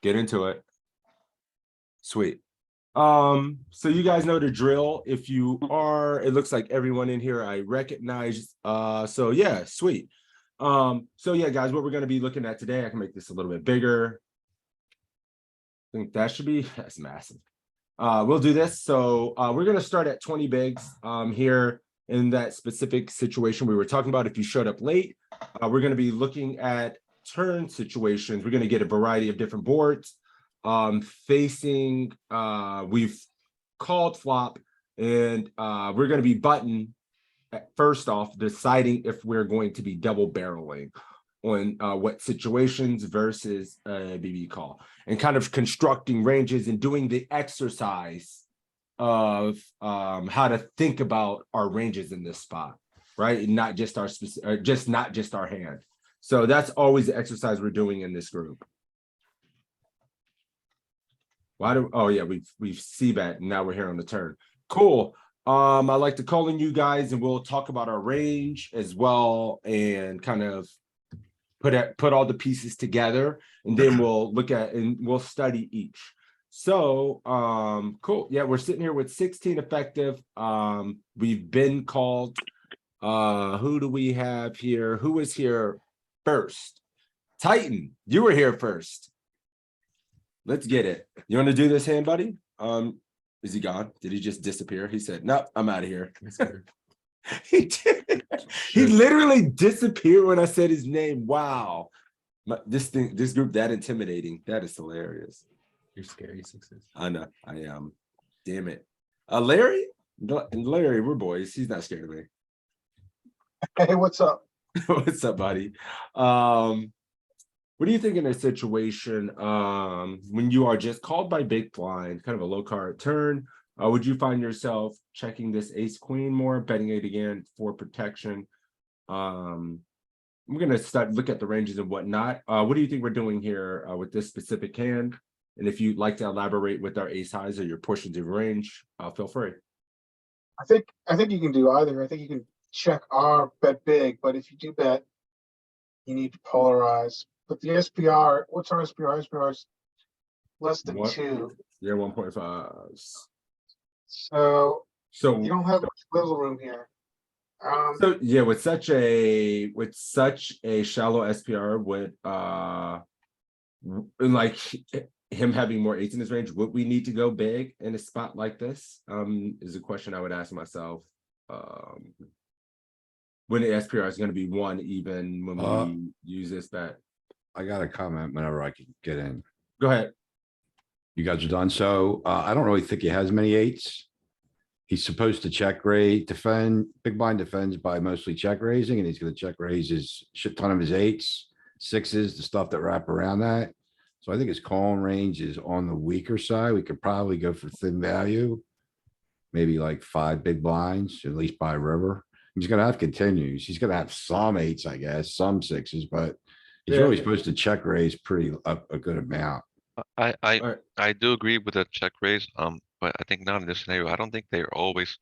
Get into it. Sweet. So you guys know the drill. If you are, it looks like everyone in here I recognize. So yeah, sweet. So yeah, guys, what we're going to be looking at today, I can make this a little bit bigger. I think that's massive. We'll do this. So we're going to start at 20 bigs here in that specific situation we were talking about. If you showed up late, we're going to be looking at turn situations. We're going to get a variety of different boards facing, we've called flop, and we're going to be button first off deciding if we're going to be double barreling on what situations versus a BB call, and kind of constructing ranges and doing the exercise of how to think about our ranges in this spot, right? And not just our specific, not just our hand. So that's always the exercise we're doing in this group. Oh yeah, we've c-bet, and now we're here on the turn. Cool. I like to call in you guys, and we'll talk about our range as well, and kind of put all the pieces together, and then we'll look at and we'll study each. So cool. Yeah, we're sitting here with 16 effective. We've been called. Who do we have here? Who was here first? Titan, you were here first. Let's get it. You want to do this hand, buddy? Is he gone? Did he just disappear? He said, "No, I'm out of here." He did. He literally disappeared when I said his name. Wow. This group that intimidating. That is hilarious. You're scary, Sixes. I know. I am. Damn it. Larry, we're boys. He's not scared of me. Hey, what's up? What's up, buddy? What do you think in a situation when you are just called by big blind, kind of a low card turn? Would you find yourself checking this ace queen more, betting it again for protection? I'm gonna look at the ranges and whatnot. What do you think we're doing here with this specific hand? And if you'd like to elaborate with our ace highs or your portions of range, feel free. I think you can do either. I think you can check our bet big, but if you do bet, you need to polarize. But the SPR, what's our SPR? SPR is less than 2. Yeah, 1.5. So you don't have much wiggle room here. So yeah, with such a shallow SPR, would like him having more eights in his range, would we need to go big in a spot like this? Is a question I would ask myself. When the SPR is going to be 1 even when we use this bet. I got a comment whenever I can get in. Go ahead. You guys are done. So I don't really think he has many eights. He's supposed to check raise, defend. Big blind defends by mostly check raising, and he's going to check raise his shit ton of his eights, sixes, the stuff that wrap around that. So I think his calling range is on the weaker side. We could probably go for thin value, maybe like 5 big blinds, at least by river. He's going to have continues. He's going to have some eights, I guess, some sixes, but he's really supposed to check raise pretty a good amount. I do agree with the check raise, but I think not in this scenario. I don't think they're always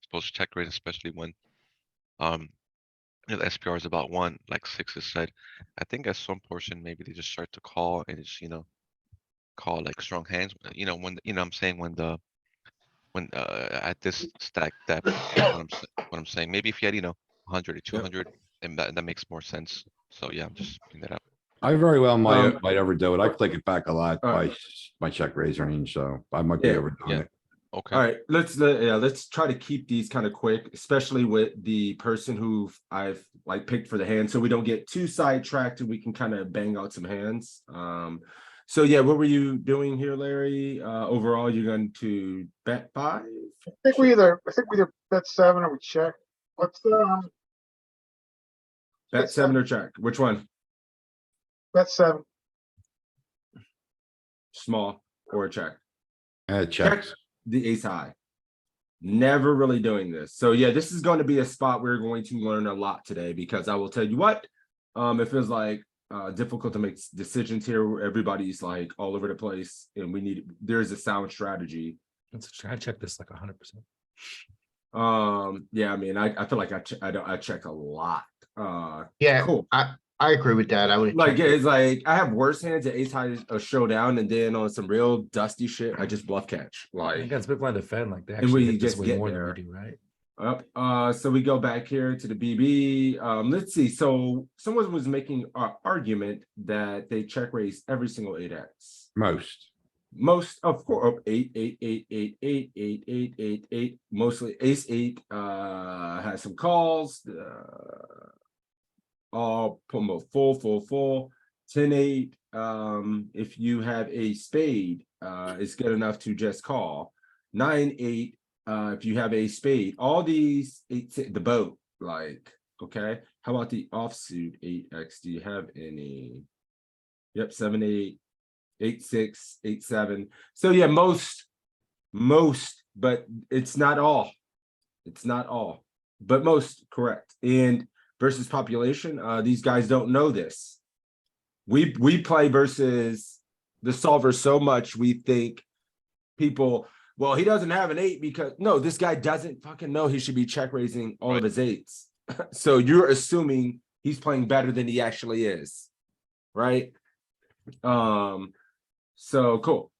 supposed to check raise, especially when the SPR is about 1, like Sixes said. I think at some portion maybe they just start to call and it's call like strong hands. When I'm saying when at this stack depth, what I'm saying. Maybe if you had 100 or 200, and that makes more sense. So yeah, I'm just putting that up. I very well might overdo it. I click it back a lot by my check raise range, so I might be overdoing it. Okay. All right, let's try to keep these kind of quick, especially with the person who I've picked for the hand, so we don't get too sidetracked and we can kind of bang out some hands. So yeah, what were you doing here, Larry? Overall, you're going to bet 5? I think we either bet 7 or we check. What's the bet 7 or check? Which one? Bet 7. Small or a check? Check the ace high. Never really doing this. So yeah, this is going to be a spot we're going to learn a lot today, because I will tell you what, it feels like difficult to make decisions here where everybody's like all over the place, and there's a sound strategy. Let's try to check this like 100%. Yeah, I mean, I feel like I check a lot. Yeah, cool. I I agree with that. I would. Like, it's like, I have worse hands at ace high a showdown, and then on some real dusty shit, I just bluff catch, like. Against big blind defend, like they And actually we hit this just way get more than there. we do, right? So we go back here to the BB. Let's see. So someone was making an argument that they check raise every single 8x. Most, of course, 8. Mostly ace 8 has some calls. All promote full. 10-8. If you have a spade, it's good enough to just call. 9-8. If you have a spade, all these 8, the boat, like, okay. How about the offsuit 8x? Do you have any? Yep, 7-8, 8-6, 8-7. So yeah, most, but it's not all. It's not all, but most, correct. And versus population, these guys don't know this. We play versus the solver so much, we think people, well, he doesn't have an 8 because no, this guy doesn't fucking know he should be check raising all of his 8s. So you're assuming he's playing better than he actually is, right? So cool.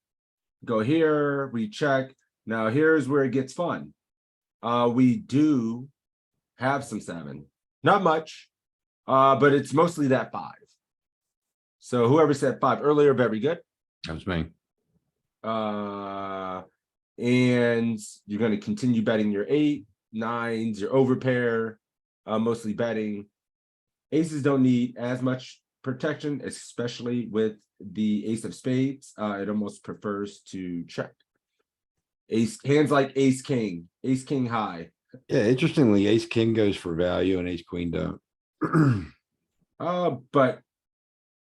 Go here, we check. Now here's where it gets fun. We do have some 7, not much, but it's mostly that 5. So whoever said 5 earlier, very good. That was me. And you're going to continue betting your 8, 9s, your overpair, mostly betting. Aces don't need as much protection, especially with the ace of spades. It almost prefers to check. Ace hands like ace king high. Yeah, interestingly, ace king goes for value and ace queen don't. But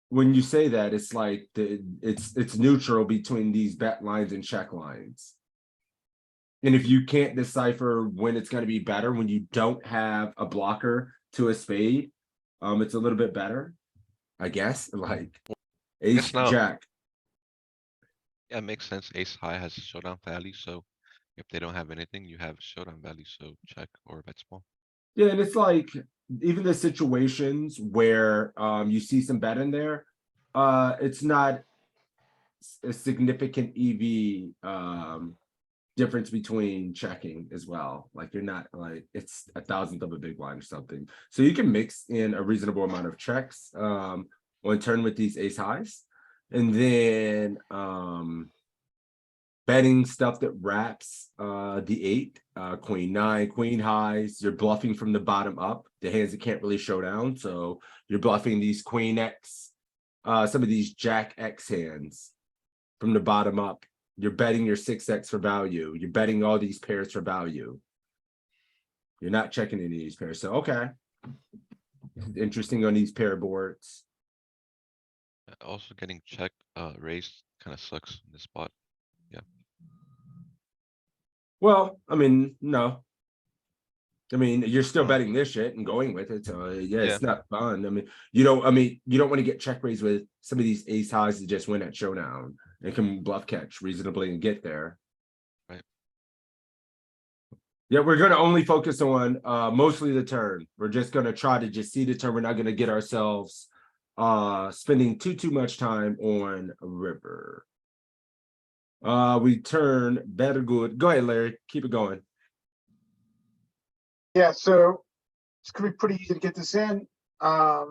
when you say that, it's like it's neutral between these bet lines and check lines. And if you can't decipher when it's going to be better, when you don't have a blocker to a spade, it's a little bit better, I guess. Like ace no. jack. Yeah, it makes sense. Ace high has showdown value, so if they don't have anything, you have showdown value, so check or bet small. Yeah, and it's like even the situations where you see some bet in there, it's not a significant EV difference between checking as well. Like you're not like it's 1,000th of a big blind or something. So you can mix in a reasonable amount of checks on turn with these ace highs, and then betting stuff that wraps the 8, queen 9, queen highs. You're bluffing from the bottom up, the hands that can't really show down. So you're bluffing these queen X, some of these jack X hands from the bottom up. You're betting your 6x for value. You're betting all these pairs for value. You're not checking any of these pairs. So okay. Interesting on these pair boards. Also getting check raised kind of sucks in this spot. Well, I mean, no. I mean, you're still Oh. betting this shit and going with it. So yeah, Yeah. it's not fun. I mean, you don't want to get check raised with some of these ace highs that just win at showdown and can bluff catch reasonably and get there. Right. Yeah, we're gonna only focus on mostly the turn. We're just gonna try to just see the turn. We're not gonna get ourselves spending too much time on a river. We turn better good. Go ahead, Larry. Keep it going. Yeah, so it's gonna be pretty easy to get this in. Let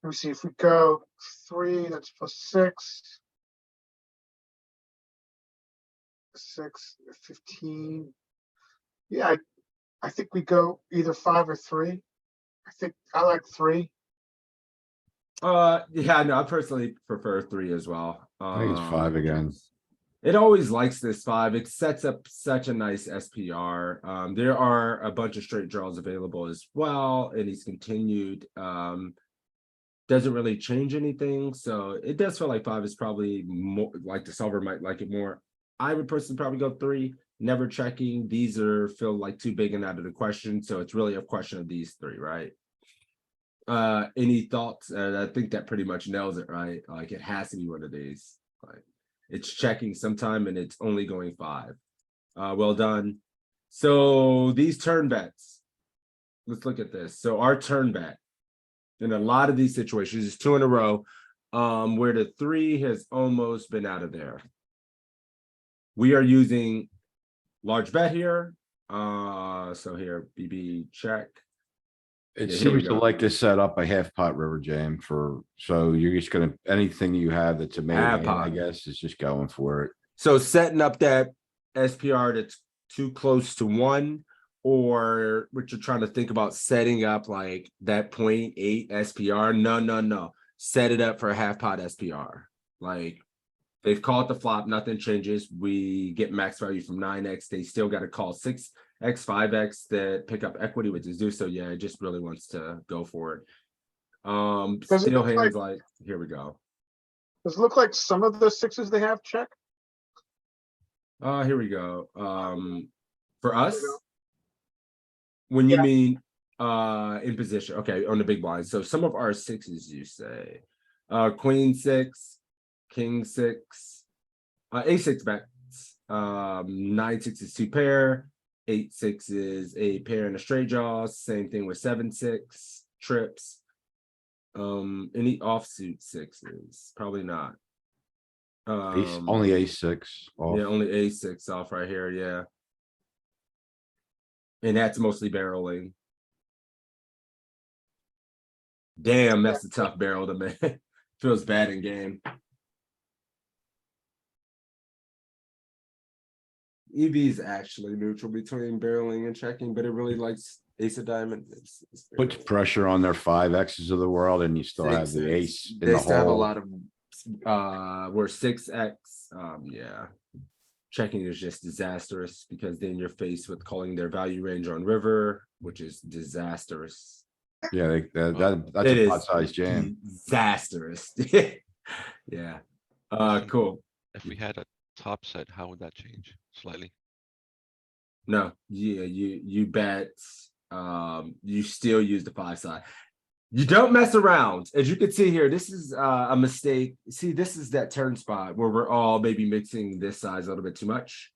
me see if we go 3, that's plus 6. 6, 15. Yeah, I think we go either 5 or 3. I think I like 3. Yeah, no, I personally prefer 3 as well. I think it's 5 again. It always likes this 5. It sets up such a nice SPR. There are a bunch of straight draws available as well, and he's continued. Doesn't really change anything, so it does feel like 5 is probably more like the solver might like it more. I would personally probably go 3, never checking. These feel like too big and out of the question, so it's really a question of these 3, right? Any thoughts? I think that pretty much nails it, right? Like it has to be one of these. Like it's checking sometime and it's only going 5. Well done. So these turn bets, let's look at this. So our turn bet, in a lot of these situations, it's 2 in a row, where the 3 has almost been out of there. We are using large bet here. So here, BB check. It Yeah, here we seems to go. like to set up a half pot river jam for, so you're just gonna, anything you have that's a made Half hand, I pot. guess, is just going for it. So setting up that SPR that's too close to 1, or what you're trying to think about setting up like that 0.8 SPR. No. Set it up for a half pot SPR. Like they've called the flop, nothing changes. We get max value from 9x. They still got to call 6x, 5x that pick up equity, which is due. So yeah, it just really wants to go for it. Does it Still look hands like here we go. Does it look like some of the 6s they have check? Here we go. For us, when you Yeah. mean in position, okay, on the big blind. So some of our 6s, you say, queen 6, king 6, a6 bets, 9-6 is 2 pair, 8-6 is a pair and a straight jaw. Same thing with 7-6 trips. Any offsuit 6s? Probably not. Only a6 off. Yeah, only a6 off right here, yeah. And that's mostly barreling. Damn, that's a tough barrel to make. Feels bad in game. EV is actually neutral between barreling and checking, but it really likes ace of diamond. It's Puts pressure on their 5x's of the world, and you still have the 6x. ace in They the still have a hole. lot of we're 6x. Yeah. Checking is just disastrous because then you're faced with calling their value range on river, which is disastrous. Yeah, that's It a is pot size jam. disastrous. Yeah. Cool. If we had a top set, how would that change slightly? No, yeah, you bet. You still use the 5 side. You don't mess around. As you can see here, this is a mistake. See, this is that turn spot where we're all maybe mixing this size a little bit too much.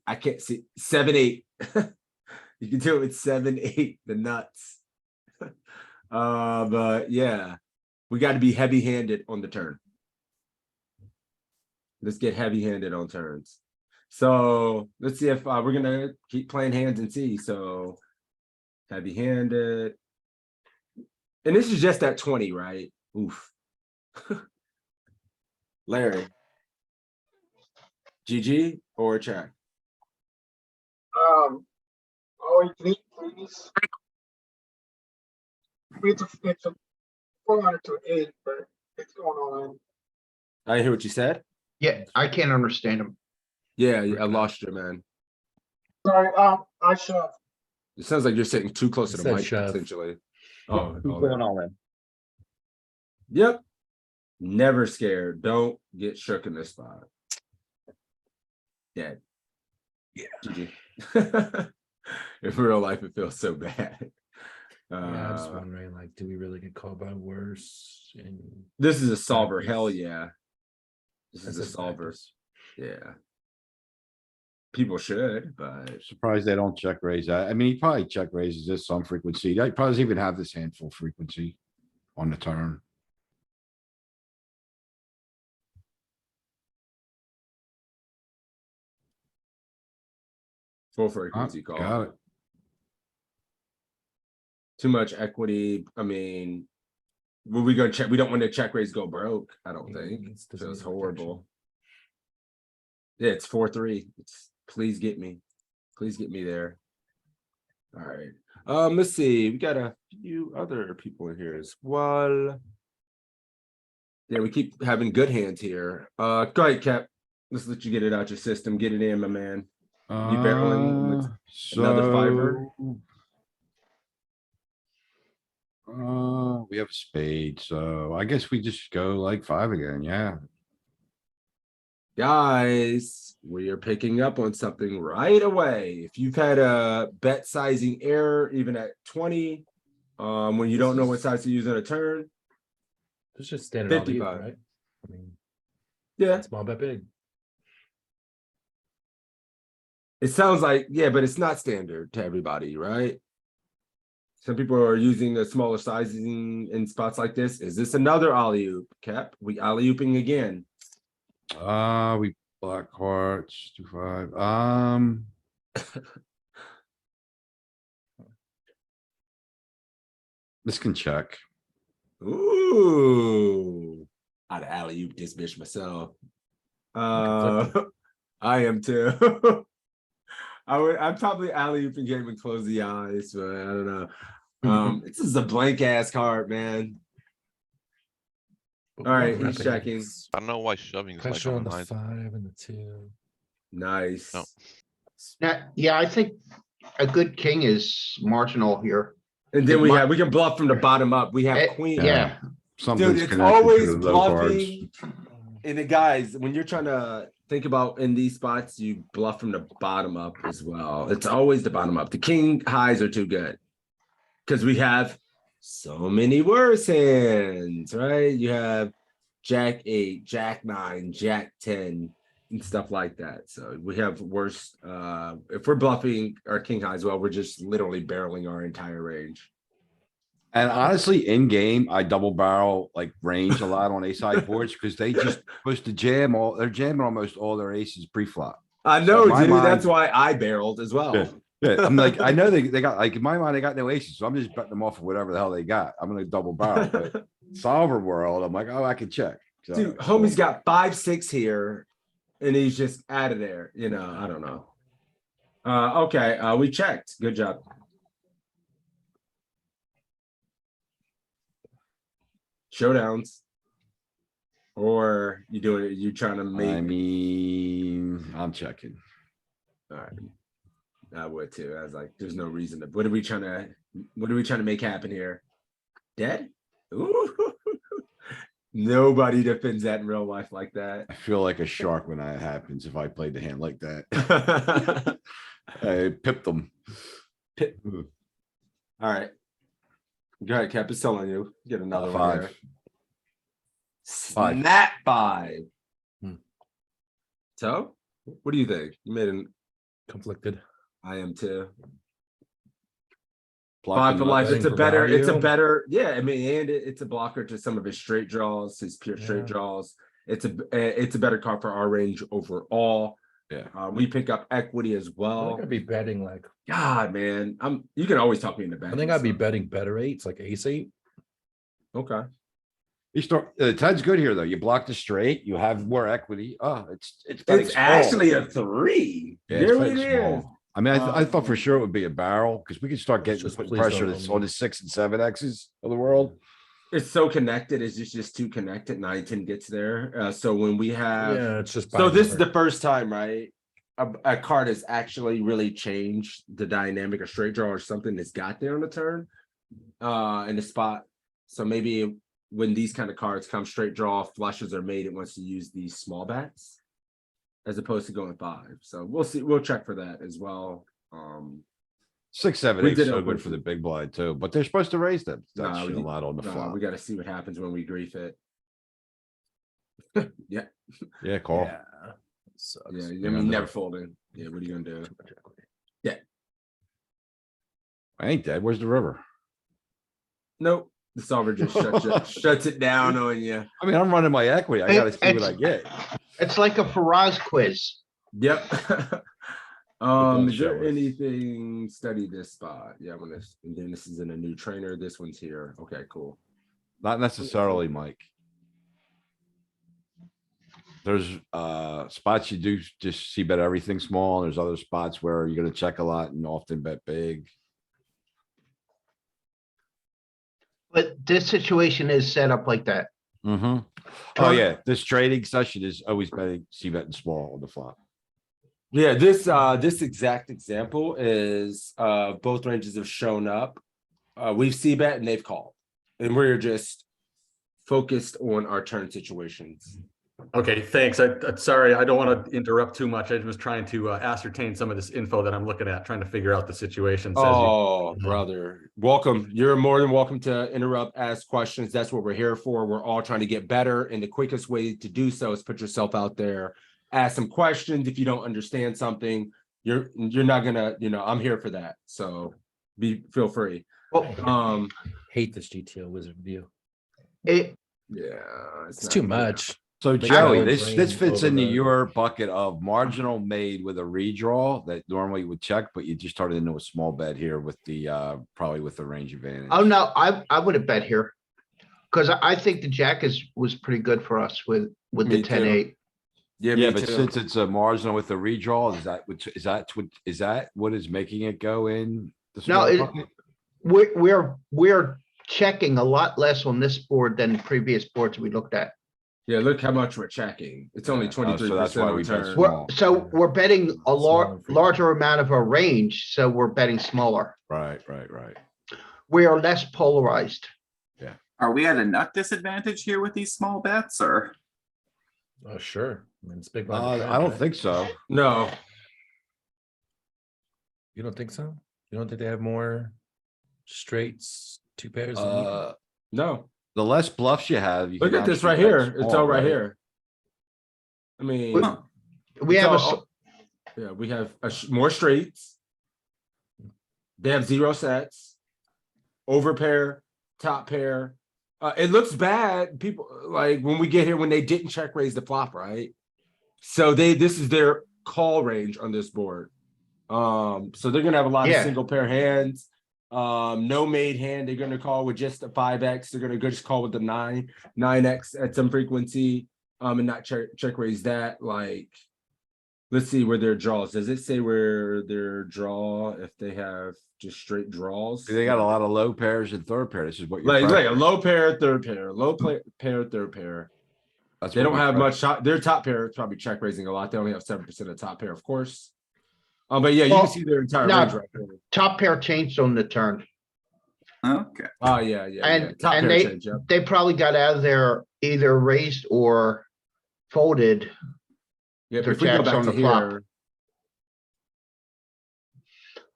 I can't see 7-8. You can do it with 7-8, the nuts. But yeah, we got to be heavy-handed on the turn. Let's get heavy-handed on turns. So let's see if we're gonna keep playing hands and see. So heavy-handed. And this is just at 20, right? Oof. Larry. GG or check? Oh, you can eat, please. It's a 400 to 8, but it's going on. I hear what you said. Yeah, I can't understand him. Yeah, I lost you, man. Sorry, I shove. It sounds like you're sitting too close to It the said mic, shove. essentially. Oh, Who's oh, going yeah. all in? Yep. Never scared. Don't get shook in this spot. Dead. Yeah. GG. In real life, it feels so bad. Yeah, I'm just wondering, like, do we really get called by worse? And This is a solver. Practice. Hell yeah. This is a that's solver. practice. Yeah. People should, but Surprised they don't check raise that. I mean, he probably check raises this some frequency. He probably doesn't even have this handful frequency on the turn. full frequency call. Got it. Too much equity. I mean, were we gonna check? We don't want to check raise go broke. I don't think. It's Feels disease horrible. Yeah, it's 4-3. It's please get me. Please get me there. All right. Let's see. We got a few other people in here as well. Yeah, we keep having good hands here. Go ahead, Cap. Let's let you get it out your system. Get it in, my man. You barreling with another fiver? We have a spade, so I guess we just go like 5 again, yeah. Guys, we are picking up on something right away. If you've had a bet sizing error, even at 20, when you This don't know what is- size to use on a turn, It's just standard all even, 55. right? I mean, yeah, small bet big. it sounds like, yeah, but it's not standard to everybody, right? Some people are using the smaller sizing in spots like this. Is this another alley oop? Cap, we alley ooping again. We block hearts, 2-5, this can check. Ooh, I'd alley oop this bitch myself. I am too. I'm probably alley ooping game and close the eyes, but I don't know. This is a blank ass card, man. But All right, we're he's up checking. against I don't know why shoving is like Pressure on on the the line. 5 and the 2. Nice. No. Yeah, I think a good king is marginal here. And then It we might- have, we can bluff from the bottom up. We have queen. Yeah, Dude, Something's it's connected to always the low cards. bluffing. And then guys, when you're trying to think about in these spots, you bluff from the bottom up as well. It's always the bottom up. The king highs are too good. Because we have so many worse hands, right? You have Jack 8, Jack 9, Jack 10, and stuff like that. So we have worse. If we're bluffing our king highs, well, we're just literally barreling our entire range. And honestly, in game, I double barrel like range a lot on ace high boards because they just supposed to jam they're jamming almost all their aces pre-flop. I So know, in my dude. mind- That's why I barreled as well. Yeah. Yeah, I'm like, I know they got like in my mind, they got no aces, so I'm just betting them off of whatever the hell they got. I'm gonna double barrel, but solver world, I'm like, oh, I can check. So, Dude, homie's got 5-6 here, and he's just out of there. You know, I don't know. Okay, we checked. Good job. Showdowns. Or you doing it, you trying to make I mean, I'm checking. all right. I would too. I was like, there's no reason to what are we trying to make happen here? Dead? Ooh. Nobody defends that in real life like that. I feel like a shark when that happens if I played the hand like that. I pipped them. All right. Go ahead, Cap. It's still on you. Get another one 5. there. 5. Snap 5. Hmm. So, what do you think? You made an Conflicted. I am too. Blocking 5 for the life. betting It's a for better, value. yeah. I mean, and it's a blocker to some of his straight draws, his pure straight Yeah. draws. It's a better card for our range overall. Yeah. We pick up equity as I think well. I'd be betting like God, man, you can always talk me into betting. I think I'd be so- betting better eights like ace 8. Okay. You start, Ted's good here, though. You block the straight, you have more equity. Oh, it's betting It's small. actually a 3. Yeah, it's There betting it is. small. I mean, I thought for sure it would be a barrel because we could start Let's getting just putting please pressure don't that's own on me. the 6 and 7 X's of the world. It's so connected. It's just too connected. 9-10 gets there. So when we have, Yeah, it's just so this is binary. the first time, right? A card has actually really changed the dynamic of straight draw or something that's got there on the turn, in the spot. So maybe when these kind of cards come straight draw, flushes are made, it wants to use these small bets as opposed to going 5. So we'll see. We'll check for that as well. 6, 7, We 8 did so it good with for the it. big blind too, but they're supposed to raise them. That Nah, shit a we- lot on the flop. we got to see what happens when we grief it. Yeah, Yeah, call. Yeah. Sucks. yeah. I Yeah, mean, no. never folding. Yeah, what are you gonna do? Too much equity. I ain't dead. Where's the river? Nope. The solver just shuts it down on you. I mean, I'm running my equity. I gotta see what I get. it's like a Faraz quiz. Yep. don't Is there show us. anything study this spot? Yeah, I'm gonna, and then this is in a new trainer. This one's here. Okay, cool. Not necessarily, Mike. There's spots you do just see bet everything small. There's other spots where you're gonna check a lot and often bet big. But this situation is set up like that. Mm-hmm. Oh, yeah, this trading session is always betting, see betting small on the flop. Yeah, this exact example is both ranges have shown up. We've c-bet and they've called. And we're just focused on our turn situations. Okay, thanks. I'm sorry, I don't want to interrupt too much. I was trying to ascertain some of this info that I'm looking at, trying to figure out the situation. Oh, brother. Welcome. You're more than welcome to interrupt, ask questions. That's what we're here for. We're all trying to get better. And the quickest way to do so is put yourself out there, ask some questions. If you don't understand something, you're not gonna, I'm here for that. So feel free. Well, Hate this GTO wizard view. it, Yeah. It's not too good. much. So Like Joey, no this brain fits over into the- your bucket of marginal made with a redraw that normally would check, but you just turned it into a small bet here with the, probably with the range advantage. oh no, I would have bet here. Cause I think the jack was pretty good for us with the Me too. 10-8. Yeah, Yeah, me but too. since it's a marginal with a redraw, is that what is making it go in? The No, small it- bucket? We're checking a lot less on this board than previous boards we looked at. Yeah, look how much we're checking. It's only Yeah. Oh, so 23% that's why on we bet turn. small. We're betting a Smaller frequency. larger amount of our range, so we're betting smaller. Right. We are less polarized. Are we at a nut disadvantage here with these small bets or? Oh, sure. I mean, it's big. blind I don't right? think so. No, You don't think so? You don't think they have more straights, two pairs? than we do? no. The less bluffs you have. you Look can at this actually right bet here. It's small, all right here. I mean, Huh. We it's have a, all- yeah, we have more straights. They have 0 sets. Over pair, top pair. It looks bad. People like when we get here when they didn't check raise the flop, right? So this is their call range on this board. So they're gonna have a lot of Yeah. single pair hands. No made hand. They're gonna call with just a 5x. They're gonna just call with the 9x at some frequency. And not check raise that. Like, let's see where their draws. Does it say where their draw if they have just straight draws? They got a lot of low pairs and third pair. This is what you're. like a preferring. low pair, third pair, pair, third pair. That's They what don't we have prefer. much shot. Their top pair is probably check raising a lot. They only have 7% of top pair, of course. But yeah, you Well, can see their entire no. range right there. top pair changed on the turn. Okay. Oh yeah. And- Top and pair they- change, yep. They probably got out of there either raised or folded. Yeah, their if we go jacks back on to the flop. here,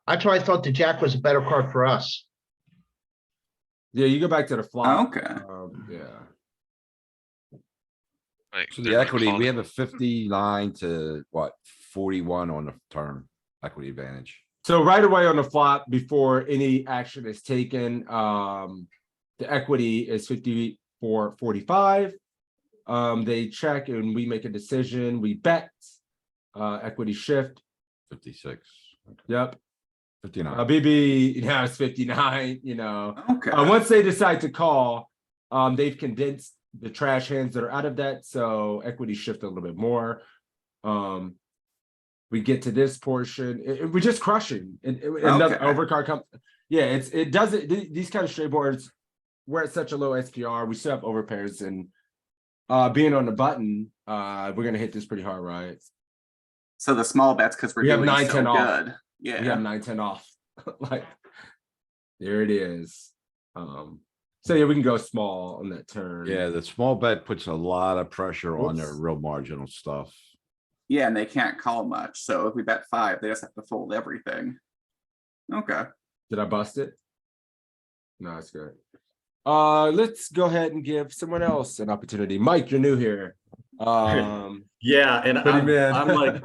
That's why I thought the jack was a better card for us. yeah, you go back to the flop. Okay. Yeah. Like, So they're the not equity, we calling. have a 59 to what, 41 on the turn equity advantage. So right away on the flop, before any action is taken, the equity is 54.45. They check and we make a decision. We bet. Equity shift. 56, Yep. 59. BB now it's 59. You know, Okay. once they decide to call, they've condensed the trash hands that are out of that, so equity shift a little bit more. We get to this portion, we're just crushing, and another Okay. overcard comes. Yeah, it doesn't. These kind of straight boards, we're at such a low SPR. We still have overpairs, and being on the button, we're gonna hit this pretty hard, right? So the small bets because we're We have doing 9, so 10 off. good. We have Yeah. 9-10 off. Like, there it is. So yeah, we can go small on that turn. Yeah, the small bet puts a lot of pressure on their Whoops. real marginal stuff. Yeah, and they can't call much. So if we bet 5, they just have to fold everything. Okay. Did I bust it? No, it's good. Let's go ahead and give someone else an opportunity. Mike, you're new here. Yeah, and Pretty man. I'm like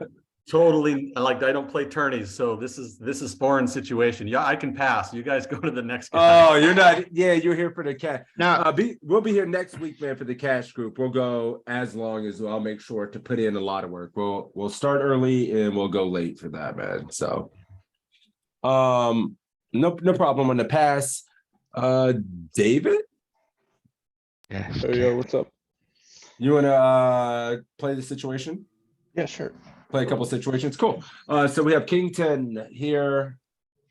totally, like, I don't play tourneys, so this is foreign situation. Yeah, I can pass. You guys go to the next guy. Oh, you're not. Yeah, you're here for the cash. Now, We'll be here next week, man, for the cash group. We'll go as long as I'll make sure to put in a lot of work. We'll start early and we'll go late for that, man. So, no problem on the pass. David, Yes. Oh, yo, what's up? you wanna play the situation? Yeah, sure. Play a couple situations. Cool. So we have King 10 here.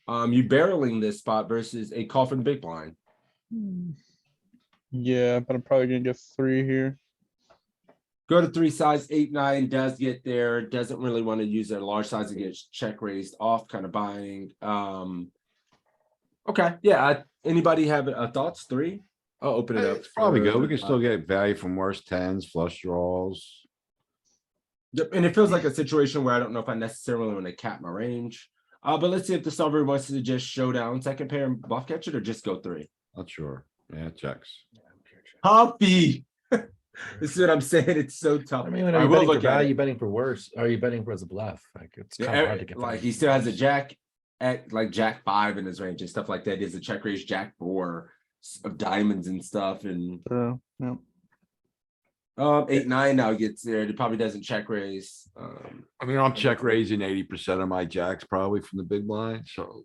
You barreling this spot versus a call from the big blind. Yeah, but I'm probably gonna get 3 here. Go to 3 size, 8-9 does get there. Doesn't really want to use their large size and get check raised off, kind of buying. Okay, yeah. Anybody have thoughts? 3? I'll open it up. It's probably for good. We can the- still get value from worse tens, flush draws. Yep, and it feels like a situation where I don't know if I necessarily want to cap my range. But let's see if the solver wants to just showdown second pair and bluff catch it or just go 3. Not sure. Yeah, checks. Humpy. This is what I'm saying. It's so tough. I mean, when I are you will betting for look at value, it. you betting for worse? Are you betting for as a bluff? Like, it's kind of hard to get. Like value he from still has a worse. jack at like jack 5 in his range and stuff like that is a check raise jack 4 of diamonds and stuff, and True. Yep. 8-9 now gets there. It probably doesn't check raise. I mean, I'm check raising 80% of my jacks probably from the big blind, so.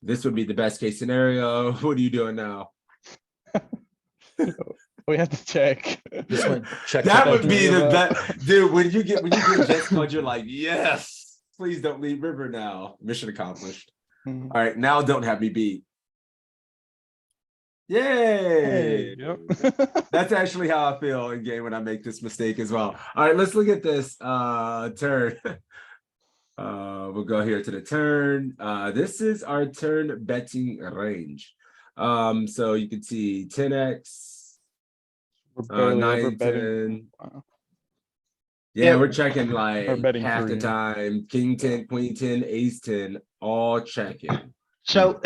This would be the best case scenario. What are you doing now? We have to check. Just went check. That check, would check. be the Give up. best, dude. When you get just called, you're like, yes, please don't leave river now. Mission accomplished. Mhm. All right, now don't have me beat. Hey, Yay! yep. That's actually how I feel in game when I make this mistake as well. All right, let's look at this turn. We'll go here to the turn. This is our turn betting range. So you can see 10x, We're barely ever 9, betting. 10. Wow. Yeah, Yeah, we're checking like betting half the 3. time. King 10, queen 10, ace 10, all checking. So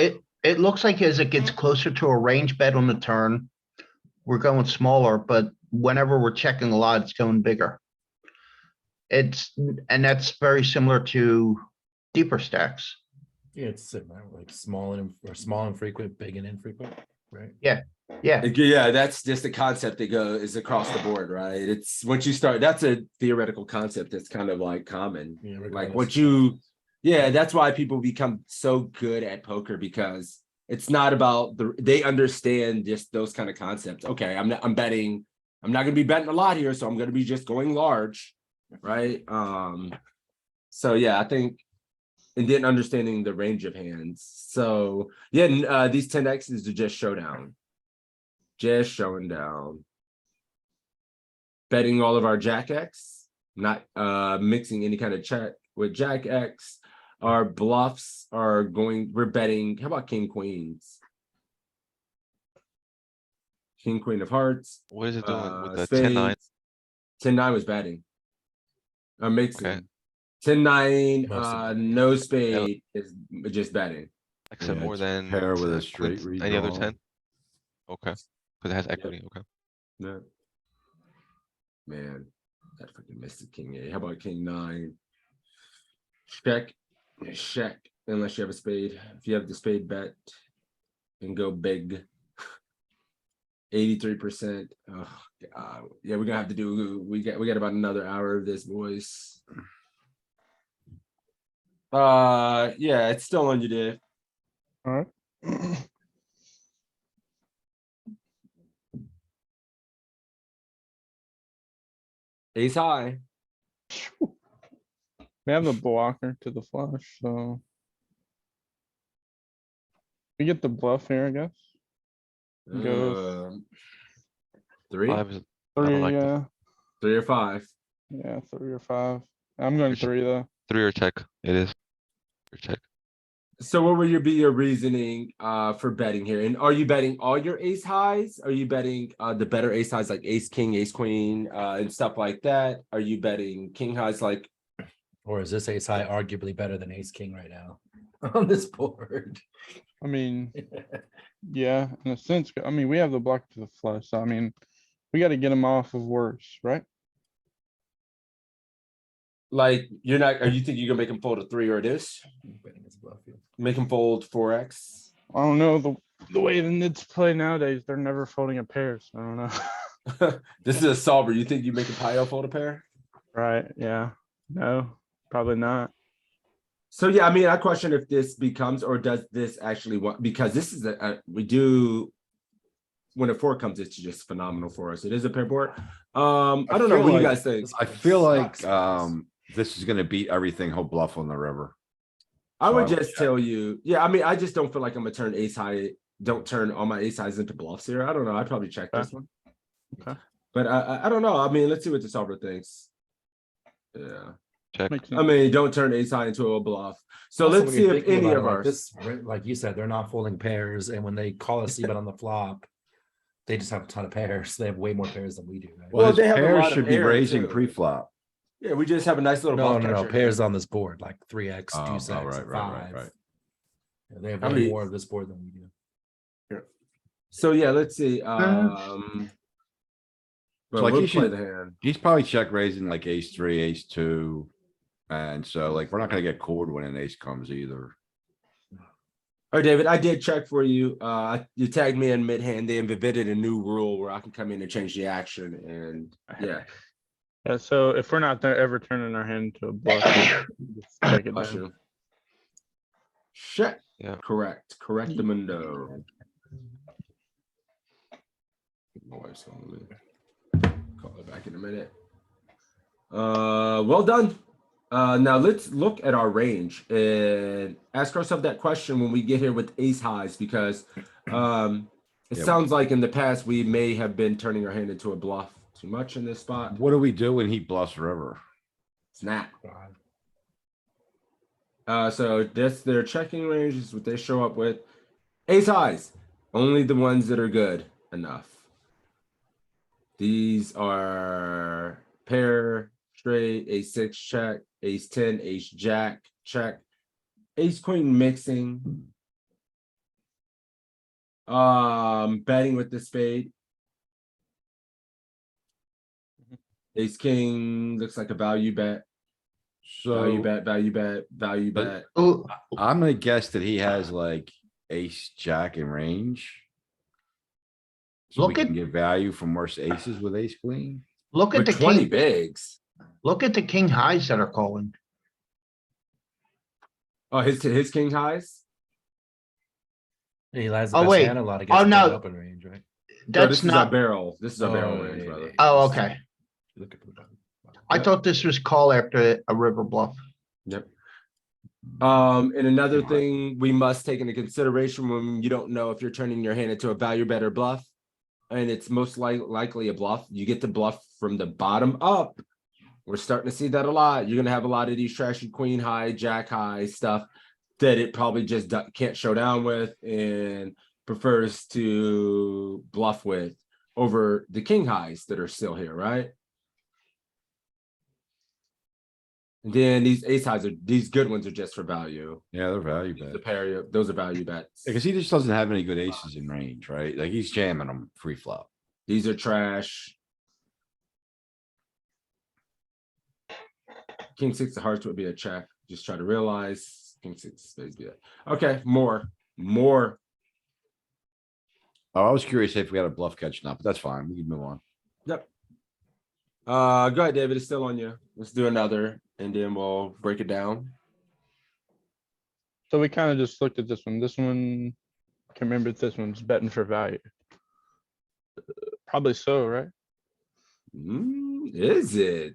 it looks like as it gets closer to a range bet on the turn, we're going smaller, but whenever we're checking a lot, it's going bigger. And that's very similar to deeper stacks. Yeah, it's similar, like small and frequent, big and infrequent, right? Yeah, Yeah, that's just the concept that is across the board, right? It's once you start, that's a theoretical concept that's kind of like common. Yeah, Like regardless what of you, size. yeah, that's why people become so good at poker, because it's not about they understand just those kind of concepts. Okay, I'm betting, I'm not gonna be betting a lot here, so I'm gonna be just going large, right? So yeah, I think, and then understanding the range of hands. So yeah, these 10x's are just showdown. Just showing down. Betting all of our jack X, not mixing any kind of check with jack X. Our bluffs are going, we're betting, how about king queens? King queen of hearts. What is it doing with the Spades. 10-9? 10-9 was betting. I'm mixing. Okay. 10-9, Most of it. no spade is just betting. Except Yeah, more it's than pair with a queens, straight any other redraw. 10? Okay, because it has equity, okay. No. Man, that freaking missed the king 8. How about king 9? Check, check, unless you have a spade. If you have the spade, bet and go big. 83%. Oh God. Yeah, we're gonna have to do. We got about another hour of this, boys. Yeah, it's still on you, Dave. All right. Ace high. We have the blocker to the flush, so. We get the bluff here, I guess. Go 3, 5 is, I don't 3, like the yeah. 3 or 5. Yeah, 3 or 5. I'm going Which- 3 though. 3 or check, it is. Or check. So what would be your reasoning for betting here? And are you betting all your ace highs? Are you betting the better ace highs like ace king, ace queen, and stuff like that? Are you betting king highs like, Or is this ace high arguably better than ace king right now on this board? I mean, yeah, in a sense, I mean, we have the blocker to the flush, so I mean, we gotta get him off of worse, right? you're not, or you think you're gonna make him fold a 3 or this? Betting his bluff, yeah. Make him fold 4x? I don't know, the way the Knids play nowadays, they're never folding a pair, so I don't know. This is a solver. You think you make a Pio fold a pair? Right, yeah, no, probably not. So yeah, I mean, I question if this becomes, or does this actually want, because this is we do, when a 4 comes, it's just phenomenal for us. It is a pair board. I don't know, feel what do you like- guys think? I feel like, Sucks. this is gonna beat everything he'll bluff on the river. I would so I would just tell you, yeah, I mean, I just don't feel like I'm gonna turn ace high, don't turn all my ace highs into bluffs here. I don't know, I'd probably check this Okay. one. Okay. But I don't know, I mean, let's see what the solver thinks. Yeah, Check. Makes I sense. mean, don't turn ace high into a bluff. So Also, let's when see you're if thinking any about of it like ours. this, right, like you said, they're not folding pairs, and when they call a c-bet on the flop, they just have a ton of pairs. They have way more pairs than we do. Right? Well, Well, they his have a lot pairs of should be air, raising too. pre-flop. Yeah, we just have a nice little no, bluff no, no, catcher. pairs on this board like 3x, Oh, 2 oh, 6, right. 5. Yeah, they have I way mean- more of this board than we do. So yeah, let's see. So, But like, we'll you play should- the hand. He's probably check raising like ace 3, ace 2. And so like, we're not gonna get called when an ace comes either. All right, David, I did check for you. You tagged me in mid-hand. They invented a new rule where I can come in and change the action, and yeah. Yeah, so if we're not ever turning our hand into a bluff, just check it Bless down. you. Shit. Yeah. Correct. Correct the mundo. My wife's calling me. Call her back in a minute. Well done. Now let's look at our range and ask ourselves that question when we get here with ace highs, because it Yeah. sounds like in the past we may have been turning our hand into a bluff too much in this spot. What do we do when he bluffs river? Snap. So that's their checking range, is what they show up with. Ace highs, only the ones that are good enough. These are pair, straight, ace six check, ace 10, ace jack check, ace queen mixing. Betting with the spade. Ace king looks like a value bet. Value So bet, value bet, value but- bet. Oh, I'm gonna guess that he has like ace, jack in range. So we Look at- can get value from worse aces with ace queen. look at With the 20 king, bigs. look at the king highs that are calling. Oh, his king highs. He has the Oh, best wait. hand a lot Oh, against no. up in range, right? No, this That's is a not, barrel. This is a barrel Oh, range, yeah, brother. yeah, oh, okay. Look at the button. I Yep. thought this was call after a river bluff. Yep. And another thing we must take into consideration when you don't know if you're turning your hand into a value bet or bluff, and it's most likely a bluff, you get to bluff from the bottom up. We're starting to see that a lot. You're gonna have a lot of these trashy queen high, jack high stuff that it probably just can't show down with and prefers to bluff with over the king highs that are still here, right? And then these ace highs are, these good ones are just for value. Yeah, they're value The bet. pair, those are value bets. Because he just doesn't have any good aces in range, right? Like he's jamming them free flop. These are trash. King six of hearts would be a check. Just try to realize king six of spades be that. Okay, more. Oh, I was curious if we got a bluff catching up, but that's fine. We can move on. Yep. Go ahead, David. It's still on you. Let's do another, and then we'll break it down. So we kind of just looked at this one. This one, can remember if this one's betting for value. Probably so, right? Is it?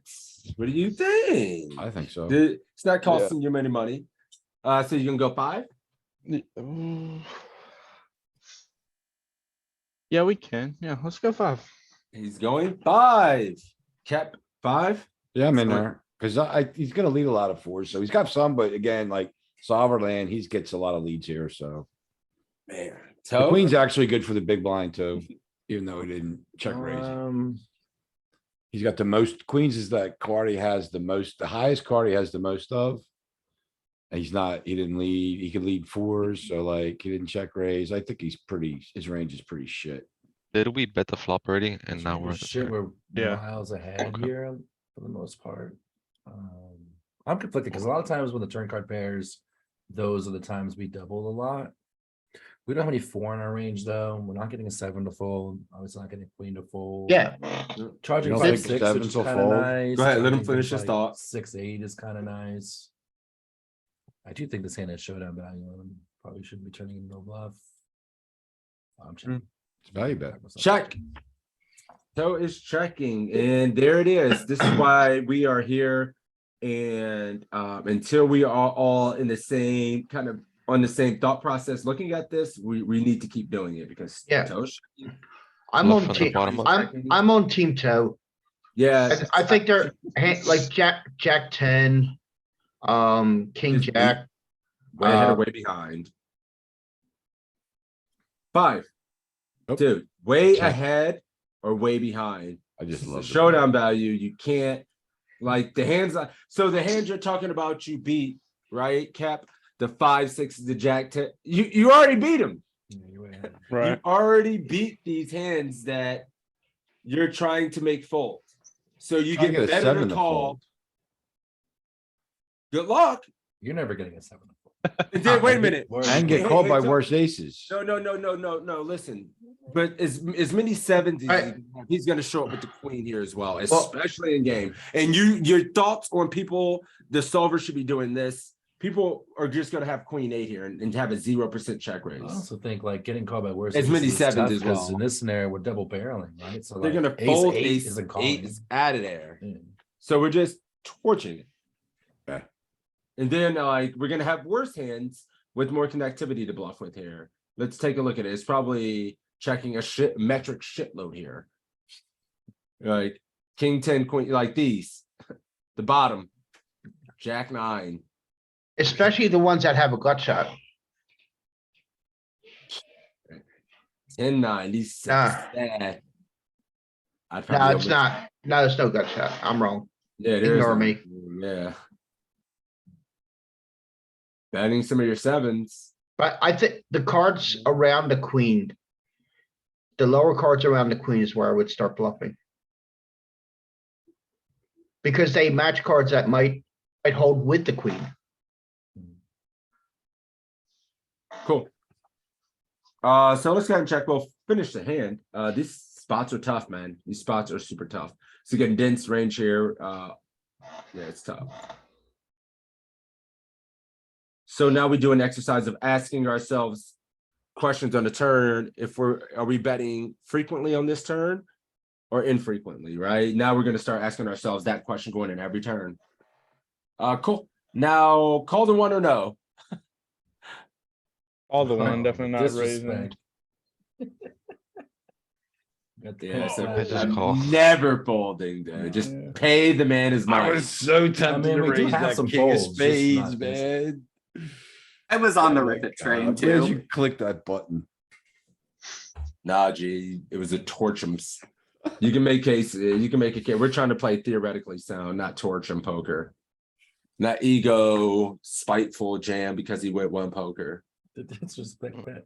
What do you think? I think so. It's not costing you many money. So you can go 5. Yeah, we can. Yeah, let's go 5. He's going 5. Kept 5. Yeah, I'm in Fine. there. Cause he's gonna lead a lot of fours. So he's got some, but again, like solver land, he gets a lot of leads here, so. Man, The queen's actually good for the big blind too, even though he didn't check raise. He's got the most, queens is that card he has the most, the highest card he has the most of. And he didn't lead, he could lead fours, so like, he didn't check raise. I think he's pretty, his range is pretty shit. Did we bet the flop already? And now we're at the Shit, turn? we're Yeah. miles ahead Okay. here for the most part. I'm conflicted because a lot of times when the turn card pairs, those are the times we double a lot. We don't have any 4 in our range though. We're not getting a 7 to fold. Obviously not getting a queen to fold. Yeah, Charging You don't 5, think 6, which sevens is will kind of fold? nice. Go ahead, let him Charging finish things his like thought. 6, 8 is kind of nice. I do think this hand has showdown value on him. Probably shouldn't be turning into a bluff. I'm checking. It's value bet. Check. So is checking, and there it is. This is why we are here. And until we are all in the same kind of on the same thought process, looking at this, we need to keep doing it because Yeah. Tosh, I'm Bluff on on the team, bottom of- I'm on team toe. yeah, I think they're like Jack 10, king Just beat. jack. way ahead or Uh, way behind. 5, Nope. dude, way Check. ahead or way behind. I just This is a love the showdown value. You can't like the hands. So the hands you're talking about, you beat, right? Cap the 5, 6, the jack 10. You already beat him. Yeah, you're way ahead. You Right. already beat these hands that you're trying to make fold. So you Trying to get get a better 7 to to call. fold. Good luck. You're never getting a 7 to fold. And then, wait a minute. And get Hey, called hey, by so- worse aces. No, listen. But as many sevens as Right. he can have, he's gonna show up with the queen here as well, Well- especially in game. And your thoughts on people, the solver should be doing this. People are just gonna have queen 8 here and have a 0% check raise. I also think like getting called by worse. As many aces is sevens tough as 'cause well. In this scenario, we're double barreling, right? So They're like, gonna ace fold eight ace isn't 8 calling. is out of there. Yeah. So we're just torching it. Okay. And then like we're gonna have worse hands with more connectivity to bluff with here. Let's take a look at it. It's probably checking a metric shitload here. Like king 10 queen like these. The bottom. Jack 9. Especially the ones that have a gut shot. 10-9. These Ah. sad. I'd No, probably it's not. No, there's no gut shot. I'm wrong. Yeah, there's Ignore no- me. Yeah. Betting some of your sevens. But I think the cards around the queen. The lower cards around the queen is where I would start bluffing. Because they match cards that might hold with the queen. Cool. So let's go ahead and check. We'll finish the hand. These spots are tough, man. These spots are super tough. So getting dense range here. Yeah, it's tough. So now we do an exercise of asking ourselves questions on the turn. If are we betting frequently on this turn or infrequently, right? Now we're going to start asking ourselves that question going in every turn. Cool. Now call the one or no. All the one, definitely not raising. Disrespect. Got the Yeah, pimp so slap I just button. call. never folding, dude. Just Yeah. pay the man his I money. was so tempted mean, to we do raise have that some king of folds, just spades, not this. man. I was on Oh the my Rivet train God, where'd you too. click that button? Nah, G, it was a torchums. You can make cases. You can make a case. We're trying to play theoretically sound, not torchum poker. Not ego, spiteful jam because he went one poker. The disrespect bet.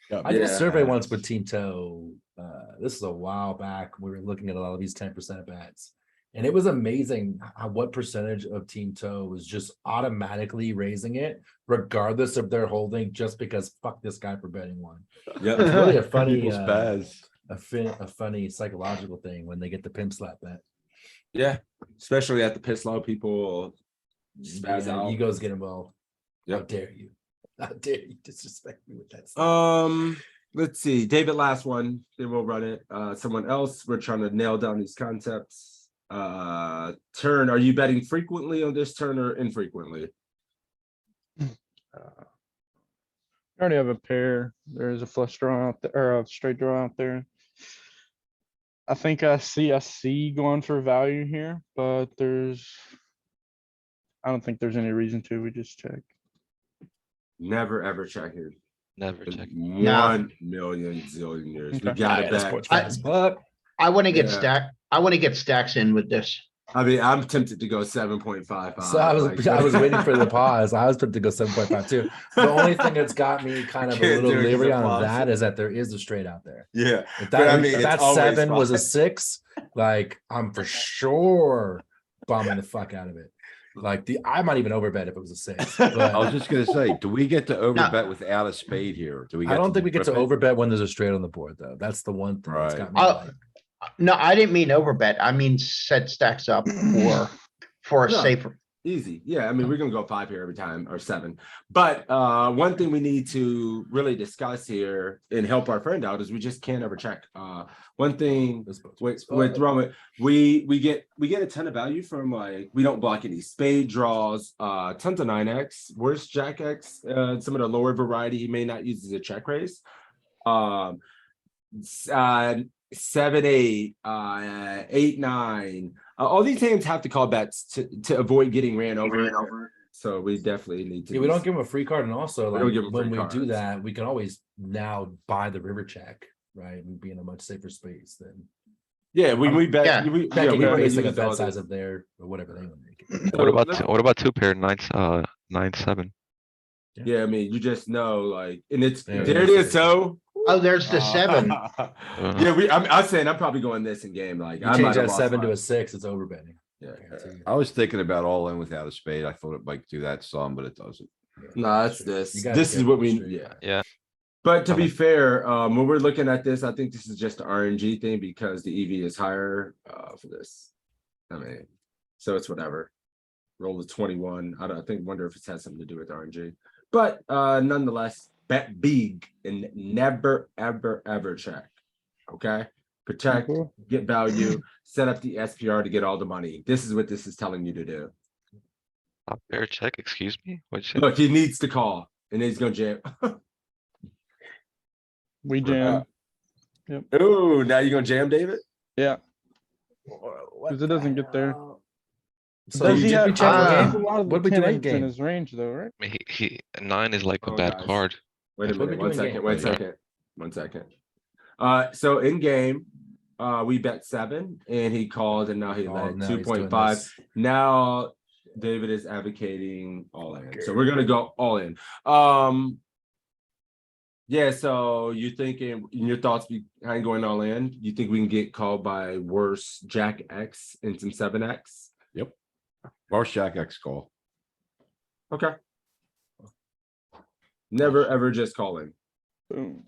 Yeah, I did a Yeah. survey once with Team Toe. This is a while back. We were looking at a lot of these 10% bets. And it was amazing what percentage of Team Toe was just automatically raising it, regardless of their holding, just because fuck this guy for betting one. Yep. It's really a funny, People spaz. a funny psychological thing when they get the pimp slap bet. Yeah. Especially at the piss low, people spaz Yeah, out. egos get involved. How Yep. dare you? How dare you disrespect me with that stuff? Let's see. David, last one. Then we'll run it. Someone else. We're trying to nail down these concepts. Turn. Are you betting frequently on this turn or infrequently? I already have a pair. There's a flush draw out there, or a straight draw out there. I think I see going for value here, but I don't think there's any reason to. We just check. Never ever check here. Never check. 1 million zillion years. We Okay. got it Yeah, this back. board's fat as fuck. I wanna get Yeah. stack. I wanna get stacks in with this. I mean, I'm tempted to go 7.55. So I was like- I was waiting for the pause. I was put to go 7.5 too. The only thing that's got me kind of a Can't little do it 'cause leery of on pause. that is that there is a straight out there. Yeah. If But that, I mean, if it's that always 7 was a fine. 6, like I'm for sure bombing the fuck out of it. Like I might even overbet if it was a 6. I was But just gonna say, do we get to overbet without a spade here? Do we? I don't think we get to rip it? overbet when there's a straight on the board though. That's the one thing that's got me. Right. Like, No, I didn't mean overbet. I mean set stacks up for a No. safer. Easy. Yeah. I mean, we're going to go 5 here every time or 7. But one thing we need to really discuss here and help our friend out is we just can't ever check. One thing this board's with Roman, we get a ton of value from like we don't block any spade draws, tons of 9x, worse Jack X, some of the lower variety he may not use as a check raise. 7-8, 8-9. All these hands have to call bets to avoid getting ran over. So we definitely need to. Yeah, we don't give them a free card, and also We don't like give 'em when free we do cards. that, we can always now buy the river check, right? And be in a much safer space than Yeah, we bet. Yeah. We, checking we yeah, wanna basing a use bet all size this. of their or whatever they want to make it. So What let's- about 2 pair 9-7? Yeah, I mean, you just know, like, and it's There there. it It is. is. So. Oh, there's the 7. Yeah, I'm saying I'm probably going this in game. Like, You I change might have that lost 7 to my- a 6, it's overbetting. Yeah. Guarantee you. I was thinking about all in without a spade. I thought it might do that some, but it doesn't. No, that's Straight. this. You gotta This is check what the we, straight. yeah. Yeah. But to be Uh-huh. fair, when we're looking at this, I think this is just the RNG thing because the EV is higher for this. I mean, so it's whatever. Roll the 21. I think wonder if it has something to do with RNG. But nonetheless, bet big and never ever ever check. Okay. Protect, Okay. get value, set up the SPR to get all the money. This is what this is telling you to do. Top pair check, excuse me? What'd you say? Look, he needs to call and then he's gonna jam. We jam. Oh, now you're gonna jam, David? Yeah. Because it doesn't get there. So Does he did have we check Ah. in he has a game? lot of What the we 10 do in eights in game? his range though, right? He 9 is like a Oh, bad guys. card. Wait a What we minute, one do in second, game? one Sorry. second, one second. So in game, we bet 7 and he called and now he Oh, led now he's doing 2.5. this. Now David is advocating all in. So Okay. we're gonna go all in. Yeah, so you thinking in your thoughts behind going all in, you think we can get called by worse Jack X and some 7X? Or Shack X call. Okay. Never ever just calling. Boom.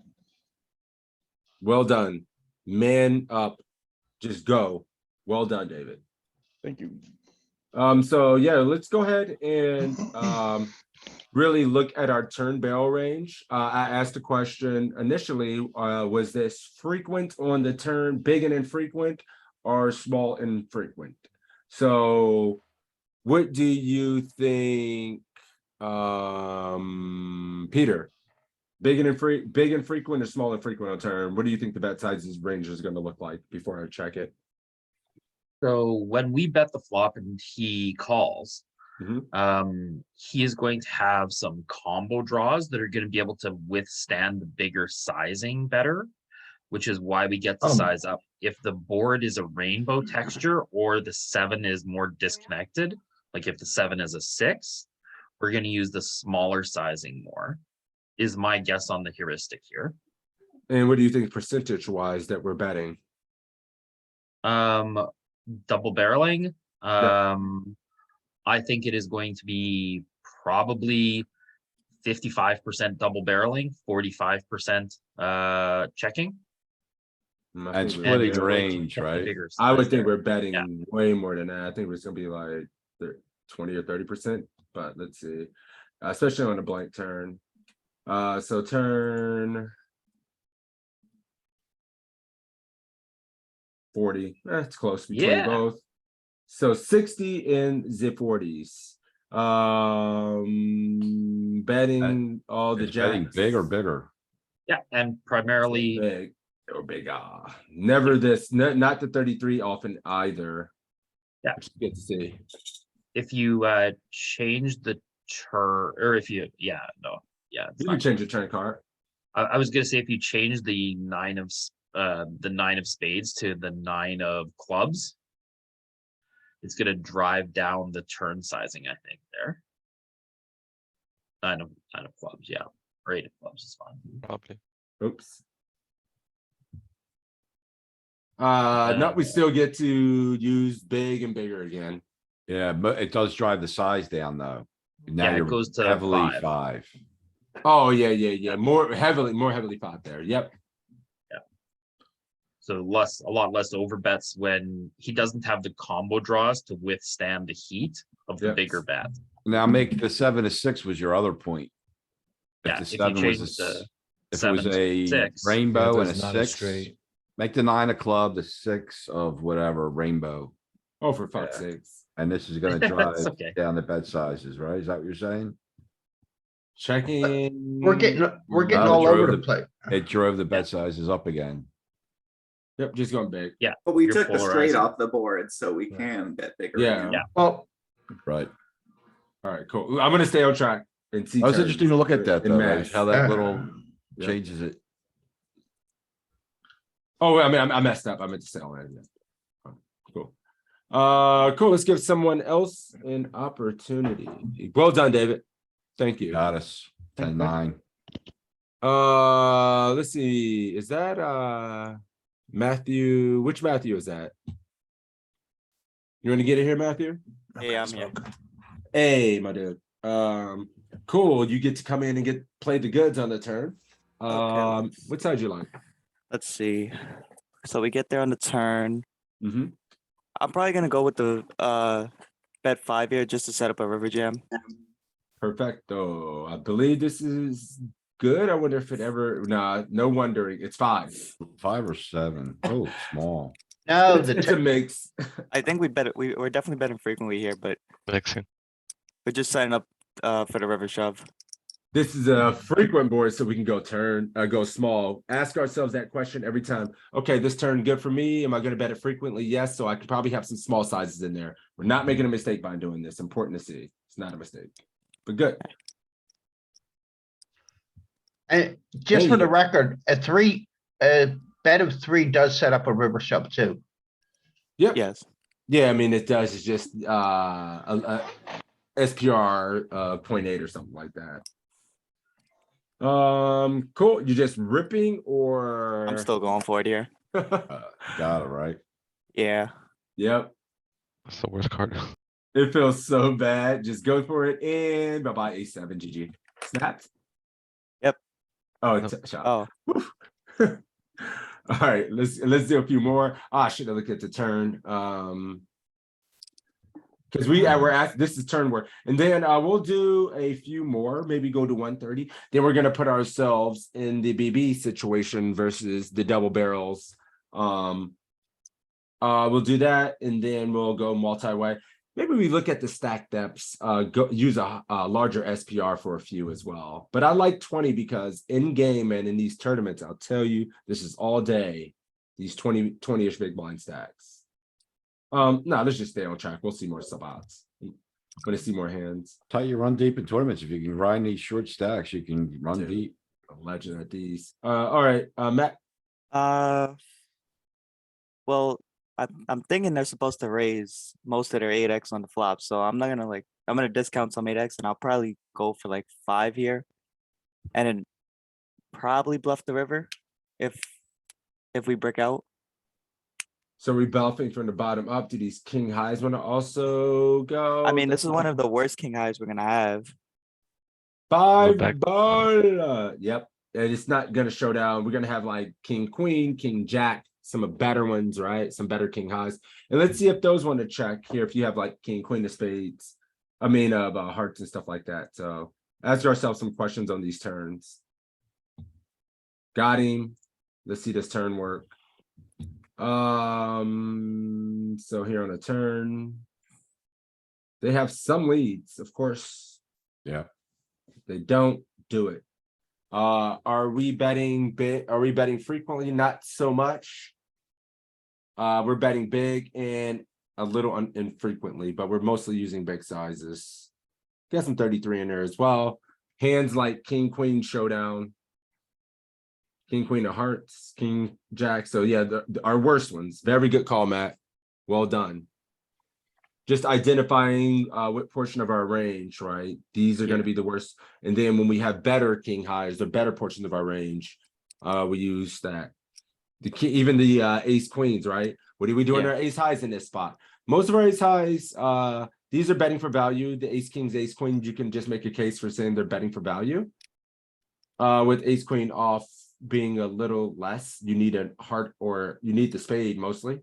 Well done. Man up. Just go. Well done, David. Thank you. So yeah, let's go ahead and really look at our turn barrel range. I asked a question initially, was this frequent on the turn, big and infrequent, or small and infrequent? So what do you think, Peter? Big and frequent or small and frequent on turn? What do you think the bet sizes range is going to look like before I check it? So when we bet the flop and he calls, he is going to have some combo draws that are going to be able to withstand the bigger sizing better, which is why we get to size up. If the board is a rainbow texture or the 7 is more disconnected, like if the 7 is a 6, we're going to use the smaller sizing more, is my guess on the heuristic here. And what do you think percentage wise that we're betting? Double barreling. I think it is going to be probably 55% double barreling, 45% checking. And splitting the range, right? I would think we're betting way more than that. I think it's gonna be like 20 or 30%, but let's see. Especially on a blank turn. So turn 40. That's close between Yeah. both. So 60 in the 40s. Betting all the It's betting jacks. big or bigger. Yeah, and primarily Big or big. Never this, not the 33 often either. Yeah. Which is good to see. if you change the turn, or if you, it's You not can change your turn card. I was gonna say if you change the 9 of spades to the 9 of clubs, it's gonna drive down the turn sizing, I think, there. 9 of clubs, yeah. Or 8 of clubs is fine. Probably. Oops. No, we still get to use big and bigger again. Yeah, but it does drive the size down though. Now Yeah, it you're goes to heavily 5. 5. Oh, yeah. More heavily pot there. Yep. So a lot less over bets when he doesn't have the combo draws to withstand the heat of the Yep. bigger bet. Now make the 7 a 6 was your other point. Yeah, the if you 7 was change a the s- If it was 7 to a 6. rainbow and a there's not a 6, straight. make the 9 a club, the 6 of whatever, rainbow. Oh, for fuck's Yeah. sakes. And this is gonna It's drive okay. down the bet sizes, right? Is that what you're saying? Checking. We're getting No, all over drove the place. It drove the bet sizes up again. Yep, just going big. Yeah. But we You're took the straight polarizing. off the board, so we Yeah. can bet bigger. Yeah. again. Yeah. Well, Right. All right, cool. I'm gonna stay on track and see. That was turns interesting to look at that in though, right? mass. How that Uh, little yeah. changes it. Oh, I mean, I messed up. I meant to say all that. Yeah. Cool. Cool. Let's give someone else an opportunity. Well done, David. Thank you. Got us. 10-9. Let's see. Is that Matthew? Which Matthew is that? You want to get it here, Matthew? Yeah, I'm here. Hey, my dude. Cool. You get to come in and play the goods on the turn. What side you like? Let's see. So we get there on the turn. Mm-hmm. I'm probably gonna go with the bet 5 here just to set up a river jam. Perfecto. I believe this is good. I wonder if it ever. Nah, no wondering. It's 5. 5 or 7. Oh, small. No, It's a mix. I think we bet it. We're definitely betting frequently here, but Mixing. we're just setting up for the river shove. This is a frequent board, so we can go small. Ask ourselves that question every time. Okay, this turn good for me. Am I going to bet it frequently? Yes. So I could probably have some small sizes in there. We're not making a mistake by doing this. Important to see. It's not a mistake, but good. And just for Hey. the record, a bet of 3 does set up a river shove too. Yep. Yes. Yeah, I mean it does. It's just a SPR 0.8 or something like that. Cool. You just ripping or I'm still going for it here. Got it, right? Yeah. Yep. That's the worst card. It feels so bad. Just go for it and bye-bye A7 GG. Snapped. Yep. Oh, it's a shot. Oh, All right, let's do a few more. I should have looked at the turn. Because we're at this is turn work, and then we'll do a few more, maybe go to 130. Then we're gonna put ourselves in the BB situation versus the double barrels. We'll do that, and then we'll go multi-way. Maybe we look at the stack depths, use a larger SPR for a few as well. But I like 20 because in game and in these tournaments, I'll tell you, this is all day. These 20-ish big blind stacks. No, let's just stay on track. We'll see more sub odds. I'm gonna see more hands. How you run deep in tournaments. If you can grind these short stacks, you can run Dude. deep. A legend at these. All right, Matt. well, I'm thinking they're supposed to raise most of their 8x on the flop, so I'm not gonna I'm gonna discount some 8x, and I'll probably go for like 5 here, and then probably bluff the river if we break out. So we bluffing from the bottom up. Do these king highs want to also go? I mean, this is one of the worst king highs we're gonna have. 5 back. ball. Yep. And it's not gonna show down. We're gonna have like king queen, king jack, some better ones, right? Some better king highs. And let's see if those want to check here. If you have like king queen of spades, I mean of hearts and stuff like that. So ask ourselves some questions on these turns. Got him. Let's see this turn work. So here on a turn, they have some leads, of course. Yeah. They don't do it. Are we betting big? Are we betting frequently? Not so much. We're betting big and a little infrequently, but we're mostly using big sizes. Got some 33 in there as well. Hands like king queen showdown. King, queen of hearts, king, jack. So yeah, our worst ones. Very good call, Matt. Well done. Just identifying what portion of our range, right? These are going to be the worst. And then when we have better king highs, the better portions of our range, we use that. Even the ace queens, right? What do we do in our ace highs in this spot? Most of our ace highs, these are betting for value. The ace kings, ace queens, you can just make a case for saying they're betting for value. With ace queen off being a little less, you need a heart or you need the spade mostly.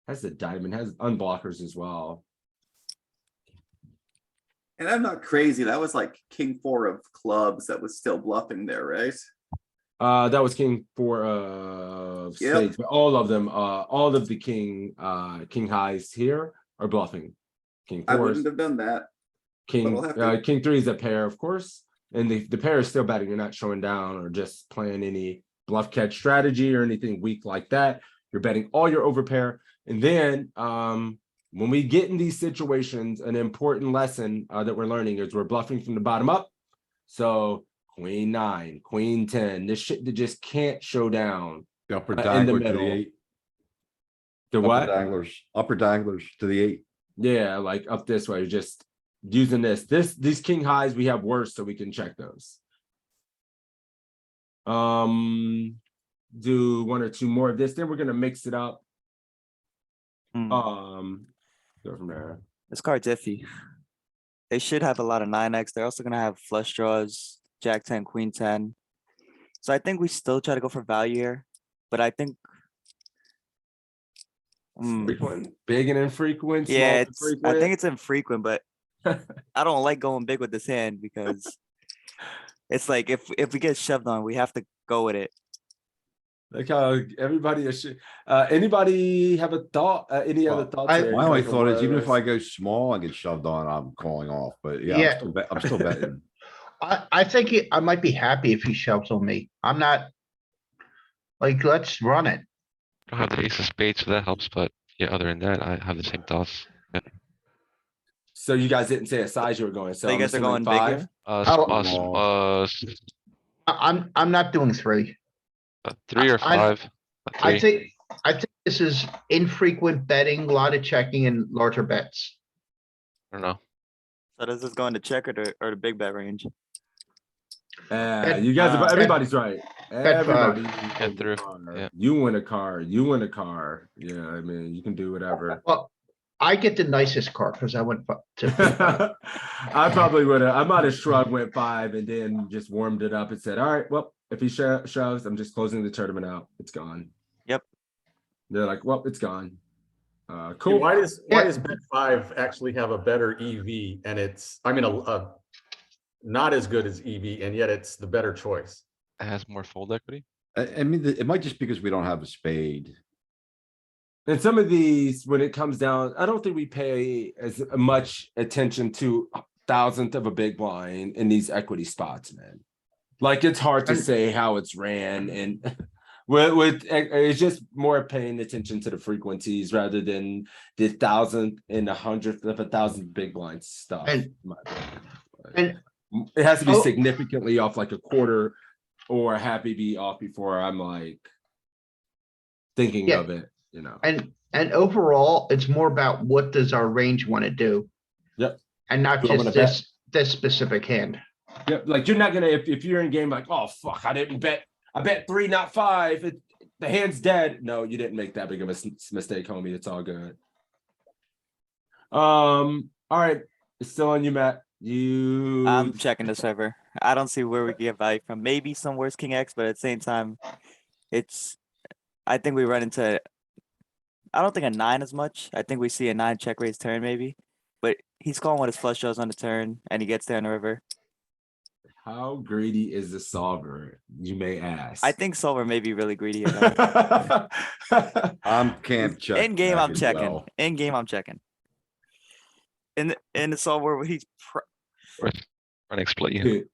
Has the diamond, has unblockers as well. And I'm not crazy. That was like king 4 of clubs that was still bluffing there, right? That was king 4 of spades, but all of them, all of the king highs here are bluffing. King 4s. I wouldn't have done that. King 3 is a pair, of course. And the pair is still betting. You're not showing down or just playing any bluff catch strategy or anything weak like that. You're betting all your overpair. And then when we get in these situations, an important lesson that we're learning is we're bluffing from the bottom up. So queen 9, queen 10, this shit that just can't show down. The upper in the dangler to middle. the 8. The Upper what? upper danglers to the 8. Yeah, like up this way, just using these king highs we have worse, so we can check those. Do 1 or 2 more of this, then we're gonna mix it up. Go from there. This card's iffy. They should have a lot of 9x. They're also gonna have flush draws, Jack 10, Queen 10. So I think we still try to go for value here, but I think. Frequent, big and infrequent, small Yeah, and I frequent. think it's infrequent, but I don't like going big with this hand because it's like if we get shoved on, we have to go with it. Like how everybody is. Anybody have a thought? Any other Well, thoughts? here? My only Like, thought is more even or if I less? go small and get shoved on, I'm calling off, but yeah, Yeah. I'm still betting. I think I might be happy if he shoves on me. I'm not. Like, let's run it. I don't have the ace of spades, so that helps, but yeah, other than that, I have the same thoughts. Yeah. So you guys didn't say a size you were going, so So you I'm guys are assuming going bigger? 5. Oh. I'm not doing 3. 3 or I- 5. I 3. think this is infrequent betting, a lot of checking and larger bets. I don't know. So does this go into check or the big bet range? You guys, everybody's right. bet 5. Everybody. Get through, yeah. You win a car. You win a car. Yeah, I mean, you can do whatever. Well, I get the nicest card because I went to. I probably would have. I might have shrugged, went 5, and then just warmed it up and said, "All right, well, if he shoves, I'm just closing the tournament out. It's gone." Yep. They're like, "Well, it's gone." Hey, Cool. why does bet 5 actually have a better EV and it's, I mean, a not as good as EV and yet it's the better choice? It has more fold equity. I mean, it might just because we don't have a spade. And some of these, when it comes down, I don't think we pay as much attention to a thousandth of a big blind in these equity spots, man. Like it's hard to say how it's ran, and with it's just more paying attention to the frequencies rather than the thousandth and the hundredth of a thousand big blind stuff. And- in my opinion. But And it has to be Oh. significantly off, like a quarter, or happy be off before I'm like thinking Yeah. of it, you know. And overall, it's more about what does our range want to do? Yep. And not Do I wanna just this specific hand. Yeah, like you're not gonna if you're in game like, oh fuck, I didn't bet. I bet 3, not 5. The hand's dead. No, you didn't make that big of a mistake, homie. It's all good. All right, it's still on you, Matt. I'm checking the server. I don't see where we can get value from. Maybe some worse King X, but at the same time, I think we run into. I don't think a 9 as much. I think we see a 9 check raise turn maybe, but he's calling with his flush draws on the turn, and he gets there in the river. How greedy is the solver? You may ask. I think Silver may be really greedy. Here, I'm camp check. in game, back I'm as checking. well. In game, I'm checking. In the solver, he's Run exploit you. Dude,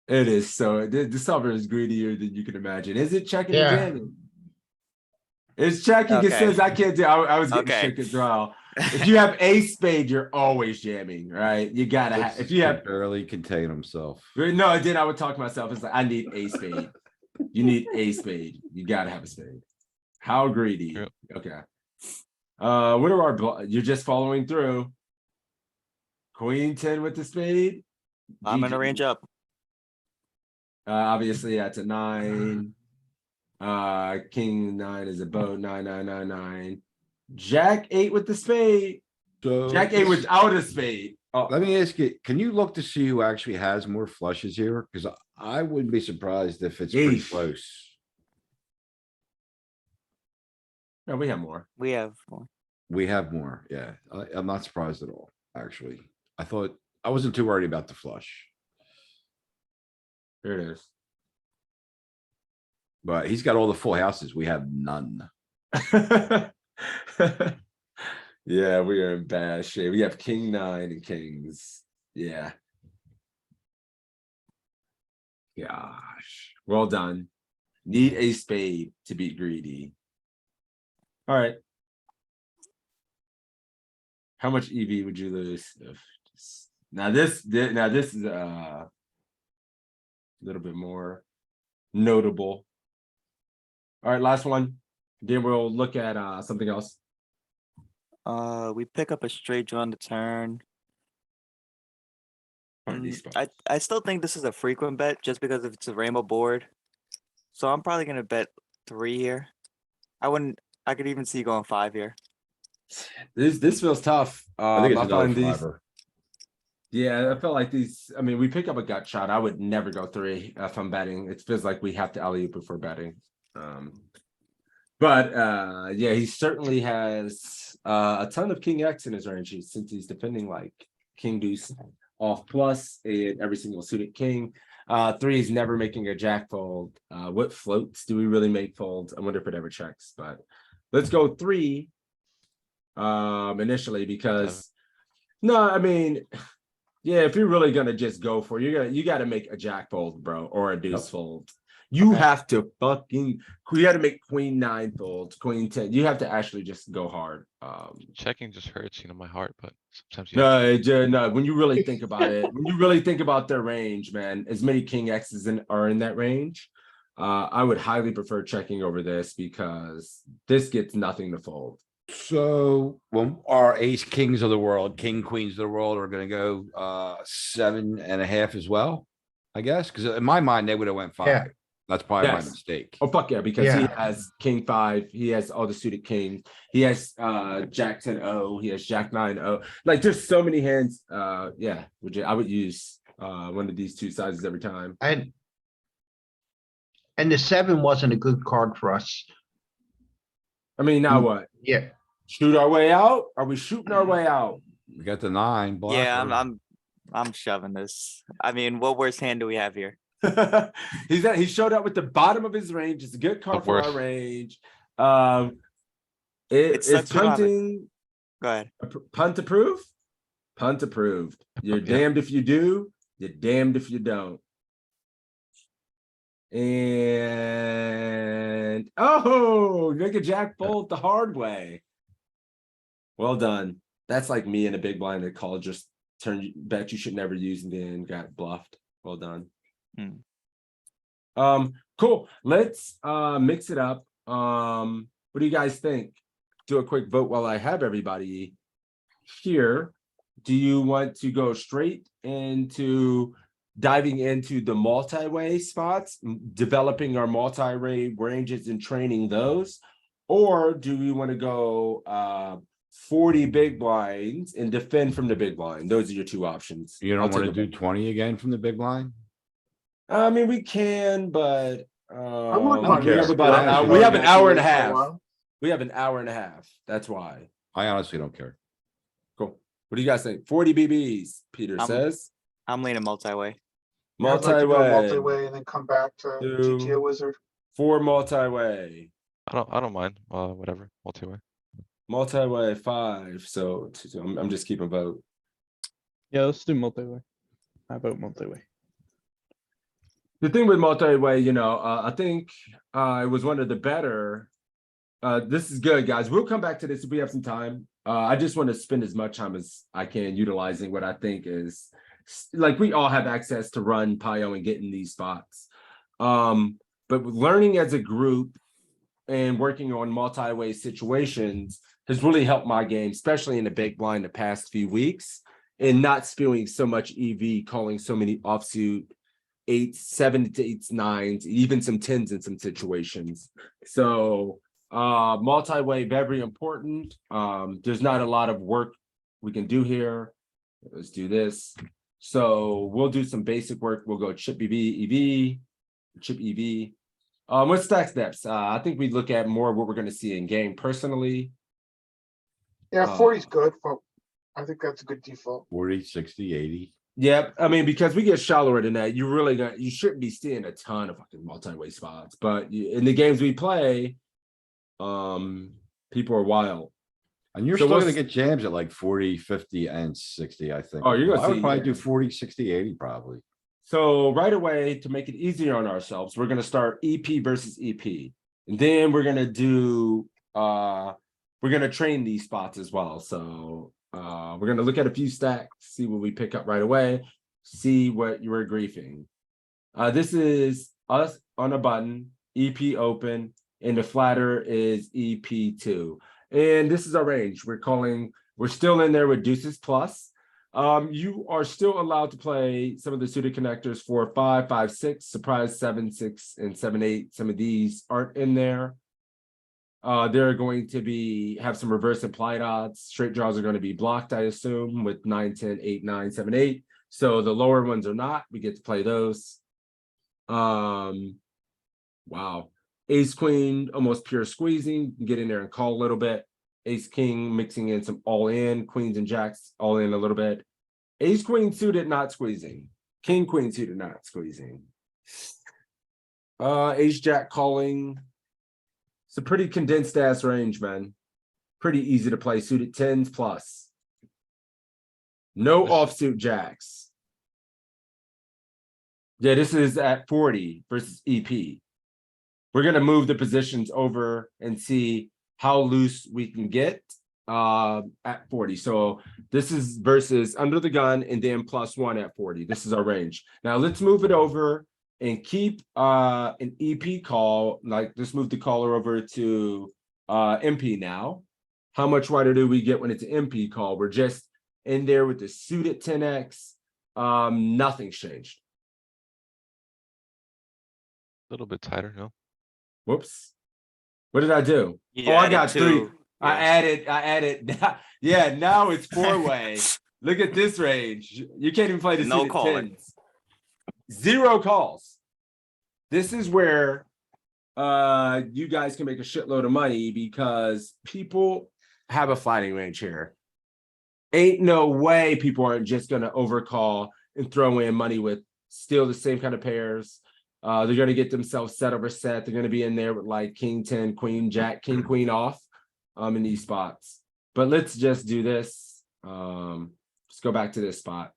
it is so the solver is greedier than you can imagine. Is it checking Yeah. again? It's checking. It Okay. says I can't do. I was getting Okay. shook as well. If you have a spade, you're always jamming, right? You gotta have. If you Can have barely contain himself. no, then I would talk to myself. It's like I need a spade. You need a spade. You gotta have a spade. How greedy? Yep. Okay. What are our? You're just following through. Queen 10 with the spade. I'm gonna GG. range up. Obviously that's a 9. King 9 is a boat. 9, 9, 9, 9. Jack 8 with the spade. So Jack 8 without a spade. Oh, let me ask you, can you look to see who actually has more flushes here? Because I wouldn't be surprised if it's pretty Yeesh. close. no, we have more. We have more. We have more, yeah. I'm not surprised at all, actually. I wasn't too worried about the flush, Here it is. but he's got all the full houses. We have none. Yeah, we are in bad shape. We have King 9 and Kings. Yeah. Gosh, well done. Need a spade to be greedy. All right. How much EV would you lose? Now this is a little bit more notable. All right, last one. Then we'll look at something else. We pick up a straight draw on the turn. I still think this is a frequent bet just because if it's a rainbow board. So I'm probably gonna bet 3 here. I could even see going 5 here. This feels tough. I think it's I another find these. fiver. Yeah, I felt like these, I mean, we pick up a gut shot. I would never go 3 if I'm betting. It feels like we have to alley-oop before betting. But yeah, he certainly has a ton of king X in his range since he's defending like king deuce off plus and every single suited king. 3 is never making a jack fold. What floats do we really make folds? I wonder if it ever checks, but let's go 3 initially because no, I mean, yeah, if you're really gonna just go for it, you gotta make a jack fold, bro, or a deuce Yep. fold. You Okay. have to you gotta make queen 9 folds, queen 10. You have to actually just go hard. Checking just hurts, my heart, but sometimes you have to. No, when you really think about it, when you really think about their range, man, as many king X's are in that range. I would highly prefer checking over this because this gets nothing to fold. So when our ace kings of the world, king queens of the world are gonna go 7.5 as well, I guess, because in my mind, they would have went Yeah. 5. That's probably my Yes. mistake. Oh fuck yeah, because he Yeah. has king 5, he has all the suited kings, he has jack 10 O, he has jack 9 O. Like there's so many hands. Yeah, I would use one of these 2 sizes every time. And the 7 wasn't a good card for us. I mean, now what? Yeah, Shoot our way out? Are we shooting our way out? We got the 9 blocker. Yeah, I'm shoving this. I mean, what worse hand do we have here? He showed up with the bottom of his range. It's a good card for our worst. range. It It's sucks we don't have it. punting. Go ahead. Punt approved? Punt approved. You're Yeah. damned if you do, you're damned if you don't. And oh, make a jack fold the hard way. Well done. That's like me in a big blind that called just bet you should never use and then got bluffed. Well done. Cool. Let's mix it up. What do you guys think? Do a quick vote while I have everybody here. Do you want to go straight into diving into the multi-way spots, developing our multi-way ranges and training those? Or do we want to go 40 big blinds and defend from the big blind? Those are your 2 options. You I'll don't want take to a do 20 again from the big line? I mean, we can, but wouldn't mind we have this, about an honestly. hour, we have an hour and a For a half. while. We have an hour and a half. That's why. I honestly don't care. Cool. What do you guys think? 40 BBs, Peter says. I'm leaning multi-way. Yeah, I'd like to go Multi-way. multi-way and then come back to 2, GTA Wizard. 4 multi-way. I don't mind, whatever, multi-way. Multi-way 5. So I'm just keeping vote. Yeah, let's do multi-way. I vote multi-way. The thing with multi-way, I think it was one of the better. This is good, guys. We'll come back to this if we have some time. I just want to spend as much time as I can utilizing what I think is like we all have access to run Pio and get in these spots. But learning as a group and working on multi-way situations has really helped my game, especially in the big blind the past few weeks, and not spewing so much EV, calling so many offsuit 8s, 7s, 8s, 9s, even some 10s in some situations. So multi-way, very important. There's not a lot of work we can do here. Let's do this. So we'll do some basic work. We'll go chip EV, chip EV. What's stack steps? I think we look at more what we're going to see in game personally. Yeah, 40's good, but I think that's a good default. 40, 60, 80. Yep. I mean, because we get shallower than that, you shouldn't be seeing a ton of fucking multi-way spots. But in the games we play, people are wild. And you're So still gonna what's- get jams at like 40, 50, and 60, I think. Oh, you're gonna I would see- probably do 40, 60, 80 probably. So right away, to make it easier on ourselves, we're gonna start EP versus EP. And then we're gonna do we're gonna train these spots as well. So we're gonna look at a few stacks, see what we pick up right away, see what you were griefing. This is us on a button, EP open, and the flatter is EP2. And this is our range. We're still in there with deuces plus. You are still allowed to play some of the suited connectors 4, 5, 5, 6, surprise 7, 6, and 7, 8. Some of these aren't in there. They're going to have some reverse implied odds. Straight draws are going to be blocked, I assume, with 9, 10, 8, 9, 7, 8. So the lower ones are not. We get to play those. Wow. Ace queen, almost pure squeezing. Get in there and call a little bit. Ace king mixing in some all in. Queens and jacks all in a little bit. Ace queen suited, not squeezing. King queen suited, not squeezing. Ace jack calling. It's a pretty condensed ass range, man. Pretty easy to play. Suited 10s plus. No offsuit jacks. Yeah, this is at 40 versus EP. We're gonna move the positions over and see how loose we can get at 40. So this is versus under the gun and then +1 at 40. This is our range. Now let's move it over and keep an EP call. Like, let's move the caller over to MP now. How much wider do we get when it's an MP call? We're just in there with the suited 10x. Nothing's changed. A little bit tighter, no? Whoops. What did I do? You Oh, I added got 3. two. I added. Yeah, now it's 4-way. Look at this range. You can't even play the No suited calling. 10s. 0 calls. This is where you guys can make a shitload of money because people have a fighting range here. Ain't no way people aren't just gonna overcall and throw in money with still the same kind of pairs. They're gonna get themselves set over set. They're gonna be in there with like king 10, queen, jack, king, queen off in these spots. But let's just do this. Let's go back to this spot.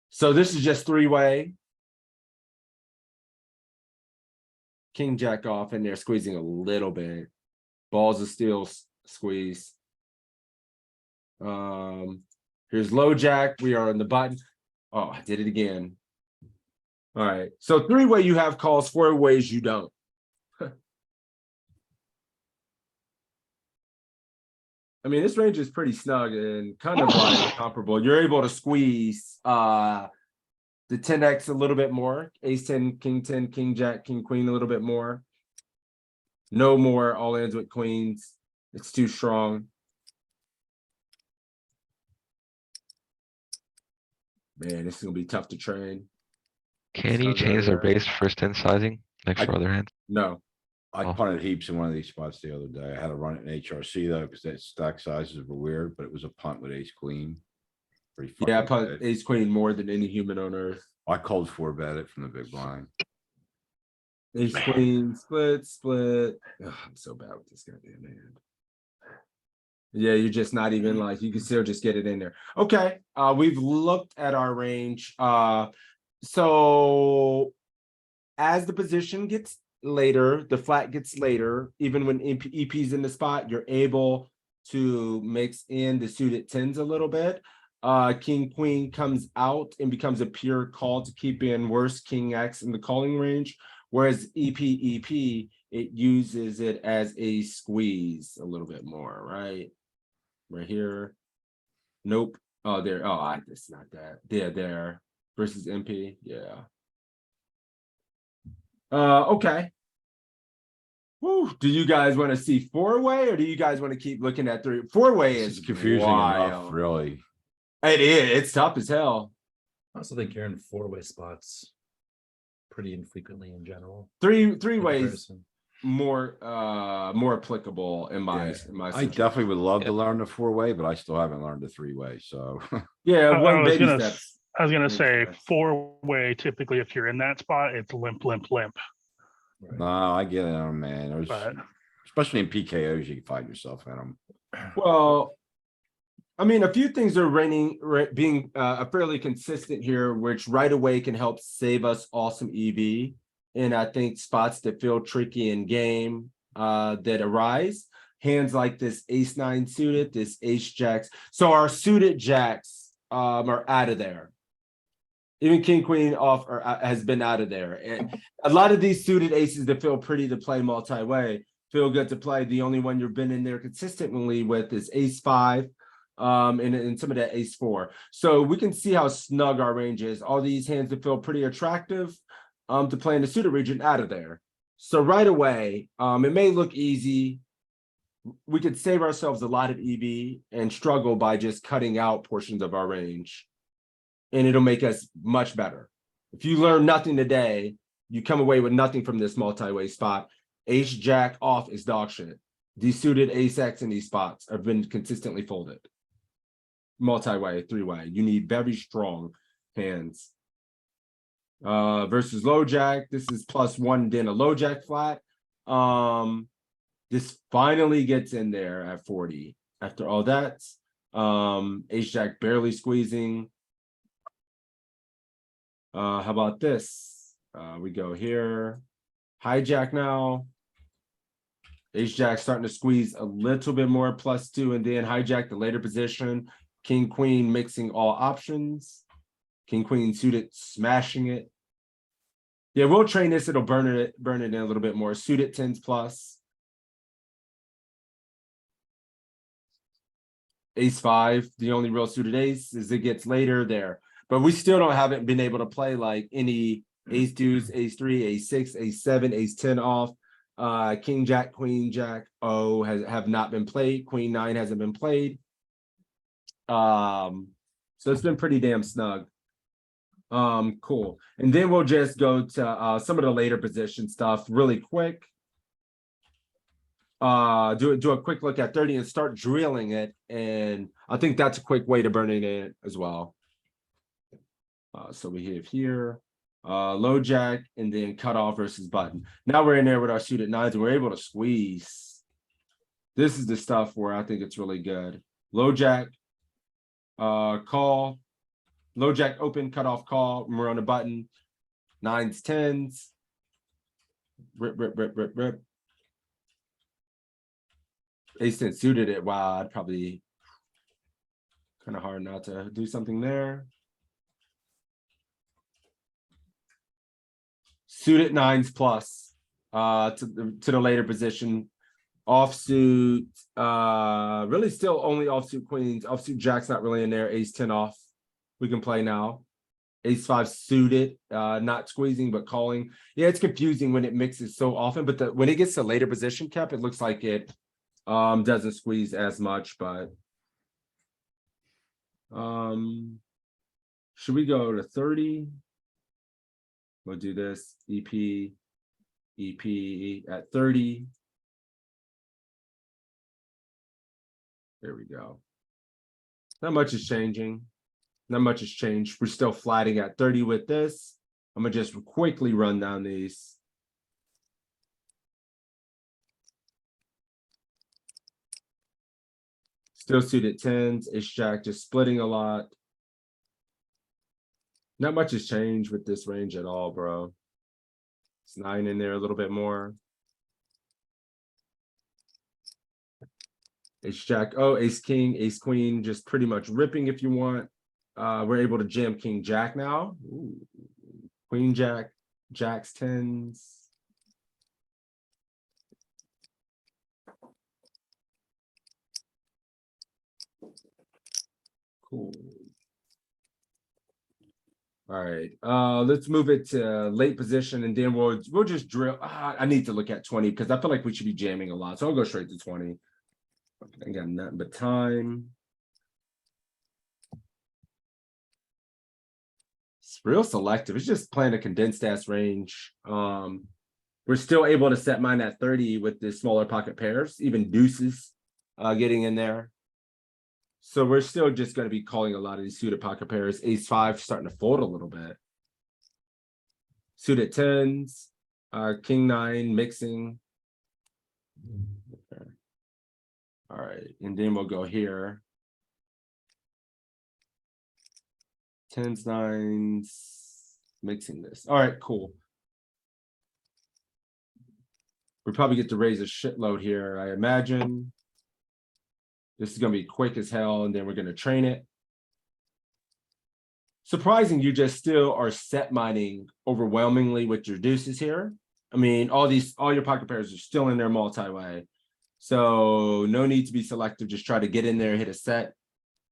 So this is just 3-way. King jack off in there, squeezing a little bit. Balls of steel squeeze. Here's low jack. We are on the button. Oh, I did it again. All right. So 3-way you have calls, 4 ways you don't. I mean, this range is pretty snug and kind of like comparable. You're able to squeeze the 10x a little bit more. Ace 10, king 10, king jack, king queen a little bit more. No more all ends with queens. It's too strong. Man, this is gonna be tough to train. Can you change their base first in sizing next to other hands? No. I Oh. punted heaps in one of these spots the other day. I had to run it in HRC though, because that stack sizes were weird, but it was a punt with ace queen. Pretty Yeah, I fucking put good. ace queen more than any human on earth. I called 4-bet it from the big blind. Ace queen, split. Ugh, I'm so bad with this goddamn hand. Yeah, you're just not even like, you can still just get it in there. Okay, we've looked at our range. So as the position gets later, the flat gets later, even when EP's in the spot, you're able to mix in the suited 10s a little bit. King queen comes out and becomes a pure call to keep in worse king X in the calling range. Whereas EP, it uses it as a squeeze a little bit more, right? Right here. Nope. Oh, there. Oh, it's not that. There. Versus MP. Yeah. Okay. Whew. Do you guys want to see 4-way or do you guys want to keep looking at 3? 4-way This is confusing enough, wild. really. It is. It's tough as hell. I also think you're in 4-way spots pretty infrequently in general. Three in ways comparison. more applicable in my Yeah, in my I situation. definitely would love Yeah. to learn the 4-way, but I still haven't learned the 3-way, so. Yeah, I one was baby gonna steps. I was gonna say Steps. 4-way, typically if you're in that spot, it's limp. No, I get it, man. There's, But especially in PKOs, you can find yourself in them. Well, I mean, a few things are being fairly consistent here, which right away can help save us all some EV. And I think spots that feel tricky in game that arise, hands like this ace 9 suited, this ace jacks. So our suited jacks are out of there. Even king queen off has been out of there. And a lot of these suited aces that feel pretty to play multi-way feel good to play. The only one you've been in there consistently with is ace 5 and some of that ace 4. So we can see how snug our range is. All these hands that feel pretty attractive to play in the suited region out of there. So right away, it may look easy, we could save ourselves a lot of EV and struggle by just cutting out portions of our range. And it'll make us much better. If you learn nothing today, you come away with nothing from this multi-way spot. Ace jack off is dog shit. These suited ace X in these spots have been consistently folded. Multi-way, three-way. You need very strong hands. Versus low jack. This is +1, then a low jack flat. This finally gets in there at 40. After all that, ace jack barely squeezing. How about this? We go here. Hijack now. Ace jack starting to squeeze a little bit more, +2, and then hijack the later position. King queen mixing all options. King queen suited smashing it. Yeah, we'll train this. It'll burn it in a little bit more. Suited 10s plus. Ace 5, the only real suited ace as it gets later there. But we still haven't been able to play like any ace deuce, ace 3, ace 6, ace 7, ace 10 off. King jack, queen jack, have not been played. Queen 9 hasn't been played. So it's been pretty damn snug. Cool. And then we'll just go to some of the later position stuff really quick. Do a quick look at 30 and start drilling it, and I think that's a quick way to burn it in as well. So we have here low jack and then cut off versus button. Now we're in there with our suited 9s and we're able to squeeze. This is the stuff where I think it's really good. Low jack, call, low jack open, cut off call, and we're on the button. 9s, 10s. Rip. Ace 10 suited it. Wow, I'd probably kind of hard not to do something there. Suited 9s plus to the later position. Offsuit, really still only offsuit queens. Offsuit jack's not really in there. Ace 10 off. We can play now. Ace 5 suited, not squeezing but calling. Yeah, it's confusing when it mixes so often, but when it gets to later position cap, it looks like it doesn't squeeze as much, but should we go to 30? We'll do this EP at 30. There we go. Not much is changing. Not much has changed. We're still flatting at 30 with this. I'm gonna just quickly run down these. Still suited 10s, ace jack just splitting a lot. Not much has changed with this range at all, bro. It's 9 in there a little bit more. Ace jack, ace king, ace queen, just pretty much ripping if you want. We're able to jam king jack now. Ooh. Queen jack, jacks 10s. Cool. All right, let's move it to late position and then we'll just drill. I need to look at 20 because I feel like we should be jamming a lot. So I'll go straight to 20. I got nothing but time. It's real selective. It's just playing a condensed ass range. We're still able to set mine at 30 with the smaller pocket pairs, even deuces getting in there. So we're still just going to be calling a lot of these suited pocket pairs. Ace 5 starting to fold a little bit. Suited 10s, king 9 mixing. Okay. All right, and then we'll go here. 10s, 9s, mixing this. All right, cool. We probably get to raise a shitload here, I imagine. This is going to be quick as hell, and then we're going to train it. Surprising, you just still are set mining overwhelmingly with your deuces here. I mean, all your pocket pairs are still in their multi-way. So no need to be selective. Just try to get in there, hit a set.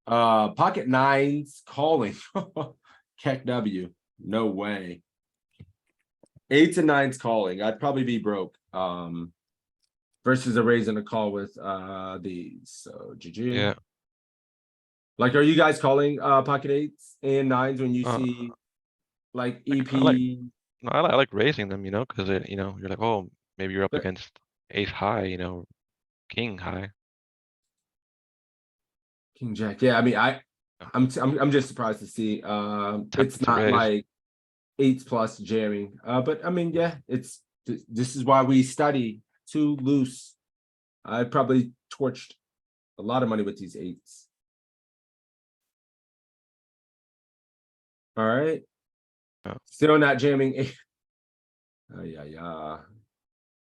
Pocket 9s calling. Keck W. No way. 8s and 9s calling. I'd probably be broke. versus a raise and a call with these. So GG. Yeah, Like, are you guys calling pocket eights and nines when you see like EP? I like- no, I like raising them, because you're like, oh, maybe you're up But- against ace high, king high. King Jack. Yeah, I mean, I'm just surprised to see. It's to not raise. like eights plus jamming. But I mean, yeah, this is why we study too loose. I probably torched a lot of money with these eights. All right. Yeah. Still not jamming. Oh yeah.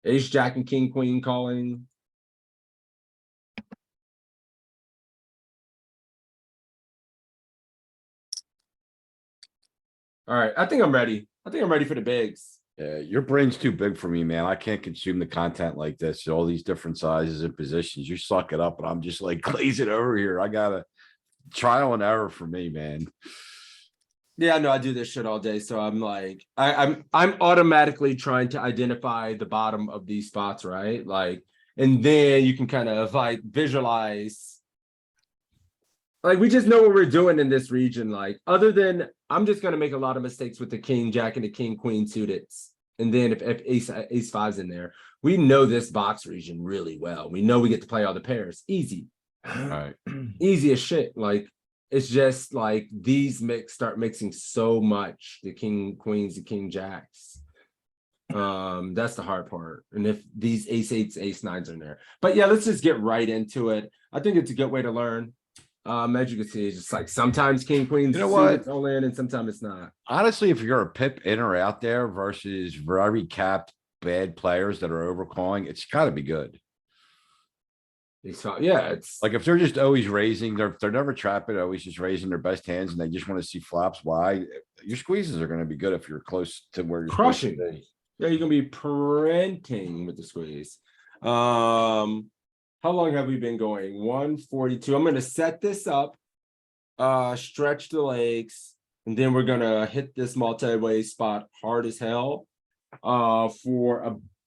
Ace, Jack, and King, Queen calling. All right, I think I'm ready. I think I'm ready for the bigs. Yeah, your brain's too big for me, man. I can't consume the content like this, all these different sizes and positions. You suck it up, and I'm just like glazing over here. I gotta trial and error for me, man. Yeah, I know I do this shit all day, so I'm like, I'm automatically trying to identify the bottom of these spots, right? Like, and then you can kind of like visualize. Like, we just know what we're doing in this region. Like, other than I'm just gonna make a lot of mistakes with the king, jack, and the king, queen suited. And then if ace five's in there, we know this box region really well. We know we get to play all the pairs. Easy. All right. Easy as shit. Like, it's just like these start mixing so much. The king, queens, the king, jacks. That's the hard part. And if these ace eights, ace nines are in there. But yeah, let's just get right into it. I think it's a good way to learn. As you can see, it's just like sometimes king, queens, You know what? all in, and sometimes it's not. Honestly, if you're a pip in or out there versus very capped bad players that are overcalling, it's gotta be good. Yeah, it's Like if they're just always raising, they're never trapping, always just raising their best hands and they just want to see flops. Why? Your squeezes are gonna be good if you're close to where you're supposed to crushing. be. Yeah, you're gonna be printing with the squeeze. How long have we been going? 142. I'm gonna set this up, stretch the legs, and then we're gonna hit this multi-way spot hard as hell. For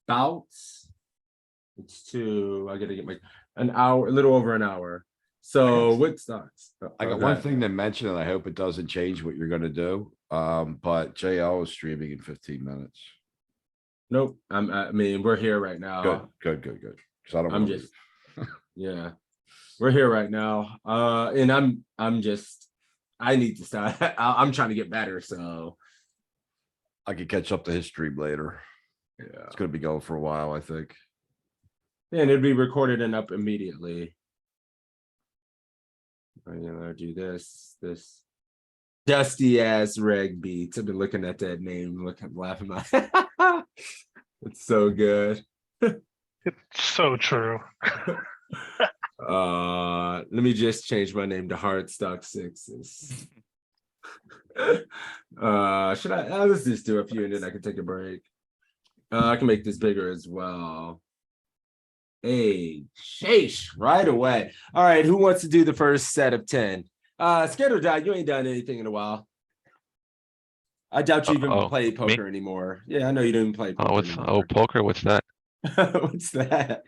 about I gotta get an hour, a little over an hour. So what stocks? I got one thing to mention, and I hope it doesn't change what you're gonna do. But JL is streaming in 15 minutes. Nope. I mean, we're here right now. Good. Cause I don't. I'm wanna just, yeah, we're here right now. And I need to start. I'm trying to get better. So I could catch up to his stream later. yeah, It's gonna be going for a while, I think. and it'd be recorded and up immediately. I'm gonna do this dusty ass reg beats. I've been looking at that name, laughing my. It's so good. It's so true. Let me just change my name to Hard Stock Sixes. Should I? Let's just do a few and then I can take a break. I can make this bigger as well. Hey, sheesh, right away. All right, who wants to do the first set of 10? Scared or Die, you ain't done anything in a while. I doubt you even play poker anymore. Yeah, I know you didn't play poker anymore. Poker, what's that? What's that?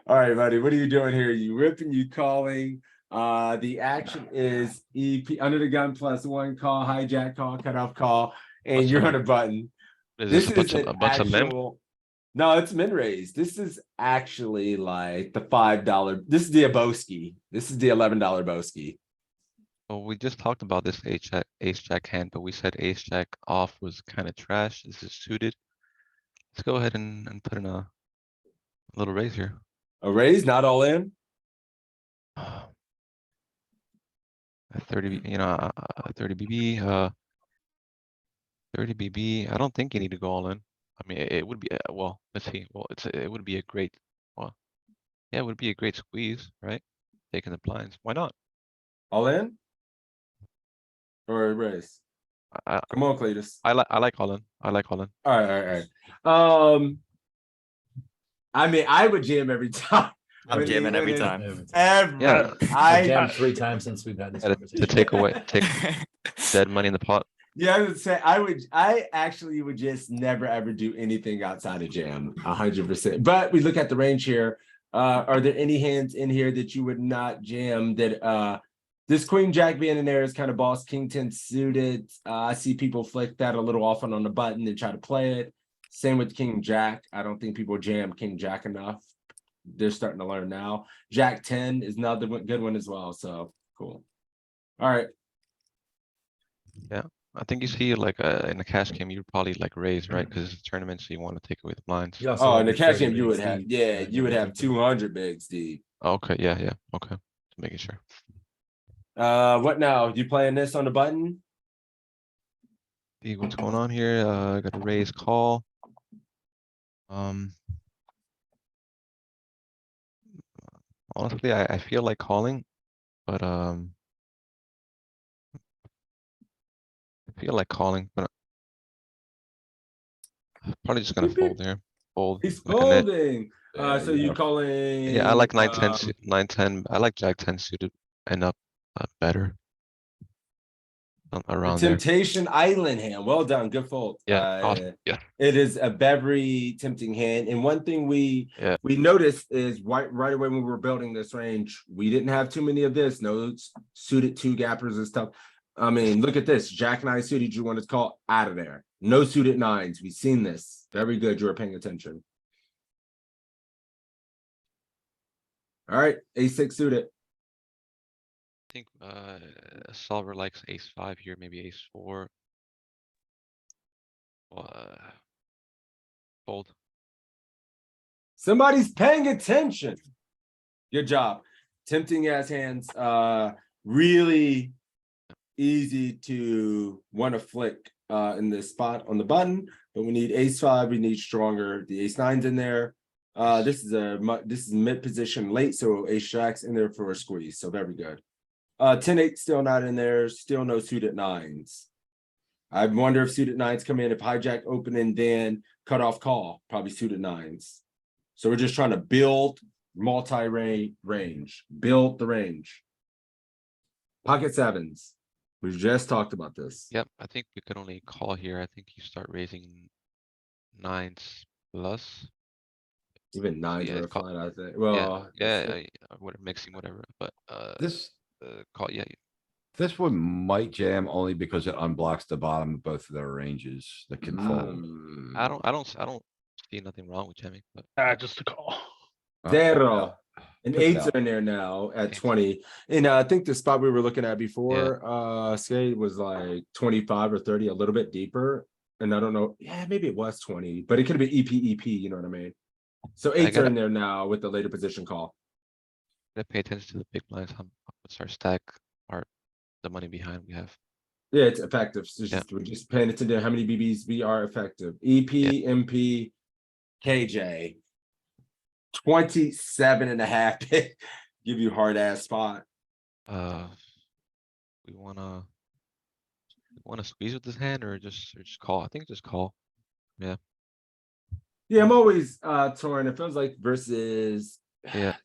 All right, buddy, what are you doing here? You ripping, you calling. The action is EP under the gun +1 call, hijack call, cutoff call, and you're on a button. Is This this is a bunch of limp? no, it's min raise. This is actually like the $5. This is the Aboski. This is the $11 Boski. Well, we just talked about this ace jack hand, but we said ace jack off was kind of trash. This is suited. Let's go ahead and put in a little raise here. A raise, not all in. At 30, 30 BB, 30 BB. I don't think you need to go all in. I mean, it would be, well, let's see. Well, it would be a great, well, yeah, it would be a great squeeze, right? Taking the blinds. Why not? All in? Or a raise? Come on, Cletus. I like all in. I like all in. All right. I mean, I would jam every time. I'm jamming every time. Ever. Yeah. I've jammed 3 times since we've had this To conversation. take dead money in the pot. Yeah, I would say I actually would just never ever do anything outside of jam 100%. But we look at the range here. Are there any hands in here that you would not jam that this queen jack being in there is kind of boss king 10 suited. I see people flick that a little often on the button and try to play it. Same with king jack. I don't think people jam king jack enough. They're starting to learn now. Jack 10 is another good one as well. So cool. All right. I think you see like in a cash game, you'd probably like raise, right? Because it's a tournament, so you want to take away the blinds. You also Oh, have in the your cash 30 game, you would bigs have, deep, yeah, right? you would have Everything. 200 bigs deep. Okay, yeah, okay. Just making sure. What now? You playing this on the button? See what's going on here. Got a raise call. Honestly, I feel like calling, but I feel like calling, but probably just gonna fold here. Fold. He's Like a net. folding. So you you gotta- calling? Yeah, I like 9-10, 9-10. I like Jack 10 suited and up better. Around there. Temptation Island hand. Well done. Good fold. Yeah, awesome. Yeah, It is a very tempting hand. And one thing we yeah. noticed is right away when we were building this range, we didn't have too many of this. No suited two gappers and stuff. I mean, look at this. Jack 9 suited, you want to call out of there. No suited nines. We've seen this. Very good. You were paying attention. All right. A6 suited. I think solver likes ace 5 here, maybe ace 4. Fold. Somebody's paying attention. Good job. Tempting ass hands. Really easy to want to flick in this spot on the button, but we need ace 5. We need stronger. The ace 9's in there. This is mid position late, so ace jack's in there for a squeeze. So very good. 10-8 still not in there. Still no suited nines. I wonder if suited nines come in, if hijack open and then cut off call, probably suited nines. So we're just trying to build range, build the range. Pocket sevens. We just talked about this. Yep, I think we could only call here. I think you start raising 9s plus. Even nines yeah, are a call- flat, I think. Well, yeah, whatever, mixing whatever, but This, call, yeah. this one might jam only because it unblocks the bottom of both of their ranges that can fold. I don't see nothing wrong with jamming, but Just a call. Zero. And Pick it eights out. are in there now at Eights. 20. And I think the spot we were looking at before, skate was like 25 or 30, a little bit deeper. And I don't know, yeah, maybe it was 20, but it could have been EP, you know what I mean? So eights are in there now with the later position call. gotta pay attention to the big blinds. What's our stack, the money behind we have. Yeah, it's effective. So Yeah. we're just paying attention to how many BBs we are effective. EP, MP, KJ. 27.5. Give you hard ass spot. We wanna squeeze with this hand or just call? I think just call. Yeah, I'm always torn. It feels like versus Yeah.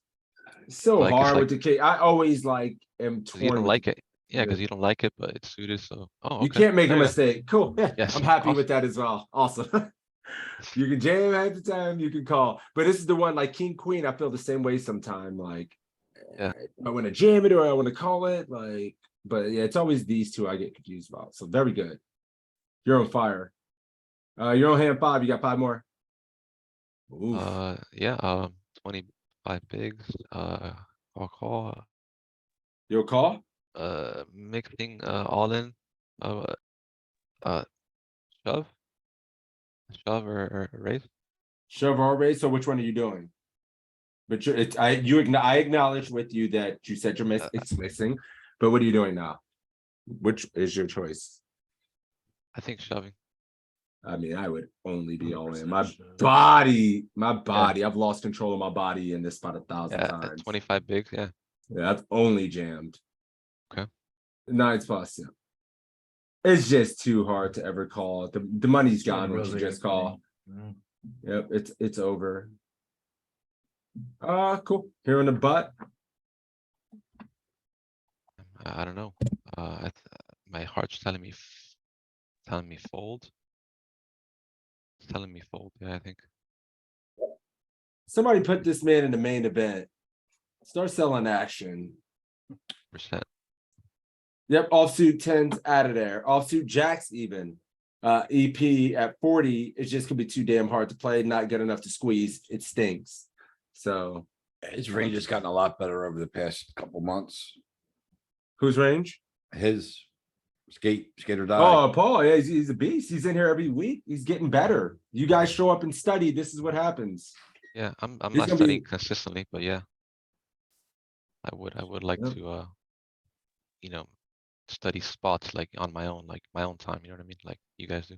so Like, it's hard like- with the K. I always like am 'Cause torn. you don't with like the- it. Yeah, because you don't like it, but it's suited, so. Oh, You okay. can't make a There you go. mistake. Cool. Yeah, Yes, I'm happy awesome. with that as well. Awesome. You can jam at the time, you can call. But this is the one like King Queen. I feel the same way sometime. Like, Yeah. I want to jam it or I want to call it. Like, but yeah, it's always these two I get confused about. So very good. You're on fire. You're on hand 5. You got 5 more. Oof. Yeah, 25 bigs, call, You'll call? mixing, all in, shove? Shove or raise? Shove or raise. So which one are you doing? But I acknowledge with you that you said it's missing, but what are you doing now? Which is your choice? I think shoving. I mean, I would only be all in. 100% My shove. body. I've lost control of my body in this spot 1,000 Yeah, times. 25 bigs, yeah. Yeah, I've only jammed. Okay. 9s plus. Yeah. It's just too hard to ever call. The money's gone once you Rose just against call. me. Yep, it's over. Cool. Here in the butt. I don't know. My heart's telling me telling me fold. It's telling me fold, yeah, I think. Somebody put this man in the main event. Start selling action. Percent. Yep, offsuit tens out of there. Offsuit jacks even. EP at 40 is just gonna be too damn hard to play, not good enough to squeeze. It stinks. So His range has gotten a lot better over the past couple months. whose range? His skater die. Oh, Paul, yeah, he's a beast. He's in here every week. He's getting better. You guys show up and study. This is what happens. Yeah, I'm He's not gonna studying be- consistently, but yeah. I would like Yeah. to, you know, study spots like on my own time, you know what I mean? Like you guys do.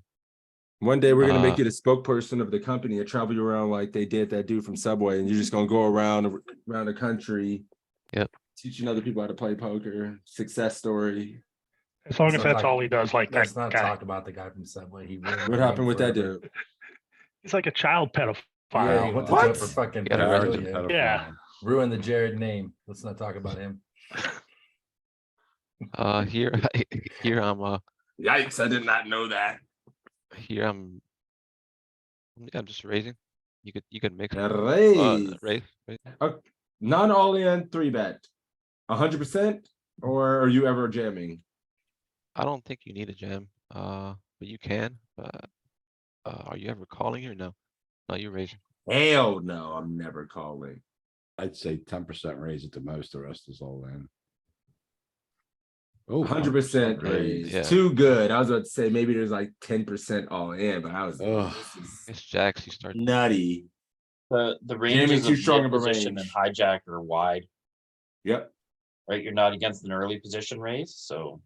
One day we're gonna make you the spokesperson of the company and travel you around like they did that dude from Subway, and you're just gonna go around the country. Yep. Teaching other people how to play poker. Success story. As long as Let's that's not- all he does, like that Let's not guy. talk about the guy from Subway. He ruined What the happened name with that forever. dude? He's like a child pedophile. Yeah, he went to What? jail for fucking Yeah, Jared's a pedophilia. pedophile. Yeah. Ruined the Jared name. Let's not talk about him. Here, here I'm, Yikes! I did not know that. here I'm just raising. You could mix. Raise. Raise. Non all in 3-bet. 100%, or are you ever jamming? I don't think you need a jam, but you can, but, are you ever calling here? No, no, you're raising. Hell no, I'm never calling. I'd say 10% raise at the most, the rest is all in. Oh, 100% raise. Yeah. Too good. I was about to say maybe there's like 10% all in, but I was Ugh. this is It's jacks, you start. nutty. The Jamming ranges too of strong mid of a position and range. hijack are wide, Yep. right? You're not against an early position raise, so.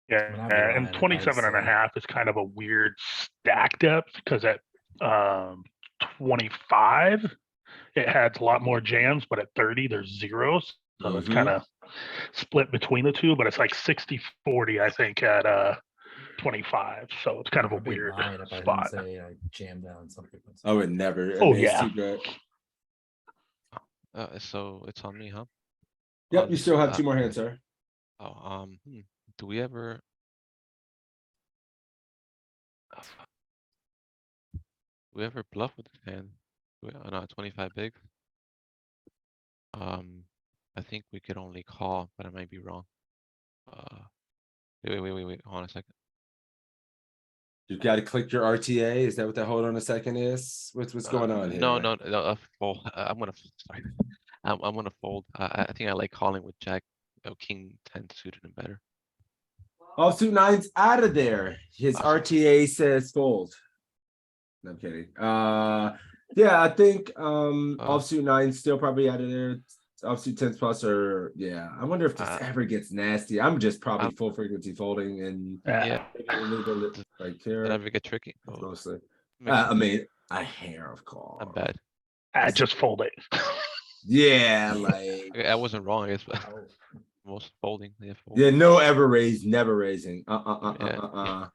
Yeah, When I'd be lying and if I'd 27 and a say- half is kind of a weird stack depth because at 25, it has a lot more jams, but at 30, there's zeros. So it's Mhm. kind of split between the two, but it's like 60-40, I think, at 25. So it's kind of a I'd be weird lying if I didn't spot. say I jammed down something. I would never. I Oh, mean, it's yeah. too good. So it's on me, huh? Yep, you still have 2 more hands, sir. Oh, do we ever? We ever bluff with this hand? No, 25 big. I think we could only call, but I might be wrong. Wait, hold on a second. You got to click your RTA. Is that what that hold on a second is? What's going on here? No, fold. I'm gonna, sorry. I'm gonna fold. I think I like calling with Jack, King 10 suited and better. Offsuit 9's out of there. His RTA says fold. No, I'm kidding. Yeah, I think offsuit 9's still probably out of there. Offsuit 10s plus, or yeah. I wonder if this ever gets nasty. I'm just probably full frequency folding and Yeah. a little bit like here. Did I ever get tricky? Oh, Mostly. makes I sense. mean, a hair of call. I'm bad. I just fold it. Yeah, like Okay, I wasn't wrong, I guess, but most folding. Yeah, fold. yeah, no ever raise, never raising. Yeah.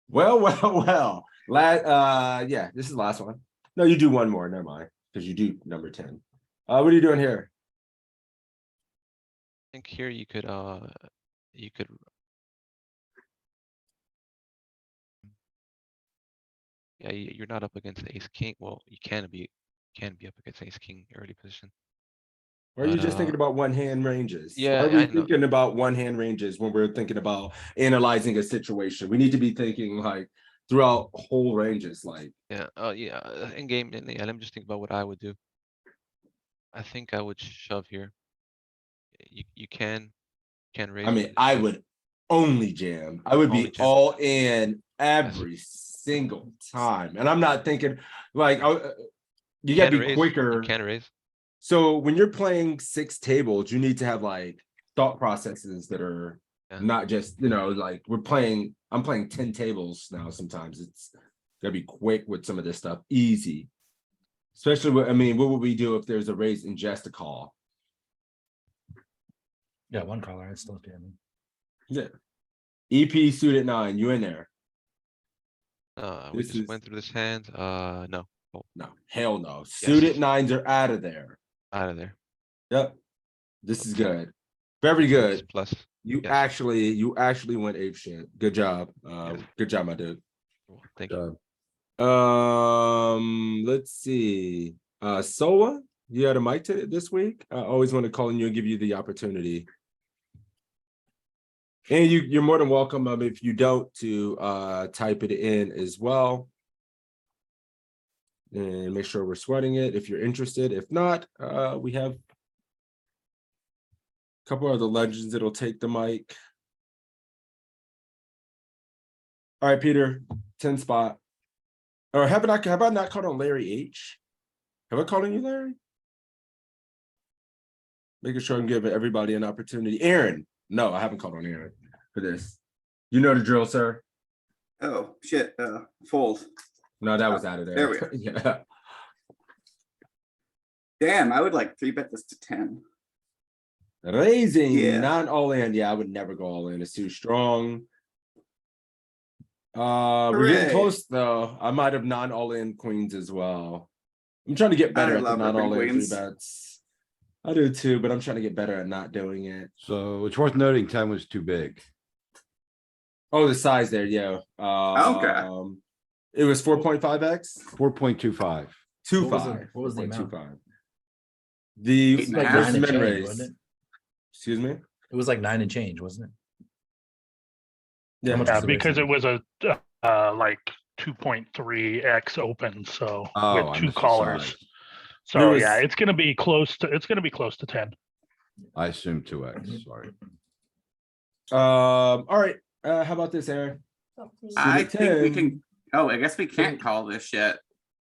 Well. Yeah, this is the last one. No, you do one more. Never mind, because you do number 10. What are you doing here? I think here you could. Yeah, you're not up against the ace king. Well, you can be up against ace king early position. Or are you But, just thinking about one hand ranges? yeah, Are we I know. thinking about one hand ranges when we're thinking about analyzing a situation? We need to be thinking like throughout whole ranges, like Yeah. Yeah. In game, yeah. Let me just think about what I would do. I think I would shove here. You can raise. I mean, with- I would only jam. I would Only be jam. all in every single time. And I'm not thinking like you gotta can be raise, quicker. Can raise. So when you're playing 6 tables, you need to have like thought processes that are Yeah. not just, like I'm playing 10 tables now. Sometimes it's gotta be quick with some of this stuff, easy. Especially what would we do if there's a raise and just a call? Yeah, one caller. I still jamming. Yeah. EP suited 9, you in there? We This just is- went through this hand. No, No, hell no. Suited 9s are out of there. out of there. Yep. This is Okay. good. Very Six good. plus. You Yes. actually went ape shit. Good job. Yes. Good job, my dude. Thank you. Let's see. Sola, you had a mic this week. I always want to call on you and give you the opportunity. And you're more than welcome, if you don't, to type it in as well. And make sure we're sweating it if you're interested. If not, we have a couple of the legends that'll take the mic. All right, Peter, 10 spot. Or have I not called on Larry H? Have I called on you, Larry? Making sure I can give everybody an opportunity. Aaron, no, I haven't called on Aaron for this. You know the drill, sir. Oh, shit, fold. No, that was out of there. There we are. Yeah. Damn, I would like 3-bet this to 10. Raising, Yeah. not all in. Yeah, I would never go all in. It's too strong. We're getting Hooray. close though. I might have non all in queens as well. I'm trying to get better I at the love non all in ripping three queens. bets. I do too, but I'm trying to get better at not doing it. So it's worth noting 10 was too big. Oh, the size there, yeah. It was 4.5x, 4.25. 2.5. what was the 4.25. amount? The Eight and a like half. versus 9 and min change, raise. wasn't it? Excuse me. It was like 9 and change, wasn't it? Yeah, much Yeah, was the raise because in? it was a like 2.3x open, so Oh, I with two missed the callers. size. So There yeah, was- it's gonna be close to 10. I assumed 2x, sorry. all right. How about this, Aaron? I Suited think we 10. can, oh, I guess we can't call this shit.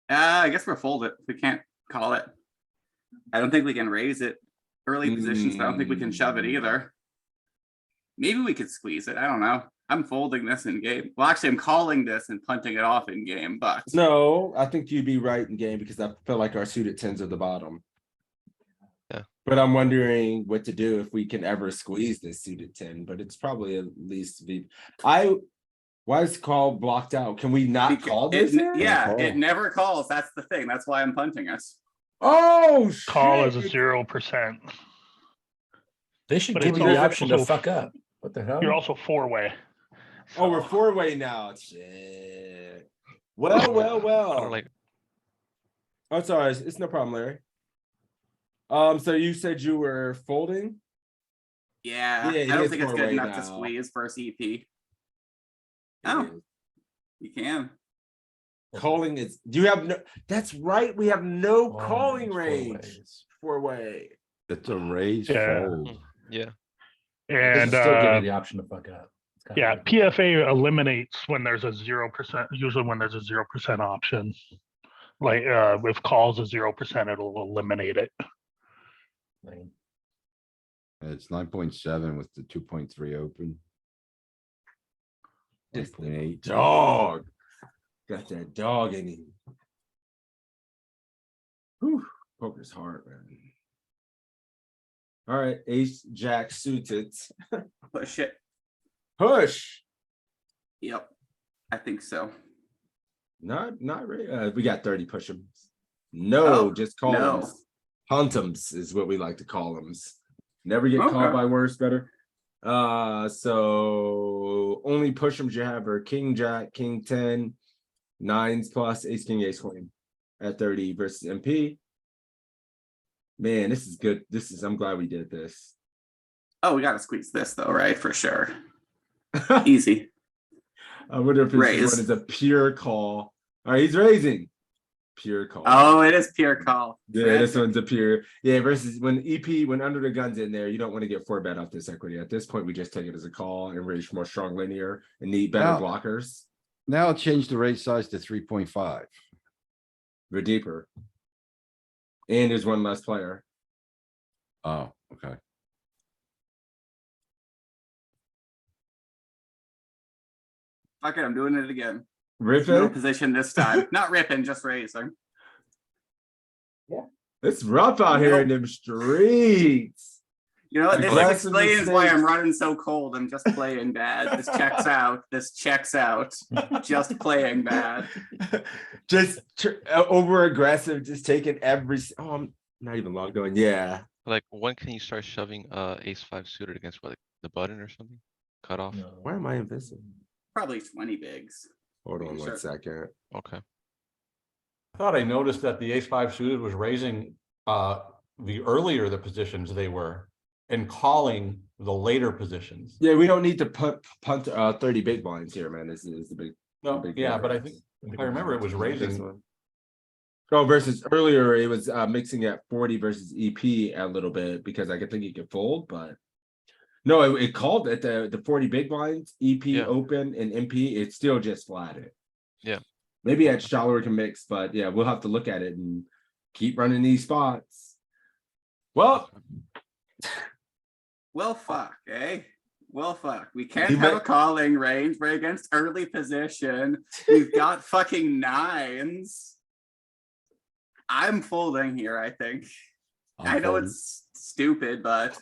I guess we'll fold it. We can't call it. I don't think we can raise it early positions, but I don't think we can shove it either. Maybe we could squeeze it. I don't know. I'm folding this in game. Well, actually, I'm calling this and punting it off in game, but No, I think you'd be right in game because I feel like our suited tens are the bottom. Yeah. But I'm wondering what to do if we can ever squeeze this suited 10, but it's probably at least why is call blocked out? Can we not call this? Aaron? yeah, Call. it never calls. That's the thing. That's why I'm punting us. Oh, Call shit. is a 0%. They should But give it's you the also- option to fuck up. What the hell? You're also 4-way. Oh, we're So, 4-way now. Shit. Well. I don't like, Oh, sorry. It's no problem, Larry. So you said you were folding? Yeah, Yeah, it I don't is think it's good 4-way enough now. to squeeze versus EP. It Oh. is. You can. Calling is, do you have no, that's right. We have no Long calling range, range. 4-way. It's a raise Yeah. fold. yeah. They and should still give you the option to fuck up. It's kinda yeah, like- PFA eliminates when there's a 0%, usually when there's a 0% option. Like with calls a 0%, it'll eliminate it. like, It's 9.7 with the 2.3 open. Just the 1.8. dog. Got that dog in him. Whew, poker's hard, man. All right, ace, jack suited. Push it. Push. Yep. I think so. Not really. We got 30 push 'em. No, Oh, just call no. them. Hunt'ems is what we like to call them. Never get caught Okay. by worse, better. So only push 'ems you have are king, jack, king 10, nines plus ace, king, ace, queen at 30 versus MP. Man, this is good. I'm glad we did this. Oh, we gotta squeeze this though, right? For sure. Easy. I wonder if this Raise. one is a pure call. All right, he's raising. Pure call. Oh, it is pure call. Yeah, this Tragic. one's a pure. Yeah, versus when EP, when under the gun's in there, you don't want to get 4-bet off this equity. At this point, we just take it as a call and raise more strong linear and need better Now- blockers. Now change the raise size to 3.5. We're deeper. And there's one less player. Oh, okay. Fuck it, I'm doing it again. No Ripping. position this time. Not ripping, just raising. It's rough out here in them streets. You know what? This Aggressive explains why I'm mistakes. running so cold. I'm just playing bad. This checks out. This checks out. Just playing bad. Just over aggressive, just taking every. Oh, I'm not even logged on. Yeah. Like, when can you start shoving ace 5 suited against like the button or something? Cut off? No. Why am I invisible? Probably 20 bigs. Hold on Sure. 1 second. Okay. I thought I noticed that the ace five suited was raising the earlier the positions they were and calling the later positions. Yeah, we don't need to punt 30 big blinds here, man. This is the big. No, big yeah, but I difference. think, if I remember, it was This raising. one. Oh, versus earlier, it was mixing at 40 versus EP a little bit because I could think he could fold, but no, it called at the 40 big blinds, EP Yeah. open and MP. It's still just flatted. Yeah. Maybe at shallower can mix, but yeah, we'll have to look at it and keep running these spots. Well, Well, fuck, eh? Well, fuck. We can't You have bet- a calling range. We're against early position. We've got fucking nines. I'm folding here, I think. I know folding. it's stupid, but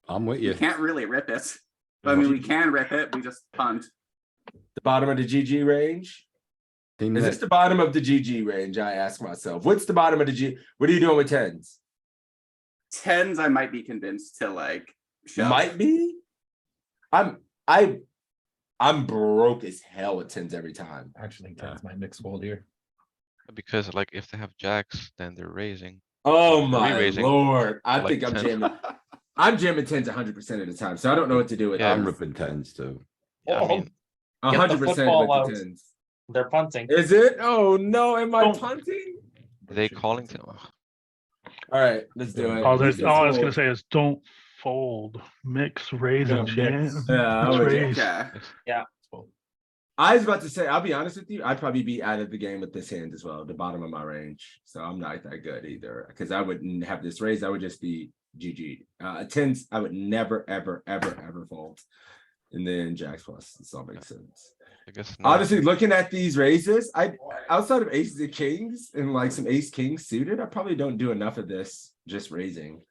I'm with you you. can't really rip it. I mean, we can rip it. We just punt. the bottom of the GG range. Team Is Nick. this the bottom of the GG range? I ask myself. What's the bottom of the G? What are you doing with tens? Tens, I might be convinced to like shove. Might be. I'm broke as hell at tens every time. Actually, tens might mix fold here. Because like if they have jacks, then they're raising. Oh They're my re-raising lord! I like think I'm 10. jamming. I'm jamming tens 100% of the time, so I don't know what to do with Yeah. I'm tens. ripping tens too. Yeah, I mean, 100% football with out. the tens. They're punting. Is it? Oh no! Am I Don't- punting? they calling to. All right, let's do it. All This is I was gonna fold. say is don't fold, mix, raise, and Yeah, mix. jam. Yeah, I Mix, would- raise. Okay. I was about to say, I'll be honest with you, I'd probably be out of the game with this hand as well, the bottom of my range. So I'm not that good either, because I wouldn't have this raise. I would just be GG. Tens, I would never, ever fold. And then jacks plus, this all makes sense. I guess not. Honestly, looking at these raises, outside of aces and kings and like some ace kings suited, I probably don't do enough of this just raising.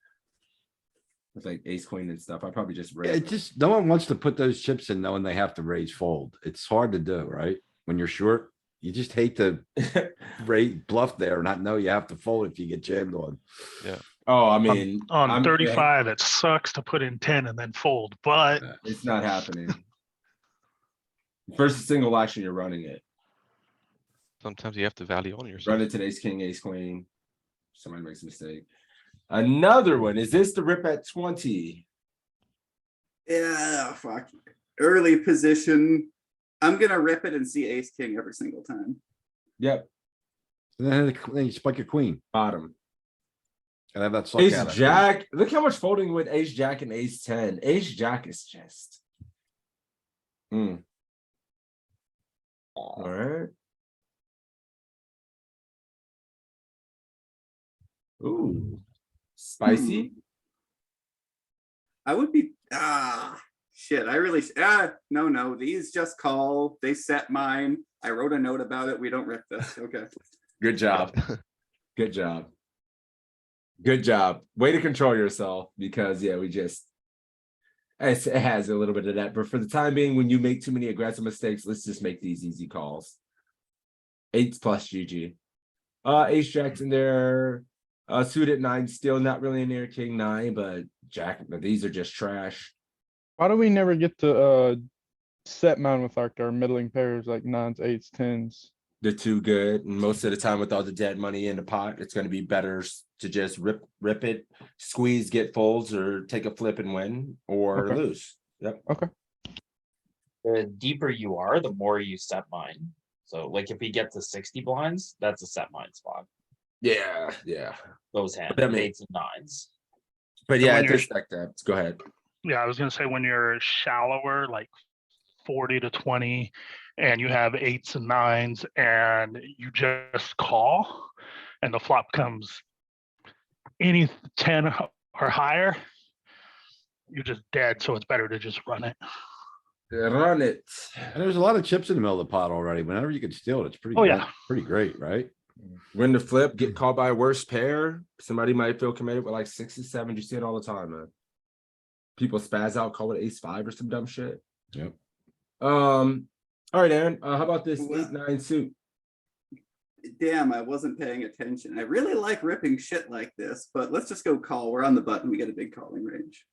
With like ace queen and stuff, I probably just Yeah, raise. it just, no one wants to put those chips in knowing they have to raise fold. It's hard to do, right? When you're short, you just hate to raise bluff there, and not know you have to fold if you get jammed on. Oh, I mean, On I'm- 35, it sucks to put in 10 and then fold, but It's not happening. First single action, you're running it. Sometimes you have to value on yourself. Run it to ace king, ace queen. Somebody makes a mistake. Another one. Is this the rip at 20? Yeah, fuck. Early position. I'm gonna rip it and see ace king every single time. Yep, And then you spike a queen bottom. and have that suck Ace out. I think. jack. Look how much folding with ace jack and ace 10. Ace jack is just. All right. Ooh, spicy. I would be shit. I really no. These just call. They set mine. I wrote a note about it. We don't rip this. Okay. Good job. Good job. Good job. Way to control yourself because yeah, we just it has a little bit of that. But for the time being, when you make too many aggressive mistakes, let's just make these easy calls. 8s plus GG. Ace jack's in there. Suited 9 still not really in there. King 9, but jack. But these are just trash. Why do we never get to set mine with like our middling pairs like 9s, 8s, 10s? They're too good, and most of the time with all the dead money in the pot, it's going to be better to just rip it, squeeze, get folds, or take a flip and win, or Okay. lose. Yep. The deeper you are, the more you set mine. So like if we get to 60 blinds, that's a set mine spot. Yeah. Those hands, That makes- 8s and 9s. But So yeah, when it you're- just like that. Go ahead. yeah, I was gonna say when you're shallower, like 40 to 20, and you have 8s and 9s, and you just call, and the flop comes any 10 or higher, you're just dead. So it's better to just run it. Run it. And there's a lot of chips in the middle of the pot already. Whenever you can steal it, it's pretty. Oh, yeah. Pretty great, right? Win the flip, get called by a worse pair. Somebody might feel committed with like 6 and 7. You see it all the time, man. People spaz out, call it ace 5 or some dumb shit. Yep. All right, Aaron. How about this Well- 8-9 suit? Damn, I wasn't paying attention. I really like ripping shit like this, but let's just go call. We're on the button. We get a big calling range.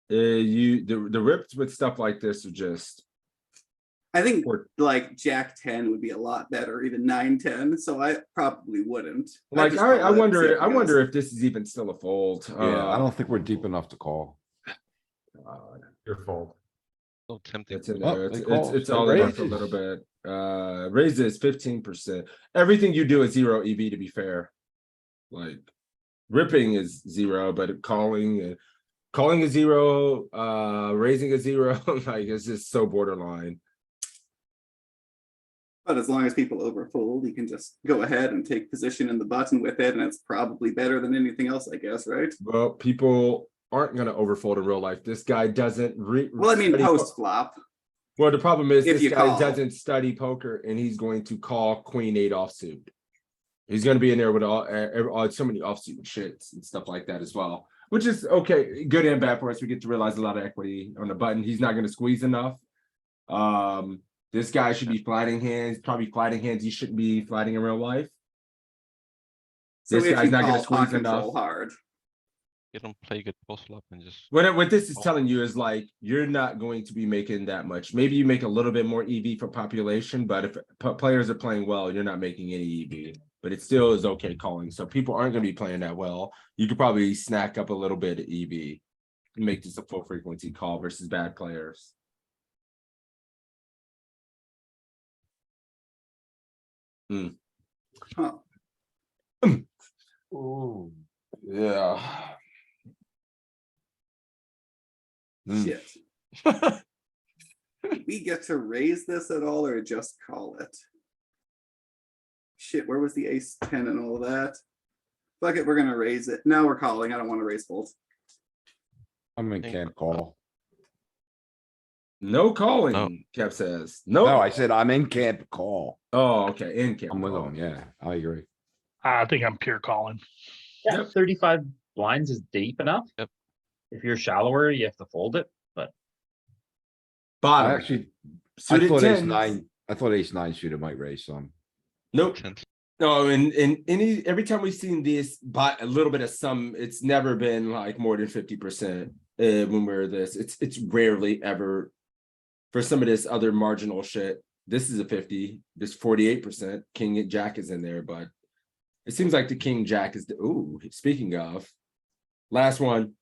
The rips with stuff like this are just. I think Or- like Jack 10 would be a lot better, even 9-10. So I probably wouldn't. Like just I call it, see wonder, if I it wonder goes. if this is even still a fold. Yeah, I don't think we're deep enough to call. Your fault. So tempting. It's in Oh, there. they It's call, it's they all in there for a raises. little bit. Raises 15%. Everything you do is 0 EV to be fair. Like ripping is 0, but calling is 0. Raising is 0. Like it's just so borderline. But as long as people overfold, you can just go ahead and take position in the button with it, and it's probably better than anything else, I guess, right? Well, people aren't gonna overfold in real life. This guy doesn't Well, I mean, study post flop. Well, the problem is If this you guy call. doesn't study poker, and he's going to call Queen 8 offsuit. He's going to be in there with all so many offsuit shits and stuff like that as well, which is okay, good and bad for us. We get to realize a lot of equity on the button. He's not going to squeeze enough. This guy should be flatting hands, probably flatting hands he shouldn't be flatting in real life. So This if guy's you not gonna call squeeze on control enough. hard. You don't play good post flop and just. What this is telling you is like you're not going to be making that much. Maybe you make a little bit more EV for population, but if players are playing well, you're not making any EV. But it still is okay calling. So people aren't going to be playing that well. You could probably snack up a little bit of EV and make this a full frequency call versus bad players. Huh, Ooh. Yeah. shit. We get to raise this at all or just call it? Shit, where was the ace 10 and all that? Fuck it, we're gonna raise it. No, we're calling. I don't want to raise fold. I'm in Think- can't call. No calling, Oh. Kev says. No, No. I said I'm in camp call. Oh, okay. In camp. I'm with call. him, yeah, I agree. I think I'm pure calling. Yeah, Yep. 35 blinds is deep enough. Yep. If you're shallower, you have to fold it, but I Bottom. actually, I Suited thought ace 10s. 9, I thought ace 9 suited might raise some. Nope. Sense. No, and every time we've seen this, but a little bit of some, it's never been like more than 50% when we're this. It's rarely ever for some of this other marginal shit. This is a 50. This 48%. King and Jack is in there, but it seems like the King Jack is the. Ooh, speaking of, last one.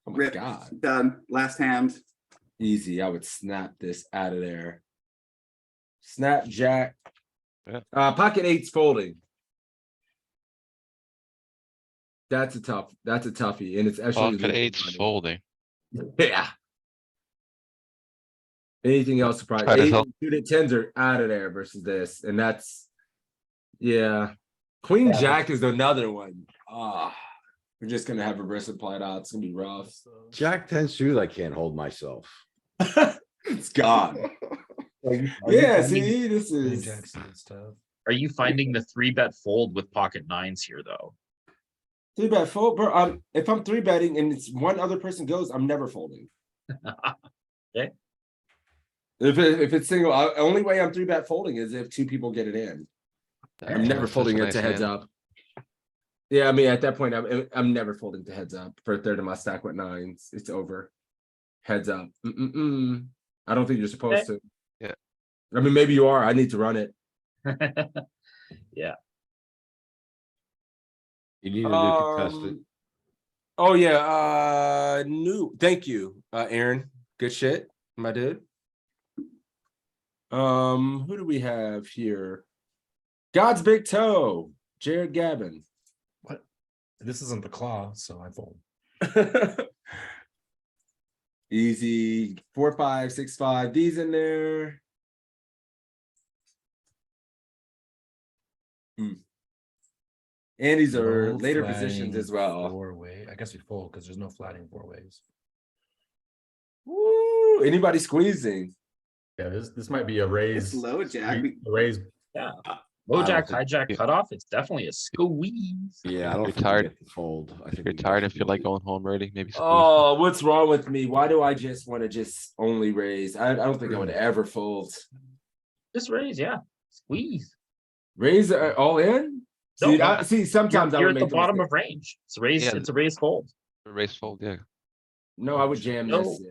Oh my Rip. god, Done. Last hand. easy. I would snap this out of there. Snap Jack. Yeah. Pocket 8's folding. That's a toughie, and it's actually Pocket losing eight's money. folding. Yeah. Anything else surprise? Try to 8 help. suited 10s are out of there versus this, and that's yeah. Queen Yeah. Jack is another one. We're just gonna have reverse implied out. It's gonna be rough. Jack 10 suited, I can't hold myself. It's gone. are you Yeah, finding- see, this Queen is jack suited stuff. Are you finding the 3-bet fold with pocket nines here, though? 3-bet fold, bro. If I'm 3-betting and it's one other person goes, I'm never folding. Okay. If it's single, only way I'm 3-bet folding is if 2 people get it in. I'm never folding it to heads up. Yeah, I mean, at that point, I'm never folding to heads up for a third of my stack with 9s. It's over. Heads up. I don't think you're supposed to. Yeah. I mean, maybe you are. I need to run it. Yeah. You need a new contestant. Oh yeah, new. Thank you, Aaron. Good shit, my dude. Who do we have here? God's big toe, Jared Gavin. What? This isn't the claw, so I fold. Easy 4, 5, 6, 5. These in there. And these are No later positions as flatting well. 4-way. I guess we fold because there's no flatting 4 ways. Woo! Anybody squeezing? Yeah, this might be a It's raise. low, Jack. We- Raise. Low I jack, don't think- hijack cutoff, it's definitely a squeeze. Yeah, I don't You're think we tired. get to fold. I think You're we tired get and to feel like fold. going home already, maybe. squeeze. Oh, what's wrong with me? Why do I just want to just only raise? I don't think I would ever fold. Just raise, yeah. Squeeze. Raise all in? No, See, no. see, sometimes I You're would at the make bottom mistake. of range. It's a raise, Yeah. it's a raise fold. Raise fold, yeah. No, I would jam this.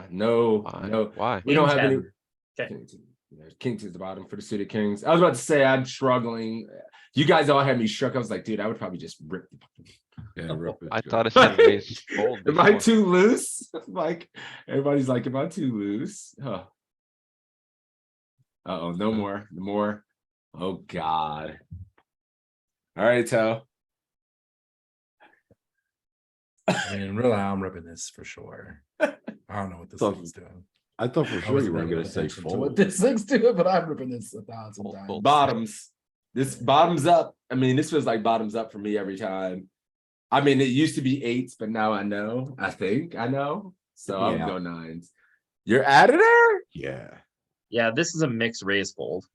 No, Why? no. Why? We don't have any. Okay. Kings is the bottom for the suited kings. I was about to say I'm struggling. You guys all had me shook. I was like, dude, I would probably just rip. Yeah, rip it. I Good. thought it said raise fold. Am I before. too loose? Like everybody's like, am I too loose? Huh. Uh-oh, no more. No more. Oh God. All right, Toe. I mean, in real life, I'm ripping this for sure. I don't know what this Tough. thing's doing. I thought for I sure wasn't you were paying gonna say attention to what fold. this thing's doing, but I'm ripping this 1,000 Fold, times. fold. Bottoms. This bottoms up. I mean, this feels like bottoms up for me every time. I mean, it used to be eights, but now I know. I think I know. So I'm Yeah. gonna go nines. You're out of there? Yeah. Yeah, this is a mixed raise fold.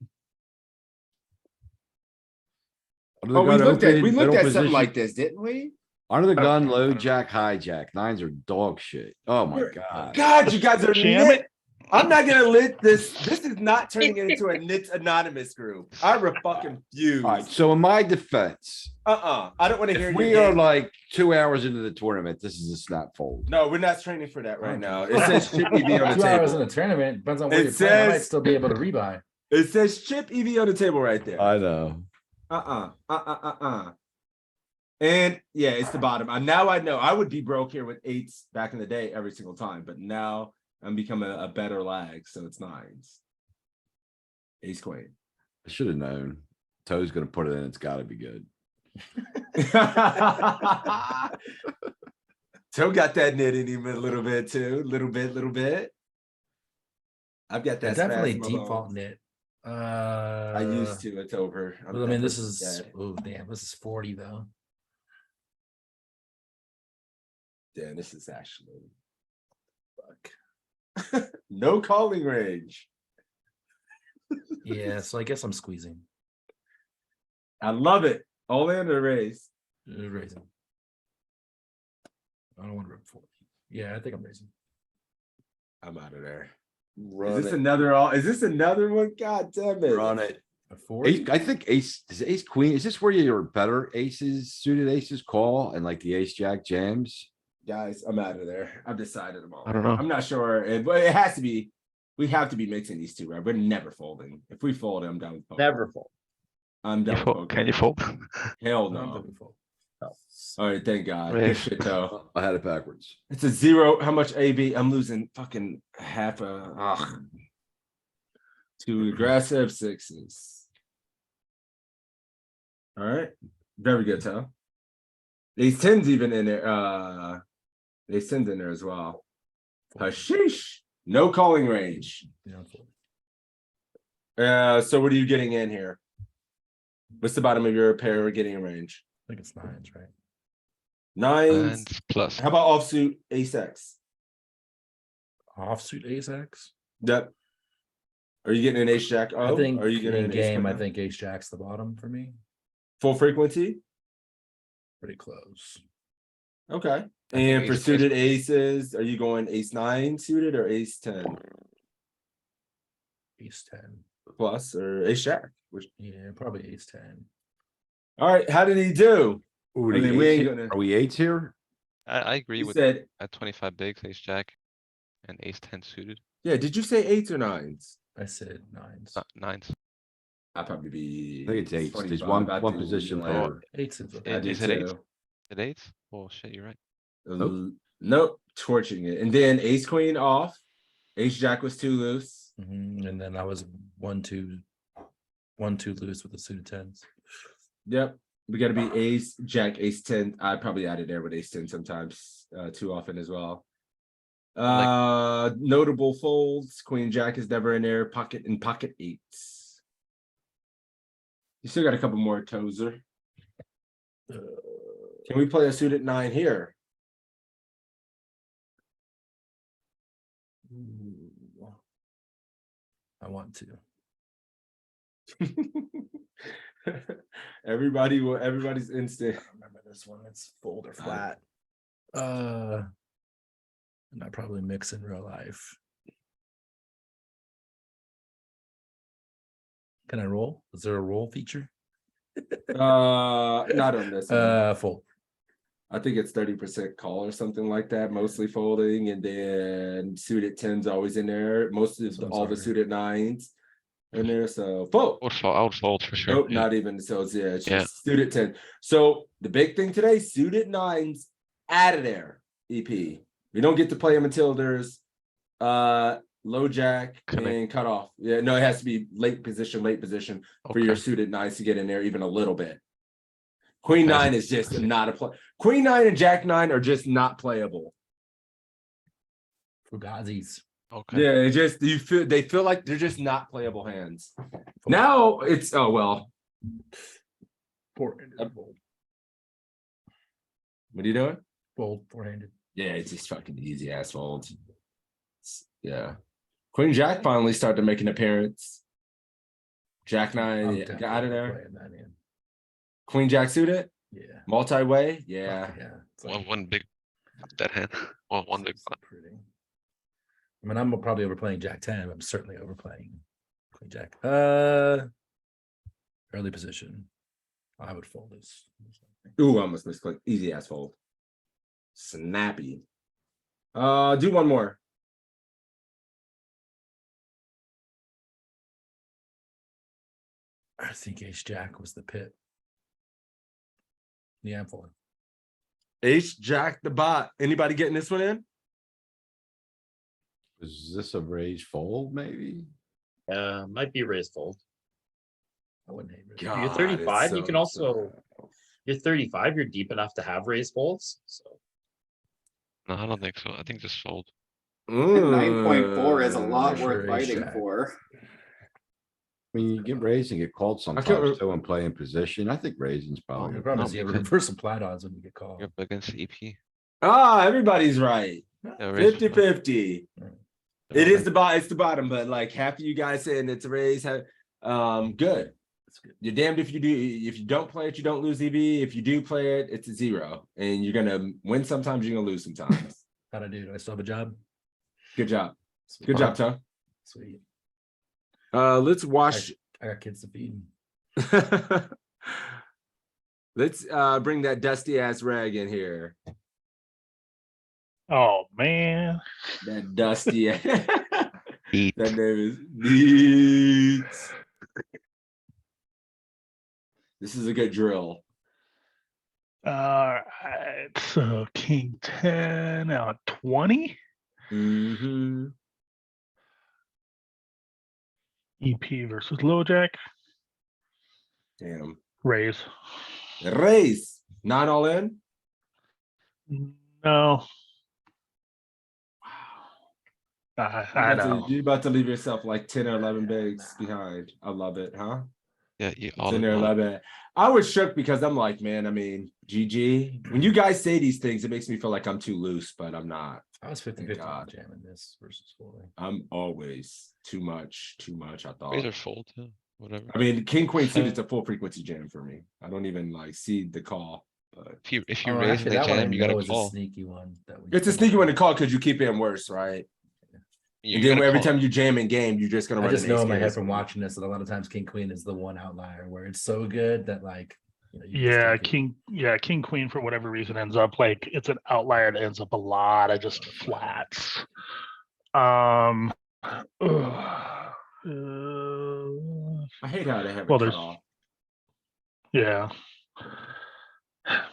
Under the Oh, we gun looked at open, middle something position. like this, didn't we? Under the gun, low jack, hijack. Nines are dog shit. Oh my god. God, you guys are Jam nit. it. I'm not gonna lit this. This is not turning it into a nits anonymous group. I fucking fuse. Alright, so in my defense, I don't want to hear if your we are game. like 2 hours into the tournament, this is a snap fold. No, we're not training for that right now. It Okay. says chip EV on the 2 hours in table. a tournament, depends on where It you're playing. I might says- still be able to rebuy. It says chip EV on the table right there. I know. And yeah, it's the bottom. Now I know I would be broke here with eights back in the day every single time, but now I'm becoming a better lag, so it's nines. Ace queen. I should have known. Toe's gonna put it in. It's gotta be good. Toe got that knit in him a little bit too. Little bit. I've got that. Definitely spaz in my default bones. knit. I used to. It's over. Well, I mean, this person's is, dead. oh damn, this is 40 though. Yeah, this is actually fuck. No calling range. Yeah, so I guess I'm squeezing. I love it. All in or raise. Raising. I don't want to rip 40. Yeah, I think I'm raising. I'm out of there. Run Is this another all? Is this another one? God damn it. Run it. A 40? I think ace, is ace queen, is this where your better aces, suited aces call and like the ace jack jams? Guys, I'm out of there. I've decided them all. I don't know. I'm not sure. But it has to be. We have to be mixing these two, right? We're never folding. If we fold, I'm done with poker. Never fold. I'm You done with fold- poker. Can you fold? Hell No, I'm no. looking for- All right, thank God. Good Raise. shit, though. I had it backwards. It's a zero. How much AB? I'm losing fucking half a. Ugh. Two aggressive sixes. All right. Very good, Toe. These tens even in there. These tens in there as well. Hashish. No calling range. Yeah, I'm folding. So what are you getting in here? What's the bottom of your pair we're getting in range? I think it's nines, right? Nines. And plus. How about offsuit ace X? Offsuit ace X. Yep. Are you getting an ace jack? I think Are you getting in an ace game, I queen? think ace jack's the bottom for me. Full frequency? Pretty close. Okay. I think And for ace- suited aces, are you going ace nine suited or ace 10 Ace 10. plus or ace jack? Which, Yeah, probably ace 10. all right, how did he do? Ooh, I the mean, we eights ain't here- gonna- Are we eights here? I agree He with said, at 25 bigs, ace jack and ace 10 suited, yeah, did you say eights or nines? I said nines. nines. I'd probably be. I think it's eights. There's 25. I one do position like- lower. Eights is I do Is it eights? too. At eights? Oh shit, you're right. Nope, torching it. And then ace queen off. Ace jack was too loose. And then I was 1-2 loose with the suited tens. Yep. We gotta be ace, jack, ace 10. I probably added there with ace 10 sometimes, too often as well. Notable folds, queen jack is never in there, pocket and pocket eights. You still got a couple more toeser. Can we play a suited nine here? Ooh. I want to. Everybody's instant. I remember this one. It's fold or flat. And I probably mix in real life. Can I roll? Is there a roll feature? Not on this. one. Fold. I think it's 30% call or something like that, mostly folding, and then suited tens always in there. Most of all the harder. suited nines in there. So fold. I would fold for sure. Nope, Yeah. not even. So it's, yeah, it's Yeah. just suited 10. So the big thing today, suited nines out of there. EP. We don't get to play them until there's low jack Connect. and cut off. Yeah, no, it has to be late position for your Okay. suited nines to get in there even a little bit. Queen I nine see. is just I see. not a play. Queen nine and jack nine are just not playable. Fugazis. Okay. Yeah, it just they feel like they're just not playable hands. Now it's well. Four-handed. Fold. What are you doing? Fold. Four-handed. Yeah, it's just fucking easy ass fold. Yeah. Queen Jack finally started to make an appearance. Jack nine, yeah, got out of there. Playing that in. Queen Jack suited, Yeah. multi-way, yeah. Fuck yeah. It's like- One big dead hand. Well, one big it's blind. pretty. I mean, I'm probably overplaying Jack 10. But I'm certainly overplaying Queen Jack. Early position. I would fold this. Ooh, I almost misclicked. Easy ass fold. Snappy. Do one more. I think Ace Jack was the pit. Yeah, I'm folding. Ace Jack the bot. Anybody getting this one in? Is this a raise fold, maybe? Might be raise fold. I wouldn't hate it. You're God, 35, you it's can also, you're 35, you're deep enough to have raise folds, so. No, I don't think so. I think just fold. 9.4 is a lot Sure, worth ace fighting jack. for. I mean, you get raised and get called can't sometimes too and play in position. I think raising's probably. The problem No, is you have because- reverse applied odds when you get called. You're up against EP. Everybody's right. Yeah, raise- 50-50. It is the bottom, it's the bottom, but like half of you guys saying it's a raise. Good. That's good. You're damned if you do. If you don't play it, you don't lose EV. If you do play it, it's a 0. And you're gonna win sometimes, you're gonna lose sometimes. How'd I do? Do I still have a job? Good job. Sweet. Good job, Tom. Sweet. Let's watch. I got kids to feed. Let's bring that dusty ass rag in here. Oh man. That dusty Eat. that name is Neats. This is a good drill. Alright, so king 10 out of 20. Mm-hmm. EP versus low jack. Damn. Raise. Raise. 9 all in. No. I know. You're about to leave yourself like 10 or 11 bigs behind. I love it, huh? Yeah, you all 10 or 11. I was shook because I'm like, man, I mean, GG. When you guys say these things, it makes me feel like I'm too loose, but I'm not. I was 50-50 Thank on God. jamming this versus folding. I'm always too much, I thought. raise or fold, yeah, whatever. I mean, king queen suited is a full frequency jam for me. I don't even like see the call, but If you Oh, raise actually, and they that one I jam, you know gotta is a call. sneaky one. That we it's a sneaky one to call because you keep it worse, right? You And then gotta every call. time you jam in game, you're just gonna I run. just an know ace in my king head or from something. watching this that a lot of times king queen is the one outlier where it's so good that like you know, you Yeah, just take it. king queen for whatever reason ends up like it's an outlier that ends up a lot of just flats. I hate how they have Well, it cut there's- off. Yeah.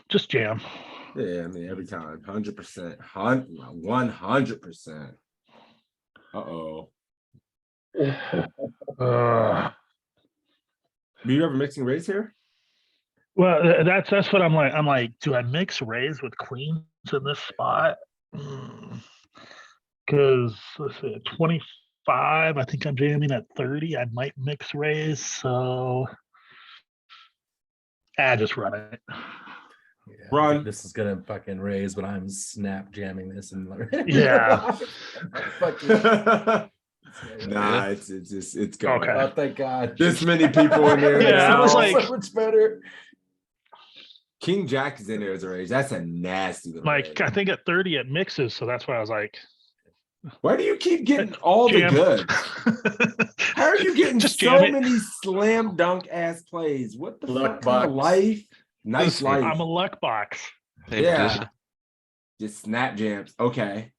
Just jam. Yeah, I mean every time, 100%, 100%. Uh-oh. Uh, Do you ever mixing raise here? well, that's what I'm like. I'm like, do I mix raise with queens in this spot? Because let's see, at 25, I think I'm jamming at 30. I might mix raise, so just run it. Yeah, I think Run. this is gonna fucking raise, but I'm snap jamming this and Yeah. Fucking- Nah, it's going. Okay. Oh, thank God. This many people in there. Yeah, I now. was like- so much better. King Jack is in there as a raise. That's a nasty little Like, raise. I think at 30 it mixes, so that's why I was like, Why do you keep getting all jam. the good? How are you getting Just so jam it. many slam dunk ass plays? What the Luck fuck kind of box. life? Nice life. I'm a luck box. Same Yeah. position. Just snap jams. Okay.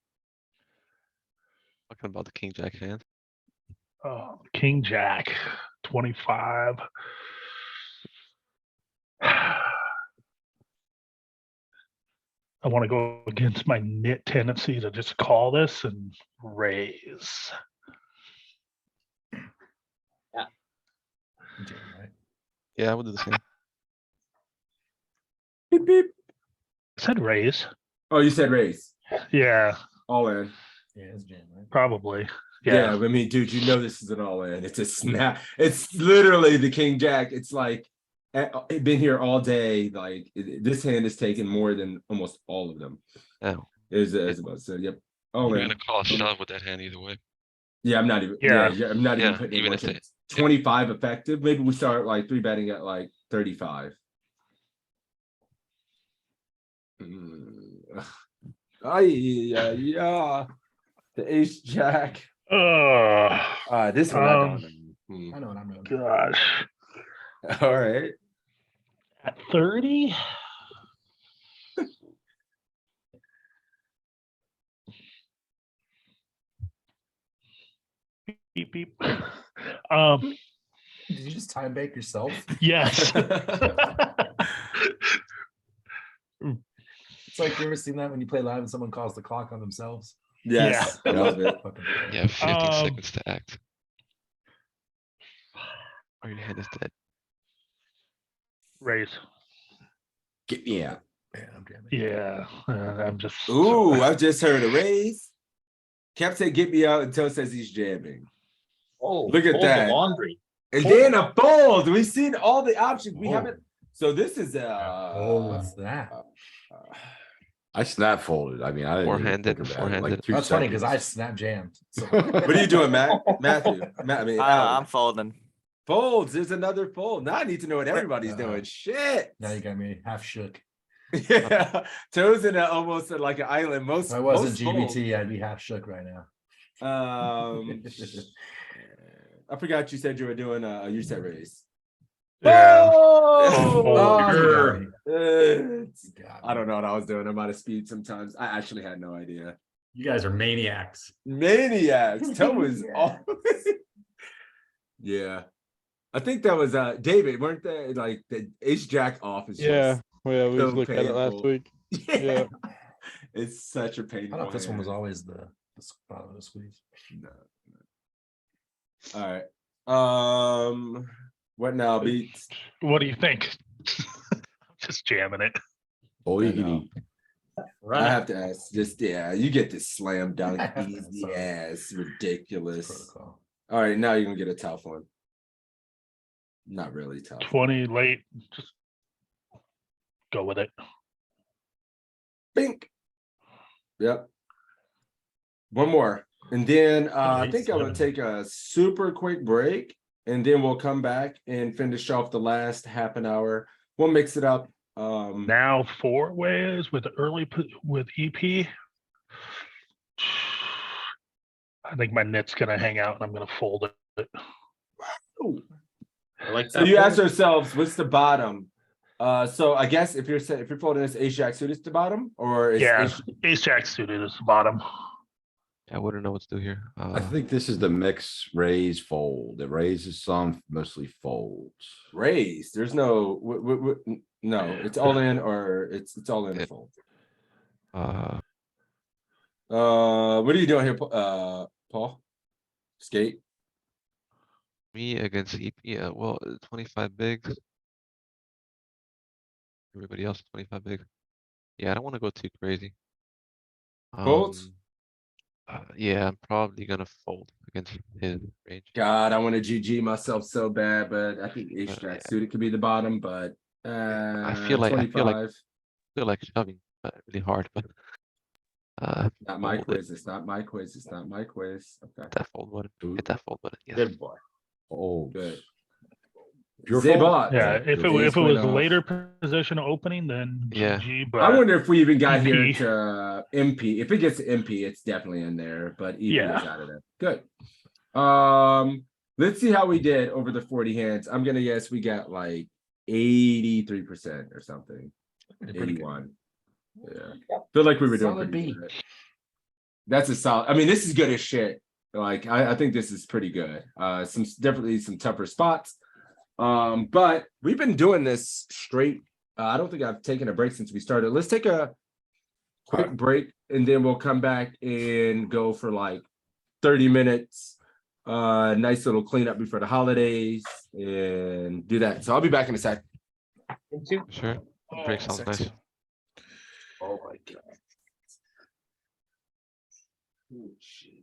Talking about the king jack hand. Oh, King Jack, 25. I want to go against my nit tendency to just call this and raise. Jam, right? Yeah, I would do the same. Beep, beep. I said raise. Oh, you said raise. Yeah, All in. Yeah, it's jam, right? probably. Yeah. Yeah. I mean, dude, you know this is an all in. It's a snap. It's literally the king jack. It's like been here all day. Like this hand is taking more than almost all of them. Oh, Is about so yep. All you're in. gonna call a shove with that hand either way. Yeah, I'm not even. Yeah. Yeah, I'm not even Yeah, putting it even much. if It's 25 effective. Maybe we start like three betting at like 35. Yeah. The ace jack. This one I don't know. I know what I'm doing. Gosh. All right. At 30? Beep, beep. Did you just time bank yourself? Yes. It's like, you ever seen that when you play live and someone calls the clock on themselves? Yes, I love it. Fucking You have 15 Um, seconds to act. Or your hand is dead. Raise. Get me out. Yeah, I'm jamming. Yeah. I'm just. Ooh, I just heard a raise. Kept saying get me out until it says he's jamming. Oh, Look at fold the that. laundry. And then a fold. We've seen all the options. We Whoa. haven't. So this is Oh, what's that? I snap folded. I mean, I didn't even Four-handed, think about it. four-handed. Like 2 That's funny because I seconds. snap jammed. So. what are you doing, Matt? Matthew. I mean, I'm folding. folds. There's another fold. Now I need to know what everybody's Uh-oh. doing. Shit. Now you got me half shook. Yeah. Toes in almost like an island. Most. If I wasn't most folds. GBT, I'd be half shook right now. I forgot you said you were doing you said raise. Yeah. Oh, you got me. it's- You got I me. don't know what I was doing. I'm out of speed sometimes. I actually had no idea. You guys are maniacs. Maniacs. Toe was all. Yeah. I think that was David, weren't they like the ace jack off is Yeah, just yeah, we so just looked at it last painful. week. yeah. It's such a I painful. don't know if this one was hand. always the bottom of the squeeze. No. All right. What now, Beats? What do you think? Just jamming it. All you I can know. eat. Run I it. have to ask. Just yeah, you get this slam dunk easy Sorry. ass, ridiculous. Protocol. All right, now you're gonna get a tough one. Not really tough. 20 late. Just go with it. Bink. Yep. One more. And then I Eight, think I'm gonna seven. take a super quick break and then we'll come back and finish off the last half an hour. We'll mix it up. Now 4 ways with with EP. I think my net's gonna hang out and I'm gonna fold it. I like So that you fold. ask yourselves, what's the bottom? So I guess if you're folding this ace jack suited, it's the bottom, or is Yeah, ace- ace jack suited is the bottom. I wouldn't know what to do here. I think this is the mix raise fold. It raises some, mostly folds. raise? There's no no. It's all in or it's all in or Yeah. fold. What are you doing here, Paul? Skate. Me against EP, yeah, well, 25 bigs. Everybody else 25 big. Yeah, I don't want to go too crazy. Folds? Yeah, I'm probably gonna fold against his range. God, I want to GG myself so bad, but I think ace But, jack yeah. suited could be the bottom, but I feel like 25. feel like shoving really hard, but Not my fold it. quiz. It's not my quiz. It's not my quiz. Okay, Hit that fold button. Hit that fold button. Yes. Good boy. Oh, good. Pure fold? Zabot. Yeah, Yeah, if the it ace went was off. later position opening, then Yeah. GG. But I wonder if we even got here EP. to MP. If it gets to MP, it's definitely in there, but EP Yeah. is out of there. Good. Let's see how we did over the 40 hands. I'm gonna guess we got like 83% or something. Pretty good. 81. Yeah. Feel like we were doing Solid pretty B. good. That's a solid. I mean, this is good as shit. Like, I think this is pretty good. Definitely some tougher spots. But we've been doing this straight. I don't think I've taken a break since we started. Let's take a quick break and then we'll come back and go for like 30 minutes. Nice little cleanup before the holidays and do that. So I'll be back in a sec. Sure. Break sounds nice. Oh my god. Oh, shit.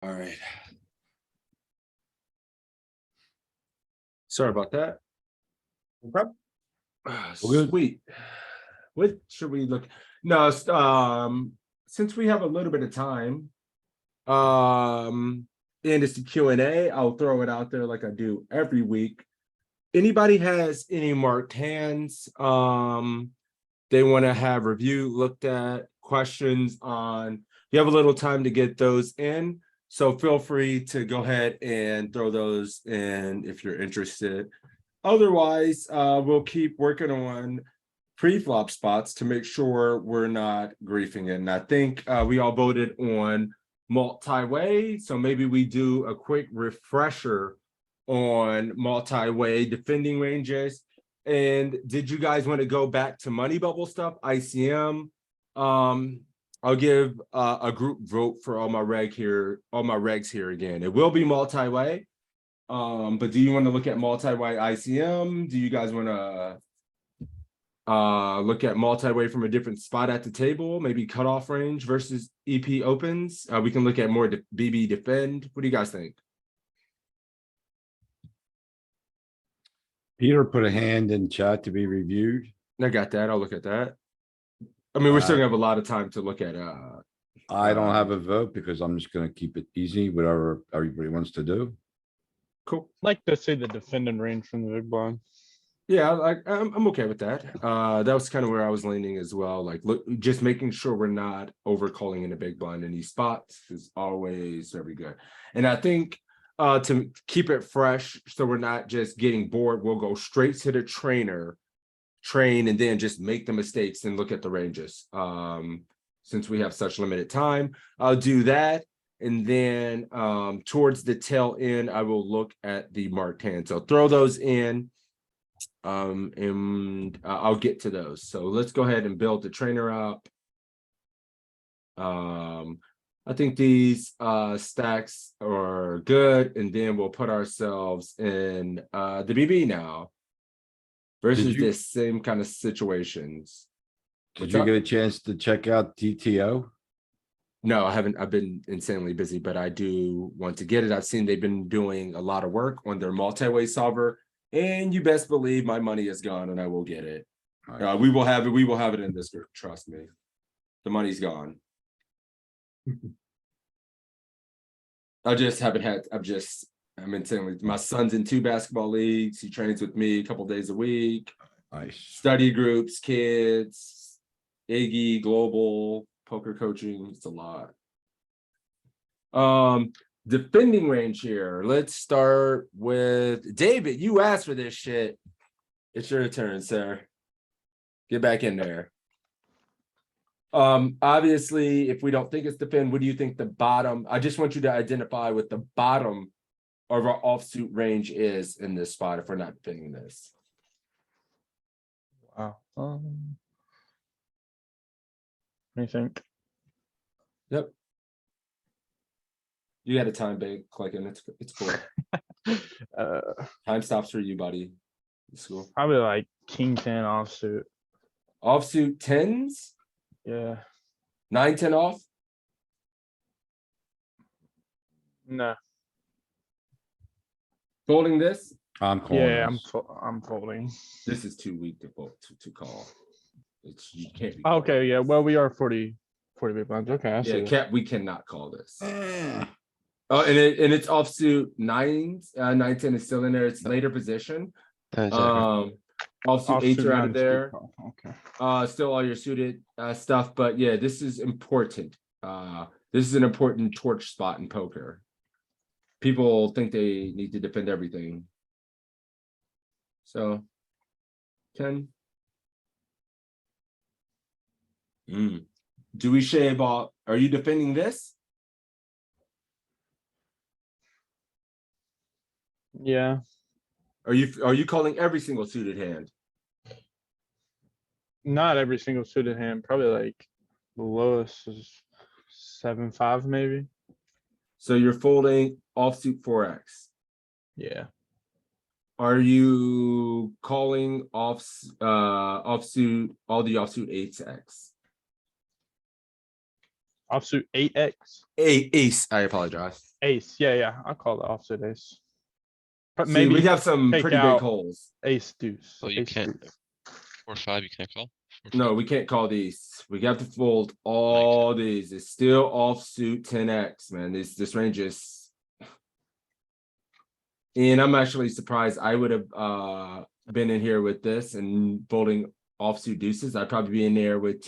All right. Sorry about that. good. Sweet. What should we look? No, since we have a little bit of time, and it's the Q&A, I'll throw it out there like I do every week. Anybody has any marked hands? They want to have review looked at, questions on. You have a little time to get those in, so feel free to go ahead and throw those in if you're interested. Otherwise, we'll keep working on pre-flop spots to make sure we're not griefing it. And I think we all voted on multi-way, so maybe we do a quick refresher on multi-way defending ranges. And did you guys want to go back to money bubble stuff, ICM? I'll give a group vote for all my regs here again. It will be multi-way. But do you want to look at multi-way ICM? Do you guys want to look at multi-way from a different spot at the table, maybe cutoff range versus EP opens? We can look at more BB defend. What do you guys think? Peter put a hand in chat to be reviewed. I got that. I'll look at that. I mean, we're still gonna have a lot of time to look at I don't have a vote because I'm just gonna keep it easy, whatever everybody wants to do. cool. Like to see the defending range from the big blind. Yeah, I'm okay with that. That was kind of where I was leaning as well. Like, look, just making sure we're not over calling in a big blind in these spots is always very good. And I think to keep it fresh, so we're not just getting bored, we'll go straight to the train, and then just make the mistakes and look at the ranges. Since we have such limited time, I'll do that. And then towards the tail end, I will look at the marked hand. So throw those in. And I'll get to those. So let's go ahead and build the trainer up. I think these stacks are good, and then we'll put ourselves in the BB now versus you- this same kind of situations. Did What's you up? get a chance to check out TTO? No, I haven't. I've been insanely busy, but I do want to get it. I've seen they've been doing a lot of work on their multi-way solver, and you best believe my money is gone, and I will get it. Nice. We will have it. We will have it in this group. Trust me. The money's gone. I just haven't had. I'm insanely. My son's in 2 basketball leagues. He trains with me a couple days a week. Nice. Study groups, kids, Iggy, global, poker coaching. It's a lot. Defending range here. Let's start with David. You asked for this shit. It's your turn, sir. Get back in there. Obviously, if we don't think it's defend, what do you think the bottom? I just want you to identify what the bottom of our offsuit range is in this spot if we're not defending this. Wow. What do you think? Yep. You had a time bank clicking. It's cool. Time stops for you, buddy. It's cool. Probably like king 10 offsuit. Offsuit 10s, Yeah. 9-10 off. No. Folding this. I'm calling Yeah, this. I'm folding. This is too weak to fold to call. It's you can't be. Okay, yeah. Well, we are 40 big blinds. Okay, I see. Yeah, we cannot call this. Oh, and it's offsuit 9s. 9-10 is still in there. It's later position. Offsuit 8s are out of there. Okay. Still all your suited stuff, but yeah, this is important. This is an important torch spot in poker. People think they need to defend everything. So 10. Do we shave off? Are you defending this? Yeah. Are you calling every single suited hand? Not every single suited hand. Probably like the lowest is 7-5 maybe. So you're folding offsuit 4x. Yeah. Are you calling offsuit all the offsuit 8x? Offsuit 8x. Ace, I apologize. Ace. Yeah. I'll call the offsuit ace. But See, we maybe have some take pretty big out holes. ace deuce. So you ace can't- deuce. 4-5, you can't call. 4-5. No, we can't call these. We have to fold all these. It's still offsuit 10x, man. This range is. And I'm actually surprised. I would have been in here with this and folding offsuit deuces. I'd probably be in there with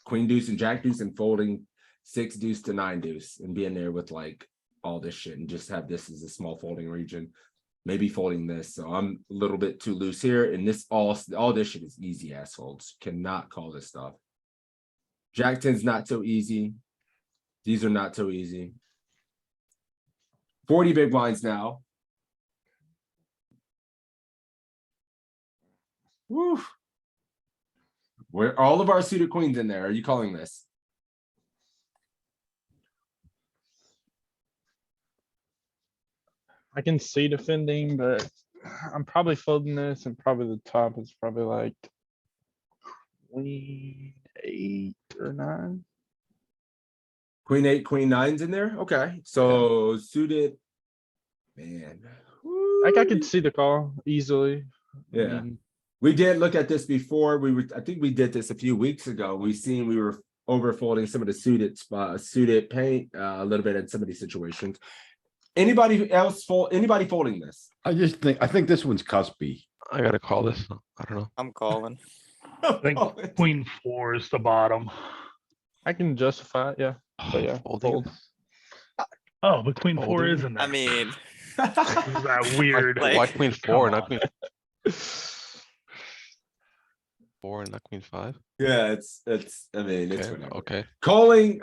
queen deuce and jack deuce and folding 6 deuce to 9 deuce and be in there with like all this shit and just have this as a small folding region. Maybe folding this. So I'm a little bit too loose here. And this all this shit is easy ass folds. Cannot call this stuff. Jack 10's not so easy. These are not so easy. 40 big blinds now. Woo. Where all of our suited queens in there? Are you calling this? I can see defending, but I'm probably folding this, and probably the top is probably like queen 8 or 9. Queen 8, queen 9's in there. Okay, so suited. Man, Like I could see the call easily. I yeah. mean, We did look at this before. I think we did this a few weeks ago. We were over folding some of the suited paint a little bit in some of these situations. Anybody else folding this? I think this one's cuspy. I gotta call this. I don't know. I'm calling. I think queen 4 is the bottom. I can justify it, yeah. But yeah, Folding fold. this? Oh, but queen 4 Folding? is in there. I mean, Is that weird? Like- Why queen 4 Come not on. queen 4 and not queen 5? Yeah, I mean, it's Okay, whatever. okay. Calling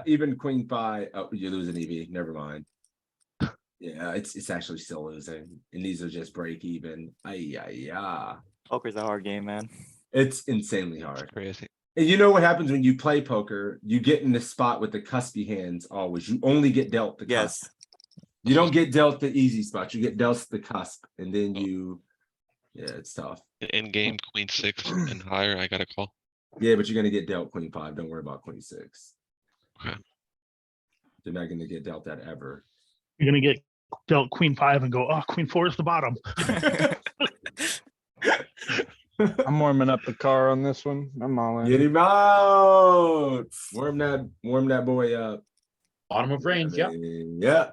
even queen 5. Oh, you lose an EV. Never mind. Yeah, it's actually still losing. And these are just break even. Yeah. poker's a hard game, man. It's insanely hard. Crazy. And you know what happens when you play poker? You get in the spot with the cuspy hands always. You only get dealt the cusp. Yes. You don't get dealt the easy spot. You get dealt the cusp. And then yeah, it's tough. In game, queen 6 and higher, I gotta call. Yeah, but you're gonna get dealt queen 5. Don't worry about queen 6. Okay. You're not gonna get dealt that ever. You're gonna get dealt queen 5 and go, oh, queen 4 is the bottom. I'm warming up the car on this one. I'm all in. Get him out. Warm that boy up. Bottom of range, yeah. Yeah.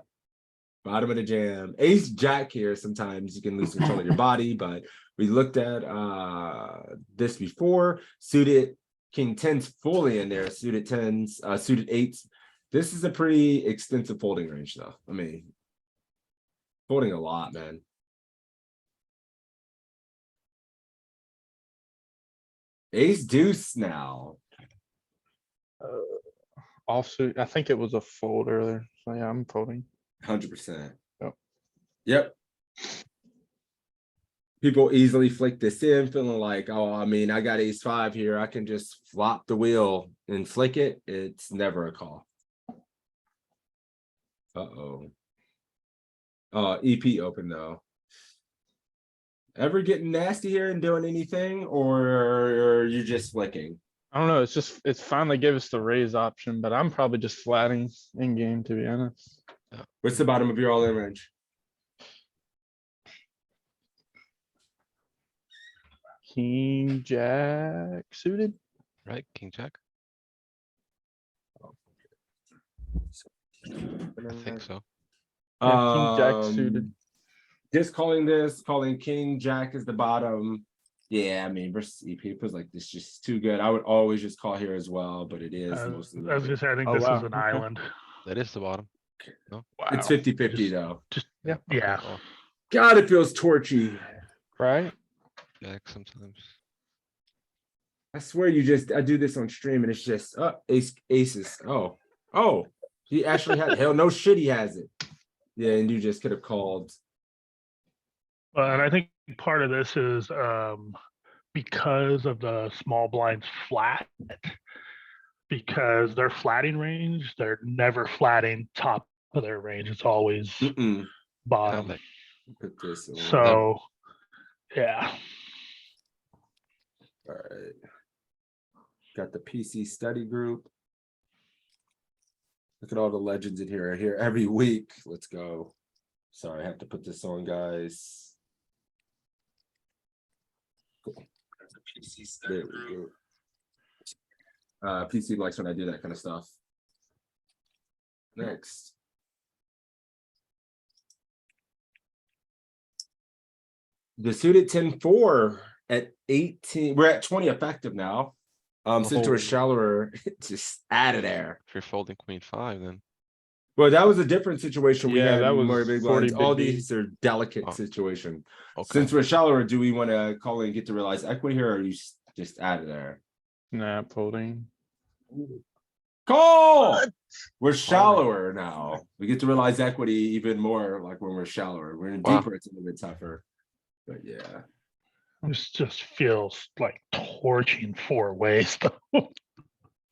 Bottom of the jam. Ace jack here. Sometimes you can lose control of your body, but we looked at this before. Suited king 10's fully in there. Suited 10s, suited 8s. This is a pretty extensive folding range, though. I mean, folding a lot, man. Ace deuce now. Offsuit. I think it was a fold earlier. So yeah, I'm folding. 100%. Yep. Yep. People easily flick this in, feeling like, oh, I mean, I got ace 5 here. I can just flop the wheel and flick it. It's never a call. Uh-oh. EP open though. Ever getting nasty here and doing anything, or you're just flicking? I don't know. It's finally gave us the raise option, but I'm probably just flatting in game, to be honest. What's the bottom of your all-in range? King Jack suited. Right, king jack? I think so. Yeah, King Jack suited. Just calling king jack is the bottom. Yeah, I mean, versus EP was like this just too good. I would always just call here as well, but it is mostly. I was gonna say, I think Oh, this wow, is an okay. island. That is the bottom. No? Wow. It's 50-50 though. Just Yeah. Okay, yeah. call. God, it feels torchy. Right? Jack sometimes. I swear I do this on stream and it's just aces. Oh, he actually had hell no shit, he has it. Yeah, and you just could have called. And I think part of this is because of the small blinds flat, because they're flatting range, they're never flatting top of their range. It's always bottom. like- Put this on. So, yeah. All right. Got the PC study group. Look at all the legends in here. I hear every week. Let's go. Sorry, I have to put this on, guys. Cool. There we go. PC likes when I do that kind of stuff. Next. The suited 10-4 at 18. We're at 20 effective now. Since we're Oh. shallower, just out of there. If you're folding queen five, then Well, that was a different situation. We Yeah, had that more was big 40 blinds. All big these are delicate Oh. situation. okay. Since we're shallower, do we want to call and get to realize equity here, or are you just out of there? Nah, folding. Call! We're shallower now. We get to realize equity even more, like when we're shallower. We're in Wow. deeper, it's a little bit tougher. But yeah. This just feels like torching 4 ways. though.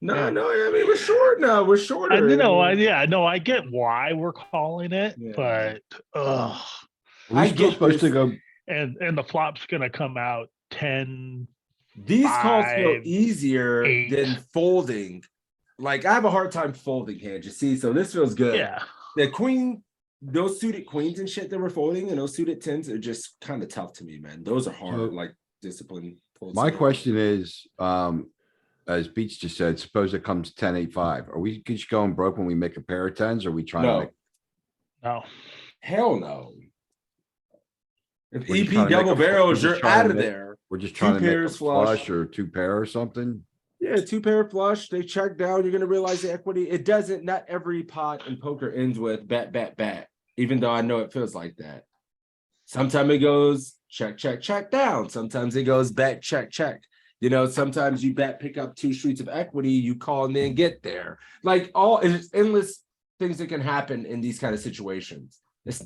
No, Yeah. no, I mean, we're short now. We're shorter. I know, I mean, yeah, no, I get why we're calling it, Yeah. but Are we I still get supposed to this. go? and the flop's gonna come out 10. These calls feel 5, easier 8. than folding. Like, I have a hard time folding hands, you see? So this feels good. Yeah, The queen, those suited queens and shit that we're folding and those suited tens are just kind of tough to me, man. Those are hard, So, like discipline. folds My to make. question is, as Beach just said, suppose it comes 10-8-5. Are we just going broke when we make a pair of tens? Or are we trying to No, make? no. hell no. If We're just EP trying to make double a fl- we're barrels, just you're trying out to of make- there. We're just trying to make a pairs flush. flush or two pair or something? Yeah, two pair flush, they check down, you're gonna realize the equity. It doesn't, not every pot in poker ends with bet, bet, bet, even though I know it feels like that. Sometimes it goes check, check, check down. Sometimes it goes bet, check, check. You know, sometimes you bet, pick up 2 streets of equity, you call and then get there. Like it's endless things that can happen in these kind of situations.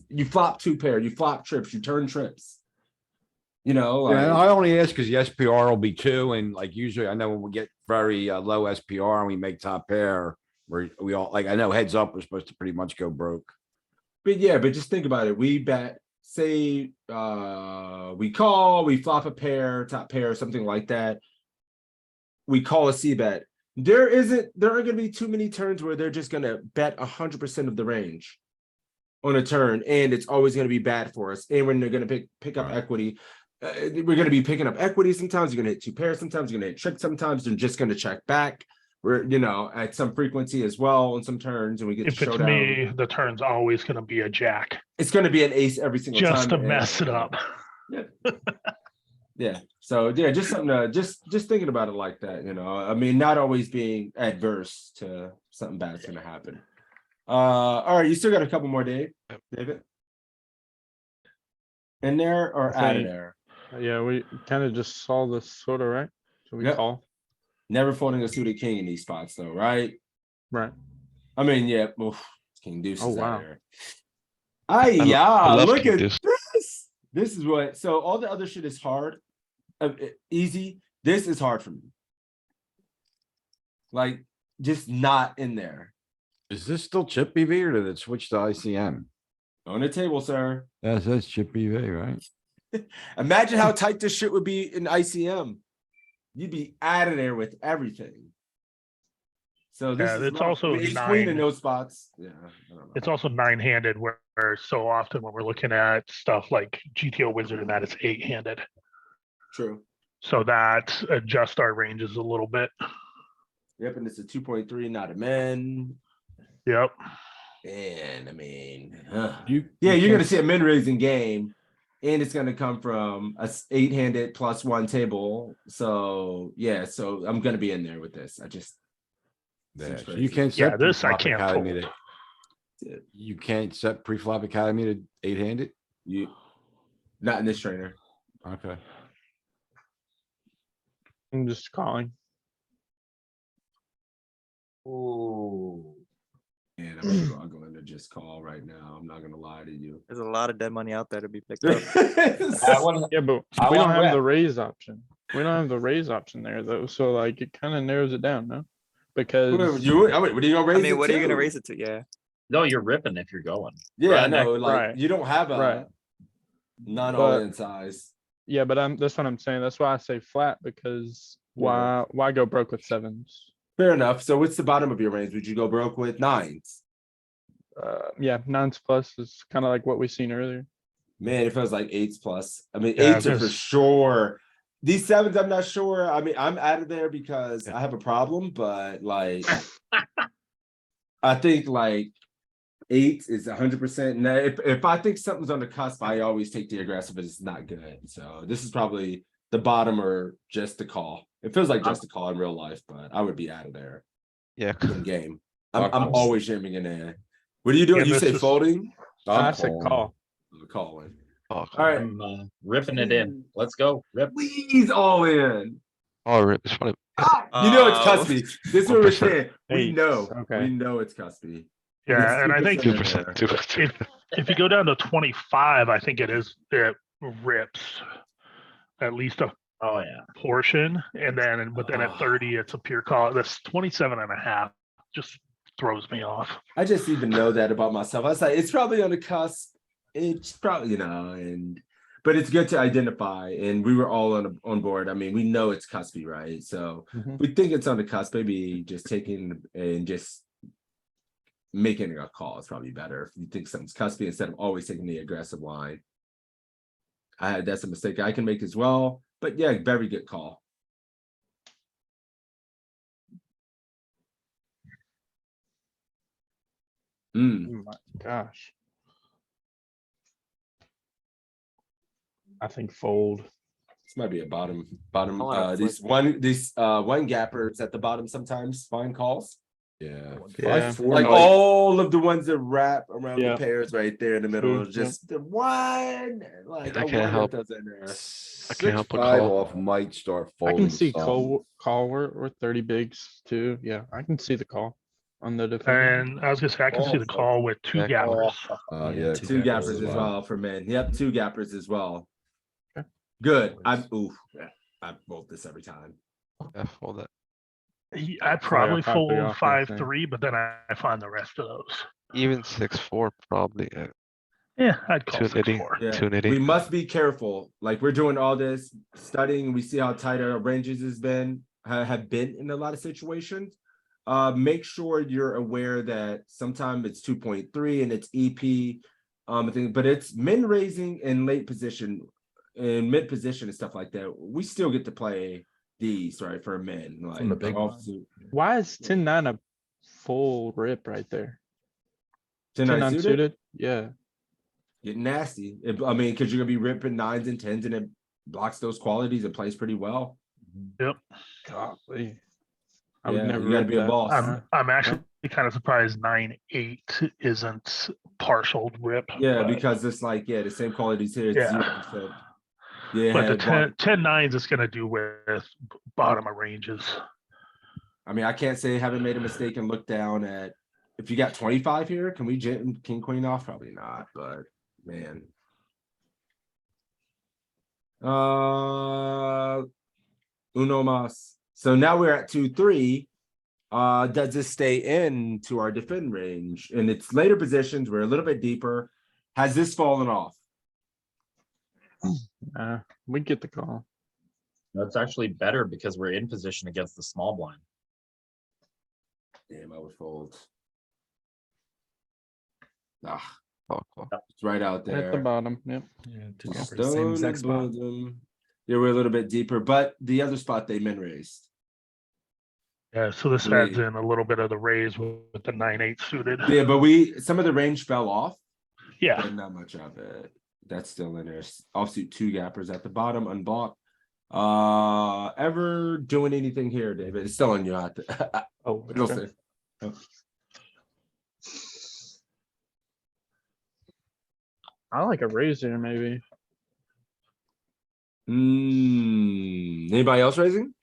You flop 2 pair, you flop trips, you turn trips. You know, Yeah, and like, I only ask because the SPR will be 2, and like usually I know when we get very low SPR and we make top pair, we all, like, I know heads up, we're supposed to pretty much go broke. but yeah, but just think about it. We bet, say we call, we flop a pair, top pair, something like that. We call a C bet. There aren't gonna be too many turns where they're just gonna bet 100% of the range on a turn, and it's always gonna be bad for us. And when they're gonna pick up Right. equity, we're gonna be picking up equity. Sometimes you're gonna hit 2 pairs, sometimes you're gonna hit trick, sometimes they're just gonna check back. We're, you know, at some frequency as well on some turns, and we get If to it's showdown. me, the turn's always gonna be a jack, It's gonna be an ace every single time. just to and- mess it up. Yeah. So yeah, just something to just thinking about it like that, you know. I mean, not always being adverse to something bad's gonna happen. All right, you still got a couple more, David. In there or I out of think- there? Yeah, we kind of just saw this sort of, right? So we Yep. call, Never folding a suited king in these spots though, right? right? I mean, yeah, well, king deuce Oh, is out wow. of there. Ah, yeah, love look king at deuce. this. This is what, so all the other shit is hard, easy. This is hard for me. Like, just not in there. Is this still chip EV or did it switch to ICM? On the table, sir. Yes, that's chip EV, right? Imagine how tight this shit would be in ICM. You'd be out of there with everything. So this Yeah, is it's low. also Ace queen in 9. those spots. Yeah, I don't know. It's also 9-handed, where so often when we're looking at stuff like GTO Wizard and that, it's 8-handed. True. So that adjusts our ranges a little bit. Yep, and it's a 2.3, not a min. Yep. And I mean, You- yeah, you you're can't gonna see a min raising game, and it's gonna come from a 8-handed +1 table. So yeah, so I'm gonna be in there with this. I just Yeah, seems so crazy. you can't Yeah, set this I pre-flop can't academy fold. to, you can't set pre-flop academy to 8-handed? you not in this trainer. Okay. I'm just calling. Oh, and I'm struggling to just call right now. I'm not gonna lie to you. There's a lot of dead money out there to be picked up. Yeah, but I we don't wanna have rep. the raise option. We don't have the raise option there though, so like it kind of narrows it down, no? Because I mean, what are you gonna raise I mean, it what are you gonna to? raise it to? Yeah. No, you're ripping if you're going. Yeah, I Right, know. Like right, you don't have a right. non But- all in size. yeah, but that's what I'm saying. That's why I say flat because why go broke with sevens? Fair enough. So what's the bottom of your range? Would you go broke with nines? Yeah, 9s plus is kind of like what we seen earlier. Man, it feels like eights plus. I mean, Yeah, eights are for there's- sure. These sevens, I'm not sure. I mean, I'm out of there because I have a problem, but like, I think like eight is 100%. Now, if I think something's on the cusp, I always take the aggressive, but it's not good. So this is probably the bottom or just the call. It feels like just a call in real life, but I would be out of there Yeah. in game. I'm Call. always jamming in there. What are you doing? And You this say is- folding? I said call. Calling. Oh, All right. I'm ripping it in. Let's go. Rip. Please all in. oh, rip, it's probably, You know it's cuspy. This is what we're 1%. saying. We Eights, know. okay. We know it's cuspy. Yeah, and I think 2%, 2%. if you go down to 25, I think it rips at least a Oh, yeah. portion, and then but then at 30, it's a pure call. This 27.5 just throws me off. I just even know that about myself. I was like, it's probably on the cusp. It's probably, but it's good to identify. And we were all on board. I mean, we know it's cuspy, right? So Mhm. we think it's on the cusp. Maybe just taking and just making a call is probably better. If you think something's cuspy instead of always taking the aggressive line. That's a mistake I can make as well. But yeah, very good call. Mm. Oh my gosh. I think fold. This might be a bottom. I wanna These one gappers at the bottom sometimes find calls. Yeah. Yeah. 5-4 Like might- all of the ones that wrap around Yeah. the pairs right there in the middle, True, just the one. Like I I can't wonder help- if that's in there. I can't help but 6-5 call. off might start I folding. can see some. call or 30 bigs too. Yeah, I can see the call on the defender. And I was gonna say I can see the call with two Yeah. gappers. Yeah, Two gappers as well for men. Yep, two gappers as well. Okay. Good. I vote this every time. Yeah, fold that. I probably five, fold three off, I think. 5-3, but then I find the rest of those. Even 6-4 probably. Yeah, I'd call 280. 6-4. Yeah, 280. we must be careful. Like we're doing all this studying. We see how tight our ranges have been in a lot of situations. Make sure you're aware that sometimes it's 2.3 and it's EP. But it's min raising in late position and mid position and stuff like that. We still get to play these right for men. Like From the big offsuit. Why is 10-9 a full rip right there? 10-9 10-9 suited? suited? Yeah. Get nasty. I mean, because you're gonna be ripping nines and tens and it blocks those qualities and plays pretty well. Yep. Golly. I would Yeah, never you gotta rip be a that. boss. I'm actually kind of surprised 9-8 isn't partial rip. Yeah, but- because it's like, the same qualities here. It's Yeah. 0%. Yeah, But the block- 10-9s is gonna do with bottom of ranges. I mean, I can't say I haven't made a mistake and looked down at, if you got 25 here, can we jam king, queen off? Probably not, but man. Uno mas. So now we're at 2-3. Does this stay in to our defend range? In its later positions, we're a little bit deeper. Has this fallen off? We get the call. That's actually better because we're in position against the small blind. Damn, I would fold. Ah, Call. it's right out At the there. bottom, yep. Yeah, two gappers, Stone same exact spot. bosom. Yeah, we're a little bit deeper, but the other spot they min raised. Yeah, so this Great. adds in a little bit of the raise with the 9-8 suited. Yeah, but some of the range fell off, Yeah, but not much of it. That's still in there. Offsuit two gappers at the bottom, unblocked. Ever doing anything here, David? It's still on you. Oh, It'll okay. say. I like a raise here, maybe. Anybody else raising?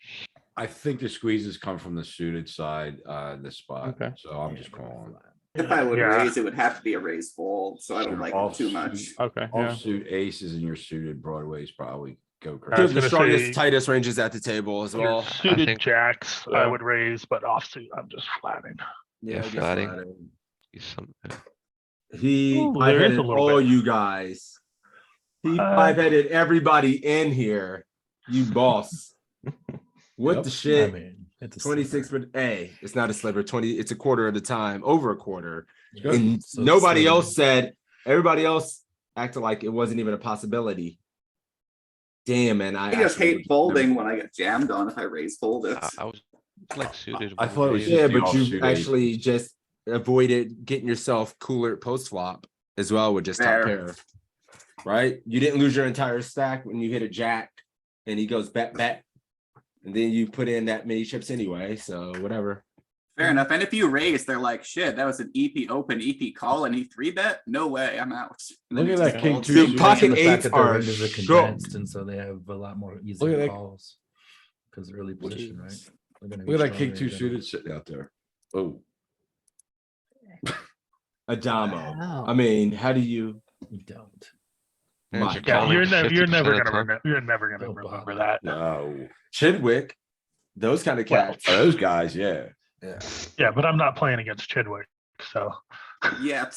I think the squeezes come from the suited side, this spot, Okay. so I'm just calling. If I would Yeah. raise, it would have to be a raise fold, so I don't like it too much. Okay, yeah. Offsuit aces and your suited Broadways probably go I was crazy. The gonna strongest, say- ticest ranges at the table as your well. suited think- jacks, Yeah. I would raise, but offsuit, I'm just flatting. Yeah, I guess flatting. flatting. Yeah. He Ooh, there is a five-headed little all bit. you guys. He Uh, five-headed everybody in here. You boss. What Yep, the shit? I mean, It's a 26, sliver. but it's not a sliver. 20, it's a quarter of the time, over a quarter. Yeah, And so it's nobody sliver. else said, everybody else acted like it wasn't even a possibility. Damn, man. I just hate folding when I get jammed on if I raise fold it. I was like suited. I when we thought it was raised. just Yeah, the but you offsuit actually aces. just avoided getting yourself cooler post flop as well with just top Fair. pair. Right? You didn't lose your entire stack when you hit a jack and he goes bet. And then you put in that many chips anyway, so whatever. Fair enough. And if you raise, they're like, shit, that was an EP open, EP call, and he 3-bet? No way, I'm out. And then Look it at just that king folds. two Dude, suited. pocket And the fact eights that their are ranges are shook. condensed, and so they have a lot more Look at easier that. calls. Because early position, right? Jeez. They're gonna Look be at that king stronger two in general. suited sitting out there. Oh, Adamo. Wow. I mean, how do you? You don't. Yeah, My you're Yeah, calling you're never 50% of the gonna time. remember. You're never gonna Don't remember bother. that. no. Chidwick, those kind of Well, cats. Oh, those guys, yeah. Yeah. Yeah, but I'm not playing against Chidwick, so Yet.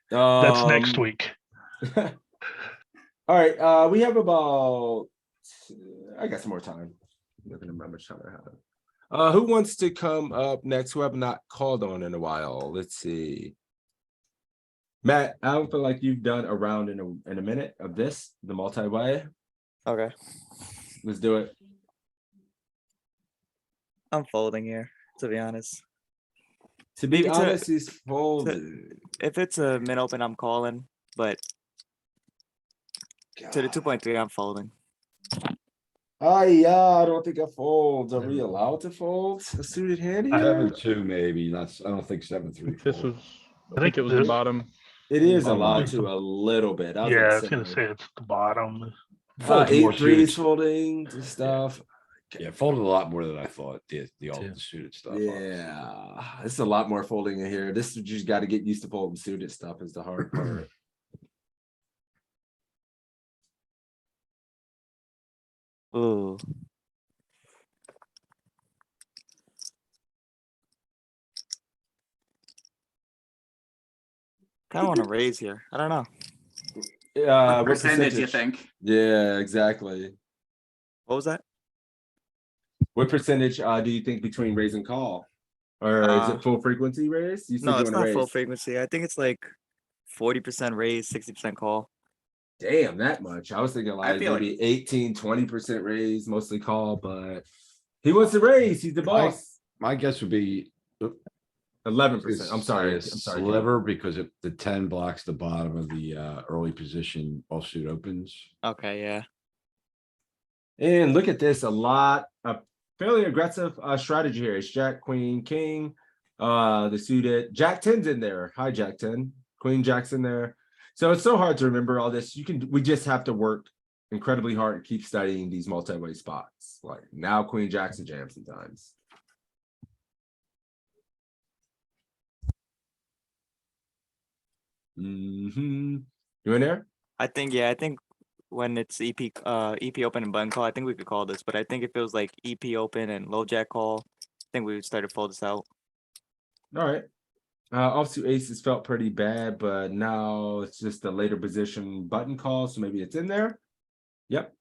that's next Um, week. All right, we have about, I got some more time. I'm looking at how much time I have. Who wants to come up next? Who have not called on in a while? Let's see. Matt, I don't feel like you've done a round in a minute of this, the multi-way. Okay, Let's do it. I'm folding here, to be honest. To be Maybe to- honest, he's folded. If it's a min open, I'm calling, but to the 2.3, I'm folding. Yeah, I don't think I fold. Are we allowed to fold a suited hand here? 7-2 maybe, not, I don't think 7-3. This fold. was, I think it was the this- bottom. It is Oh, allowed my. to a little bit. Yeah, I was gonna say it's the bottom. Fold more 8-3 is suited. folding to stuff. Yeah, folded a lot more than I thought, the all Too. the suited stuff. obviously. Yeah, it's a lot more folding in here. This you just got to get used to folding suited stuff is the hard part. Ooh. Kind of want to raise here. I don't know. Yeah, What percentage you think? Yeah, exactly. What was that? What percentage do you think between raise and call? Or is it full frequency raise? You said No, you it's want to not full raise. frequency. I think it's like 40% raise, 60% call. Damn, that much. I was thinking like feel like- maybe 18-20% raise, mostly call, but he wants to raise. He's the boss. My guess would be 11%. I'm sorry. I'm a sorry. sliver because the 10 blocks the bottom of the early position offsuit opens. Okay, yeah. And look at this, a fairly aggressive strategy here. It's Jack, Queen, King, the suited Jack 10's in there. Hi, Jack 10. Queen Jack's in there. So it's so hard to remember all this. We just have to work incredibly hard and keep studying these multi-way spots. Like now Queen Jack's a jam sometimes. You in there? I think when it's EP open and button call, I think we could call this, but I think if it was like EP open and low jack call, I think we would start to fold this out. All right. Offsuit aces felt pretty bad, but now it's just a later position button call, so maybe it's in there. Yep.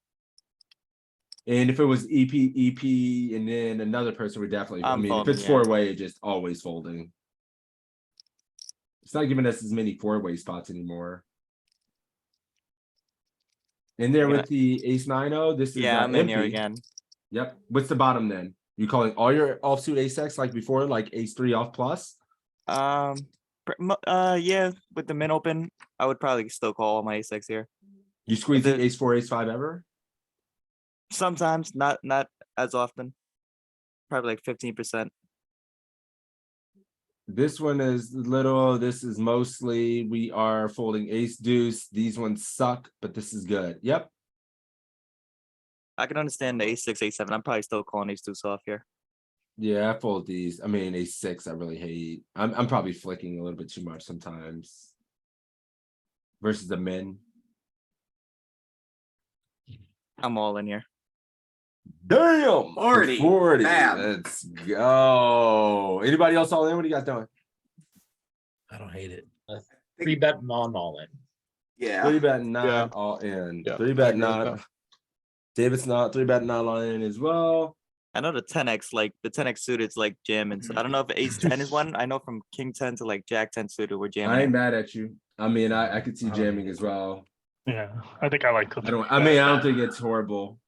And if it was EP, and then another person would definitely, I I'm mean, if folding, it's yeah. four-way, just always folding. It's not giving us as many four-way spots anymore. In there Yeah. with the ace 9-0, this is Yeah, I'm in here empty. again. Yep. What's the bottom then? You calling all your offsuit ace X like before, like ace 3 off plus? Yeah, with the min open, I would probably still call my ace X here. You squeeze If the it- ace 4, ace 5 ever? Sometimes, not as often. Probably like 15%. This one is little, this is mostly, we are folding ace deuce. These ones suck, but this is good. Yep. I can understand the ace 6, ace 7. I'm probably still calling ace 2 off here. Yeah, I fold these. I mean, ace 6, I really hate. I'm probably flicking a little bit too much sometimes. Versus the min. I'm all in here. Damn! 40. 40. Bam. Let's go. Anybody else all in? What do you guys doing? I don't hate it. 3-bet non all in. Yeah. 3-bet not Yeah. all in. Yeah, I 3-bet agree with not. David's not 3-bet not all in as well. I know the 10x, like the 10x suited's like jamming. So I don't know if ace 10 is one. I know from king 10 to like jack 10 suited, we're jamming. I ain't it. mad at you. I mean, I could see I don't jamming hate as it. well. Yeah, I think I like to. I don't think it's horrible.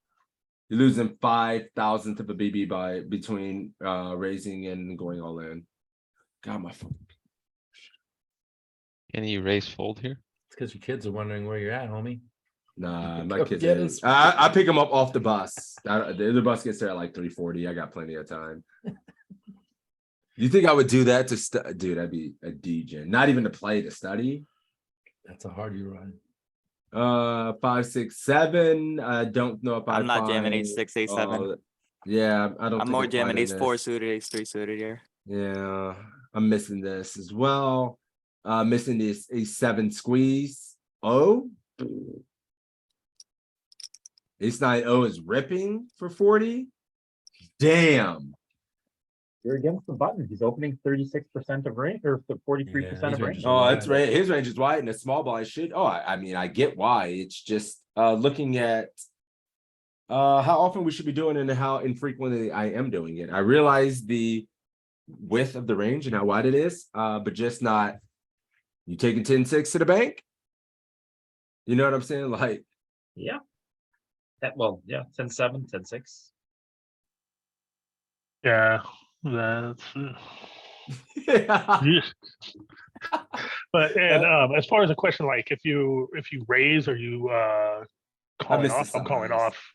You're losing 5,000th of a BB by between raising and going all in. God, my phone. Any raise fold here? It's because your kids are wondering where you're at, homie. Nah, my Come kids. get Ain't- us. I pick them up off the bus. The other bus gets there at like 3:40. I got plenty of time. You think I would do that to dude? I'd be a DJ. Not even to play, to study. That's a hard you run. 5, 6, 7. I don't know if I'm not jamming find- ace 6, ace 7. Yeah, I don't. I'm think more I'm jamming finding ace 4 this. suited, ace 3 suited here. Yeah, I'm missing this as well. Missing this ace 7 squeeze. Oh, ace 9 O is ripping for 40. Damn. You're against the button. He's opening 36% of range or 43% his of range range. is Oh, it's wide. right. His range is wide and a small blind should. Oh, I mean, I get why. It's just looking at how often we should be doing it and how infrequently I am doing it. I realize the width of the range and how wide it is, but just not you taking 10-6 to the bank. You know what I'm saying? Like, Yeah. Well, yeah, 10-7, 10-6. Yeah, that's. Yes. But and as far as the question, like if you raise, are you calling missed the off? I'm calling size. off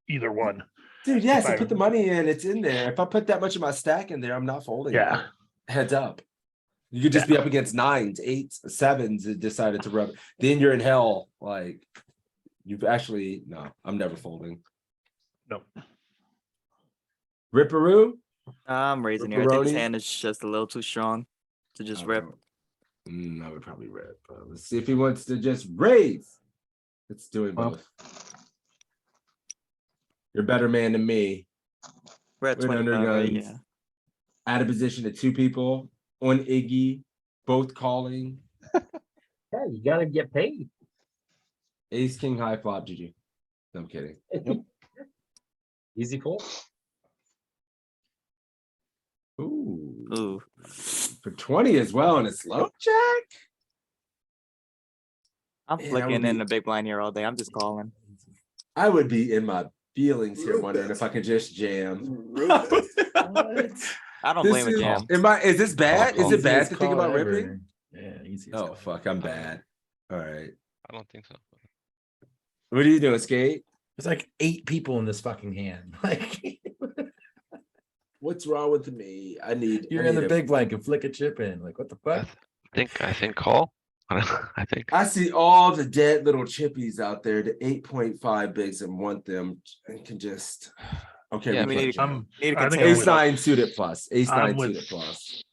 either one. dude, yes, If I I- put the money in, it's in there. If I put that much of my stack in there, I'm not folding. Yeah. it. Heads up. You could just be up against 9s, 8s, 7s and decided to rub. Then you're in hell. Like, you've actually, no, I'm never folding. No. Ripperoo? I'm raising here. I think this Ripperoni? hand is just a little too strong to just I rip. I would probably rip. Let's see if he wants to just raise. It's doing Well. both. You're a better man than me. We're at We're at 25, right? underguns. Yeah. Out of position to 2 people on Iggy, both calling. Yeah, you gotta get paid. Ace king high flop, GG. No, I'm kidding. Easy fold. Ooh, Ooh. for 20 as well, and it's low jack. I'm Man, that flicking would in be- the big blind here all day. I'm just calling. I would be in my feelings here, wondering if I could just jam. I don't This blame a is, jam. is this bad? Is it bad Easiest to think call about ever. ripping? Yeah, easiest. Oh call. fuck, I'm bad. All right. I don't think so. What are you doing, Skate? There's like 8 people in this fucking hand. Like What's wrong with me? you're in the big blind, can flick a chip in. Like what the fuck? I think call. I think. I see all the dead little chippies out there, the 8.5 bigs, and want them and can just. Okay, Yeah, we We play need to jam. Need to I think continue Ace with- 9 suited plus. Ace I'm 9 with- suited plus.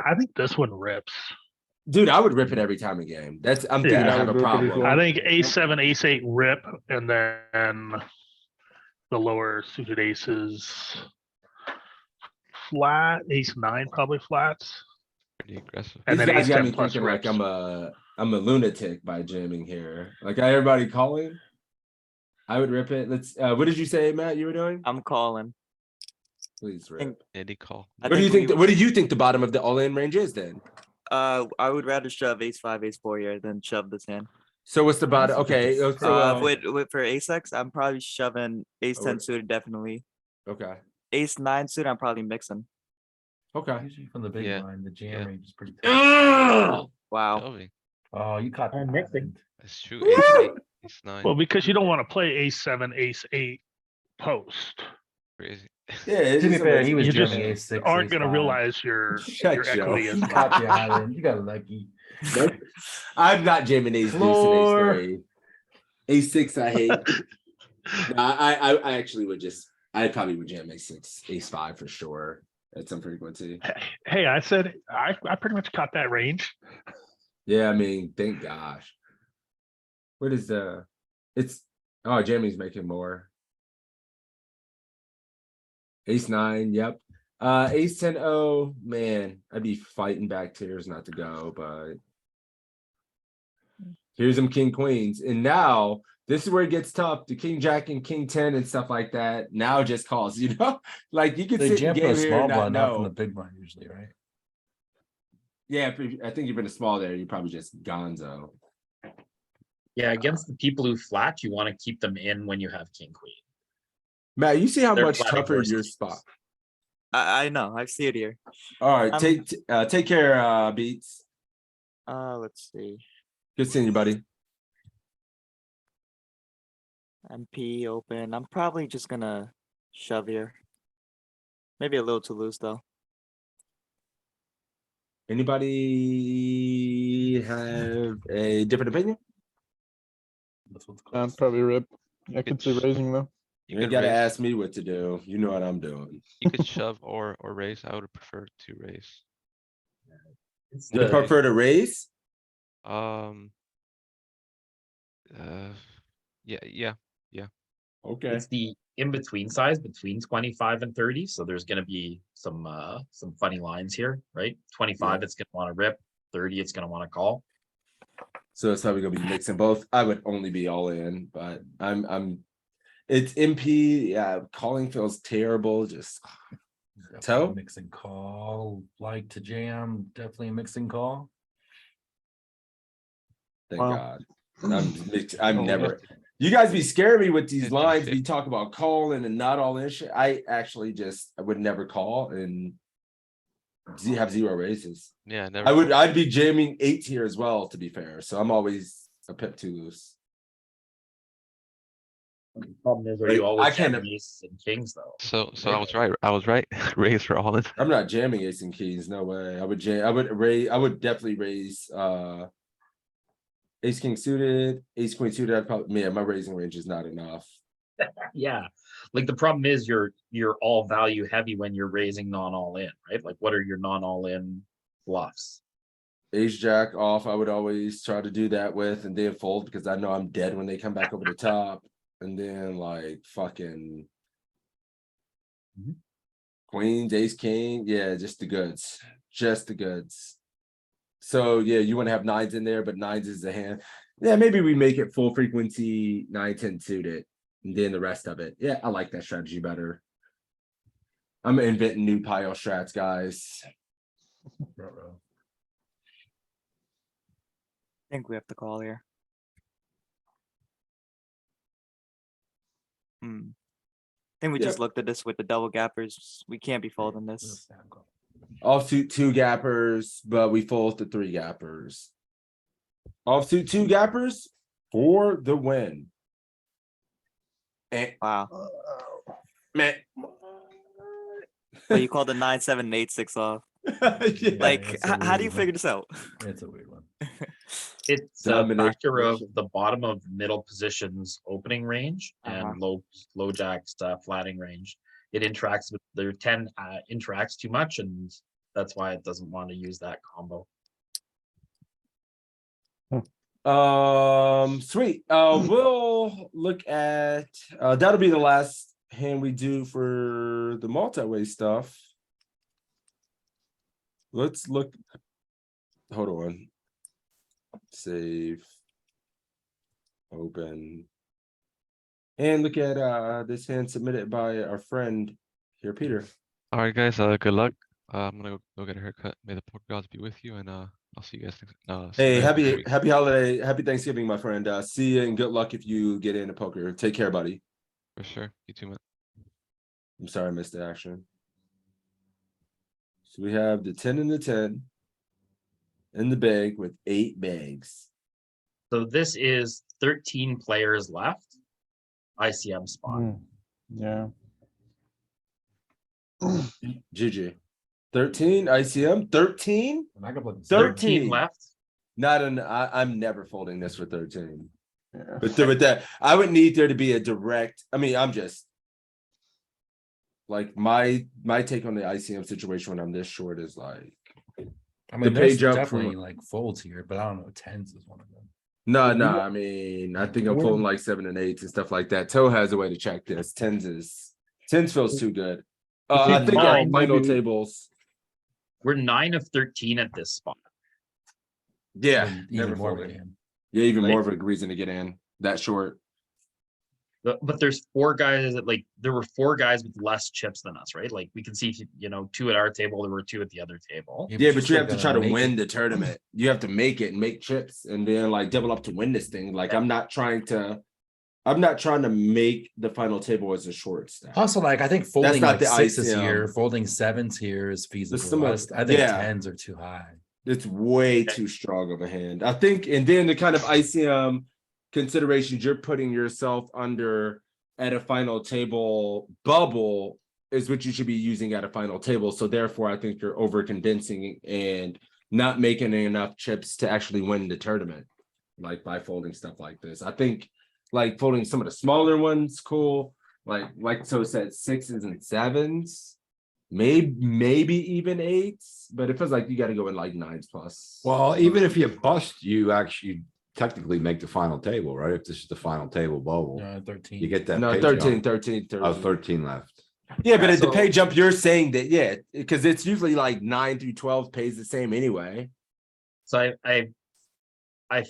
I think this one rips. Dude, I would rip it every time a game. I'm thinking Yeah, I I have a would rip it as problem. well. I think ace 7, ace 8 rip, and then the lower suited aces flat, ace 9 probably flats. Pretty aggressive. And These then guys ace got 10 me plus thinking like rips. I'm a lunatic by jamming here. Like everybody calling. I would rip it. Let's. What did you say, Matt? You were doing? I'm calling. Please I think- rip. Did he call? I What do you think? we- What do you think the bottom of the all-in range is then? I would rather shove ace 5, ace 4 here than shove this hand. So what's the bottom? Okay, so With for ace X, I'm probably shoving ace 10 Oh, suited definitely. okay, Ace 9 suited, I'm probably mixing. okay. Usually from the big Yeah, blind, the jam yeah. range is pretty. Wow. Shelby. Oh, you caught And that. mixing. That's true. Ace 8, ace 9. Well, because you don't want to play ace 7, ace 8 post. Crazy. Yeah, it's To be just fair, he was You just jamming ace 6. aren't ace going to 5. realize your Shut equity Joe. is He caught the island. You got lucky. I'm not jamming ace deuce and ace Floor. 3. Ace 6 I hate. No, I actually would just. I probably would jam ace 6, ace 5 for sure at some frequency. Hey, I said I pretty much caught that range. Yeah, I mean, thank gosh. What is it's Jamie's making more. Ace 9, yep. Ace 10 oh man, I'd be fighting back tears not to go, but here's them king queens. And now This is where it gets tough. The king jack and king 10 and stuff like that now just calls, you know, like you could They sit jam in from game the here small and not blind, not from the know. big blind usually, right? Yeah, I think you've been a small there. You're probably just gonzo. Yeah, against the people who flat, you want to keep them in when you have king queen. Matt, you see how They're much flatting tougher worse your kings. spot. I know, I see it here. All right, I'm- take care, Beats. Let's see. Good seeing you, buddy. MP open. I'm probably just gonna shove here. Maybe a little too loose though. Anybody have a different opinion? That's what's I'd close. probably rip. I could see It's- raising though. You You ain't could gotta raise, ask me what to do. You know what I'm doing. you could shove or raise. I would prefer to raise. It's You the, prefer to raise? Um. Yeah. Okay. it's the in-between size between 25 and 30. So there's gonna be some funny lines here, right? 25, it's gonna want to rip, 30, it's gonna want to call. So it's probably gonna be mixing both. I would only be all in, but it's MP. Yeah, calling feels terrible. Just Definitely Toe? Mixing call, like to jam, definitely a mixing call. thank Wow. God. I'm Oh, never. You guys be scaring me with these It's lines. okay. We talk about calling and not all in shit. I would never call and have zero raises. Yeah, never. call. I'd be jamming 8 here as well, to be fair. So I'm always a pip too loose. Problem is, are Right, you I always can't- jamming aces and kings though? So I was right. I was right. Raise for all in. I'm not jamming ace and keys. No way. I would definitely raise ace king suited, ace queen suited. I'd probably, my raising range is not enough. Yeah, like the problem is you're all value heavy when you're raising non all in, right? Like what are your non all in bluffs? Ace jack off, I would always try to do that with and then fold because I know I'm dead when they come back over the top. And then like fucking Mhm. queens, ace king, yeah, just the goods. Just the goods. So yeah, you want to have nines in there, but nines is the hand. Yeah, maybe we make it full frequency 9-10 suited. And then the rest of it. Yeah, I like that strategy better. I'm inventing new pile strats, guys. Ruh-roh. I think we have to call here. I think we Yeah. just looked at this with the double gappers. We can't be folding Just this. snap call. Offsuit 2 gappers, but we fold the 3 gappers. Offsuit 2 gappers for the win. And Wow. man. But you called the 9-7 and 8-6 off. Yeah. Like, it's a how do you weird one. figure this out? It's a weird one. It's a Domination. factor of the bottom of middle positions opening range and low jacks flatting range. It interacts with their 10 interacts too much, and that's why it doesn't want to use that combo. Sweet. We'll look at that'll be the last hand we do for the multi-way stuff. Let's look. Hold on. Save. Open. And look at this hand submitted by our friend here, Peter. All right, guys. Good luck. I'm gonna go get a haircut. May the poker gods be with you, and I'll see you guys next. See you Hey, guys next week. happy holiday, happy Thanksgiving, my friend. See you and good luck if you get into poker. Take care, buddy. For sure. You too, man. I'm sorry I missed the action. So we have the 10 and the 10 in the bag with 8 bags. So this is 13 players left. ICM spot. Yeah. GG. 13 ICM, 13? And I could play this. 13 left. I'm never folding this for 13. Yeah. But with that, I would need there to be a direct. I mean, I'm just like my take on the ICM situation when I'm this short is like I mean, the there's page up definitely from- like folds here, but I don't know. Tens is one of them. no. Well, you- I mean, I think I'm We're- folding like 7 and 8s and stuff like that. Toe has a way to check this. 10s feels too good. I Keep in think our mind, final maybe- tables. We're 9 of 13 at this spot. Yeah, Even never more of a folding. jam. Yeah, even Right? more of a reason to get in that short. But there's 4 guys that like, there were 4 guys with less chips than us, right? Like, we can see, 2 at our table, there were 2 at the other table. Yeah, but you still have to gotta try to make win it. the tournament. You have to make it and make chips and then like double up to win this thing. Like I'm not trying to make the final table as a short stack. Also, like I think folding not like the sixes ICM. here, folding sevens here is feasible. some of- I think yeah. tens are too high. It's way too strong of a hand. I think, and then the kind of ICM considerations you're putting yourself under at a final table bubble is what you should be using at a final table. So therefore, I think you're over condensing and not making enough chips to actually win the tournament, like by folding stuff like this. I think like folding some of the smaller ones, cool. Like so said, 6s and 7s. Maybe even 8s, but it feels like you got to go in like 9s plus. Well, even if you bust, you actually technically make the final table, right? If this is the final table bubble, 13. you get that. No, pay 13, jump. 13, 13. Oh, 13 left. Yeah, but Yeah, at the so- pay jump, you're saying that, yeah, because it's usually like 9 through 12 pays the same anyway. So I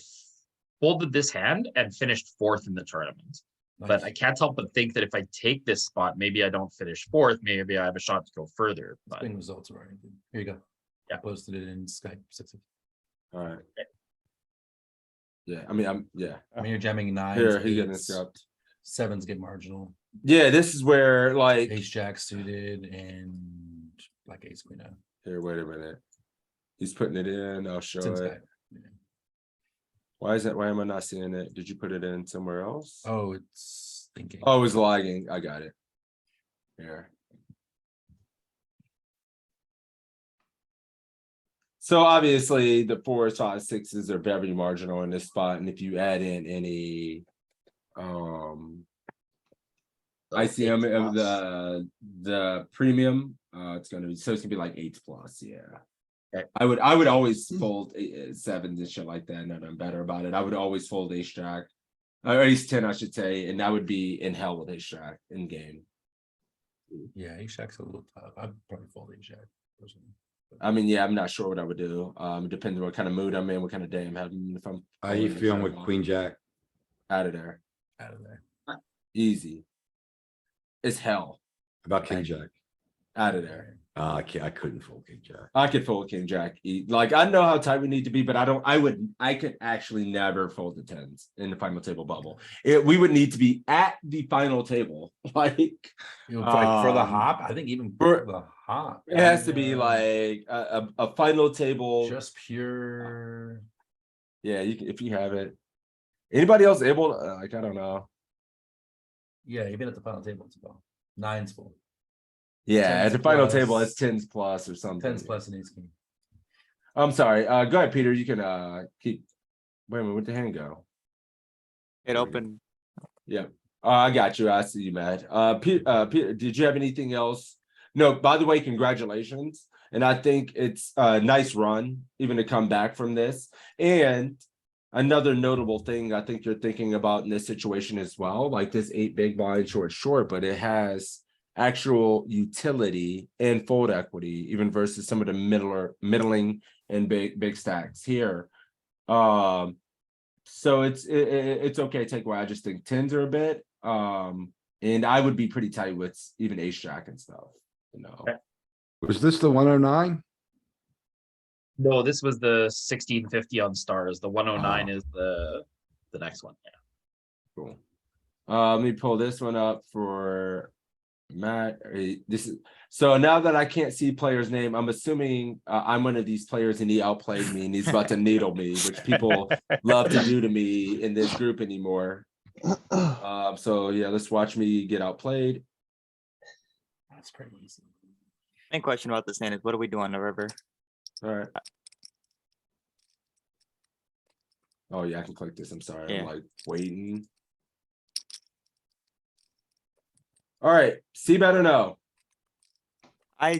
folded this hand and finished 4th in the tournament. But I can't help but think that if I take this spot, maybe I don't finish 4th, maybe I have a shot to go further. But Spin results are already good. Here you go. Yeah. Posted it in Skype. 6. All right. Yeah, I mean, I mean, you're jamming 9s. here, he getting 8s, scrubbed. 7s get marginal. Yeah, this is where like, Ace jack suited and like ace queen out. here, wait a minute. He's putting it in, I'll show It's in it. Skype. Yeah. Why am I not seeing it? Did you put it in somewhere else? Oh, it's thinking. Oh, it's lagging. I got it. Here. So obviously the 4s, 5s, 6s are very marginal in this spot. And if you add in any ICM of the premium, it's gonna be like 8s plus, yeah. Okay. I would always fold 7s and shit like that. No, I'm better about it. I would always fold ace jack. Or ace 10, I should say, and that would be in hell with ace jack in game. Yeah, ace jack's a little tough. I'd probably fold ace jack personally. I mean, yeah, I'm not sure what I would do. It depends on what kind of mood I'm in, what kind of day I'm having. If I'm How you folding feeling ace with jack, queen jack? out of there, Out of there. easy. It's hell About king jack? out of there. I couldn't fold king jack. I could fold king jack. Like I know how tight we need to be, but I could actually never fold the 10s in the final table bubble. We would need to be at the final table. Like Like for the Um, hop, I think even for- for the hop. it has to be like a final table. Just pure. Yeah, you can, if you have it. Anybody else able to, like, I don't know. Yeah, even at the final table, it's about 9s full. Yeah, at 10s the final plus- table, it's 10s plus or something. 10s plus an ace king. I'm sorry. Go ahead, Peter. You can keep. Wait a minute, where'd the hand go? It opened. Yeah. I got you. I see you, Matt. Peter, did you have anything else? No, by the way, congratulations. And I think it's a nice run, even to come back from this. And another notable thing I think you're thinking about in this situation as well, like this 8 big blind short, but it has actual utility and fold equity, even versus some of the middling and big stacks here. So it's okay take away. I just think 10s are a bit. And I would be pretty tight with even ace jack and stuff, you know. Okay. Was this the 109? no, this was the 1650 on stars. The 109 Oh. is the next one. Yeah. Cool. Let me pull this one up for Matt. This is so now that I can't see player's name, I'm assuming I'm one of these players and he outplayed me and he's about to needle me, which people love to do to me in this group anymore. So yeah, let's watch me get outplayed. That's pretty easy. Main question about this hand is what do we do on the river? All right. Oh yeah, I can click this. I'm sorry. I'm Yeah. like waiting. All right, see bet or no? I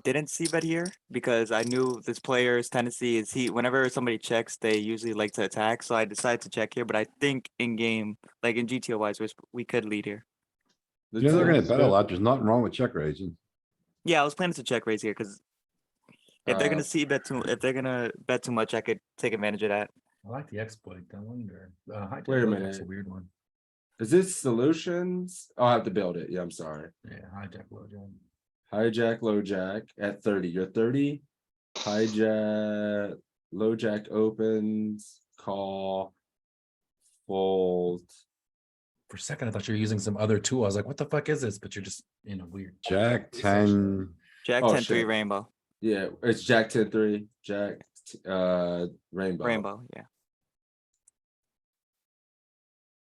didn't see bet here because I knew this player's tendency is whenever somebody checks, they usually like to attack. So I decided to check here, but I think in game, like in GTO wise, we could lead here. You know, they're gonna bet a lot. There's nothing wrong with check raising. Yeah, I was planning to check raise here because if they're Uh, gonna if they're gonna bet too much, I could take advantage of that. I like the exploit. I wonder. Wait a That's a minute. weird one. Is this solutions? I'll have to build it. Yeah, I'm sorry. Yeah, hijack, low jack. Hijack, low jack at 30. You're 30. Hijack, low jack opens, call, fold. For a second, I thought you were using some other tool. I was like, what the fuck is this? But you're just, weird. Jack section. 10, Jack Oh, 10 3 shit. rainbow. Yeah, it's Jack 10-3, Jack, rainbow. Rainbow, yeah.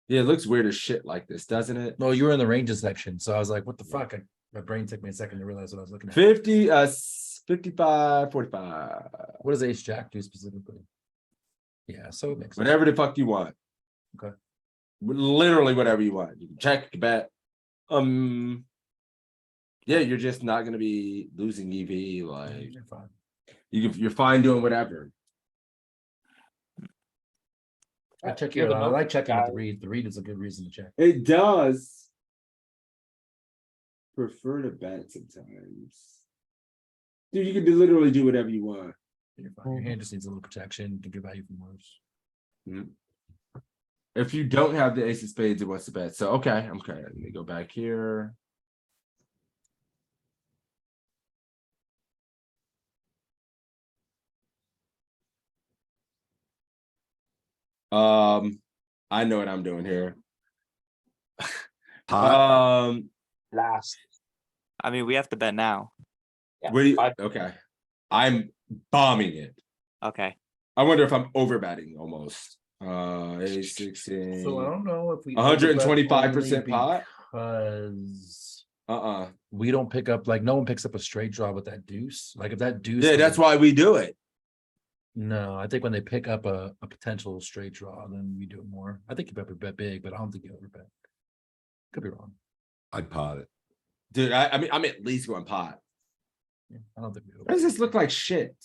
Yeah, it looks weird as shit like this, doesn't it? No, you were in the ranges section. So I was like, what the fuck? My brain took me a second to realize what I was looking at. 50, 55, 45. What does ace jack do specifically? Yeah, so it makes sense. Whatever the fuck you want. Okay. Literally whatever you want. You can check, you can bet. Yeah, you're just not gonna be losing EV. Like You're fine. you're fine doing whatever. I check You're your, the I like most checking with guy. the read. The read is a good reason to check. It does. Prefer to bet sometimes. Dude, you can literally do whatever you want. You're fine. Your hand just needs a little protection to get value from worse. Mhm. If you don't have the ace of spades, it wants to bet. So okay, let me go back here. I know what I'm doing here. pot, Last. I mean, we have to bet now. Yeah, What do you, five- okay. I'm bombing it. Okay. I wonder if I'm overbetting almost. Ace 16. So I don't know if we 125% pot? because Uh-uh. we don't pick up, like, no one picks up a straight draw with that deuce. Like if that deuce. Yeah, was that's a- why we do it. No, I think when they pick up a potential straight draw, then we do it more. I think you better bet big, but I don't think you overbet. Could be wrong. I'd pot it. Dude, I mean, I'm at least going pot. Yeah, I don't think we Why does overbet. this look like shit?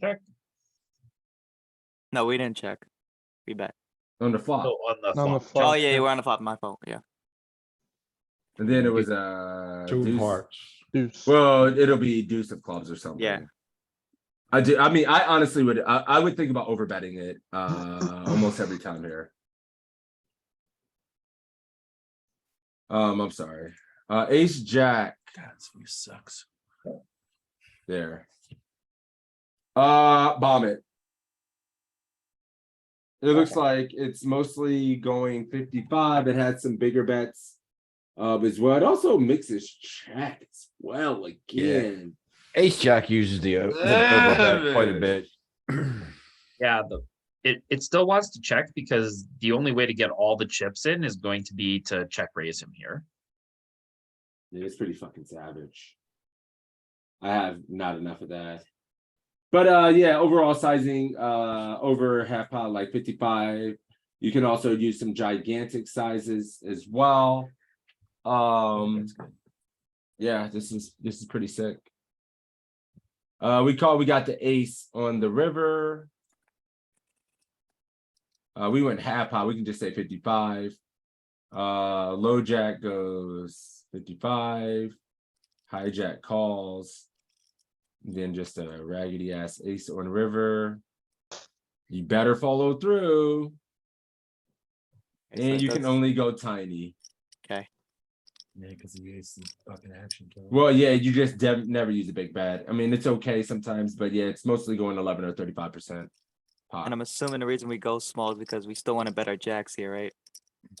Check. No, we didn't check. We bet. On the flop. Oh, on the On the flop. flop. Oh yeah, we're on the flop. My fault. Yeah. And then it was Two deuce. parts. Deuce. Well, it'll be deuce of clubs or something. Yeah. I do. I mean, I honestly would. I would think about overbetting it almost every time here. I'm sorry. Ace Jack God, this view sucks. there. Bomb it. It looks like it's mostly going 55. It had some bigger bets as well. It also mixes check as well again. Ace jack uses the overbet quite a bit. Yeah, it still wants to check because the only way to get all the chips in is going to be to check raise him here. Yeah, it's pretty fucking savage. I have not enough of that. But yeah, overall sizing over half pot, like 55. You can also use some gigantic sizes as well. That's good. Yeah, this is pretty sick. We got the ace on the river. We went half pot, we can just say 55. Low jack goes 55. Hijack calls. Then just a raggedy ass ace on river. You better follow through. Okay, so And it you can does- only go tiny. Okay. Yeah, because the ace is fucking action killer. Well, yeah, you just never use a big bet. I mean, it's okay sometimes, but yeah, it's mostly going 11 or 35% pot. And I'm assuming the reason we go small is because we still want to bet our jacks here, right?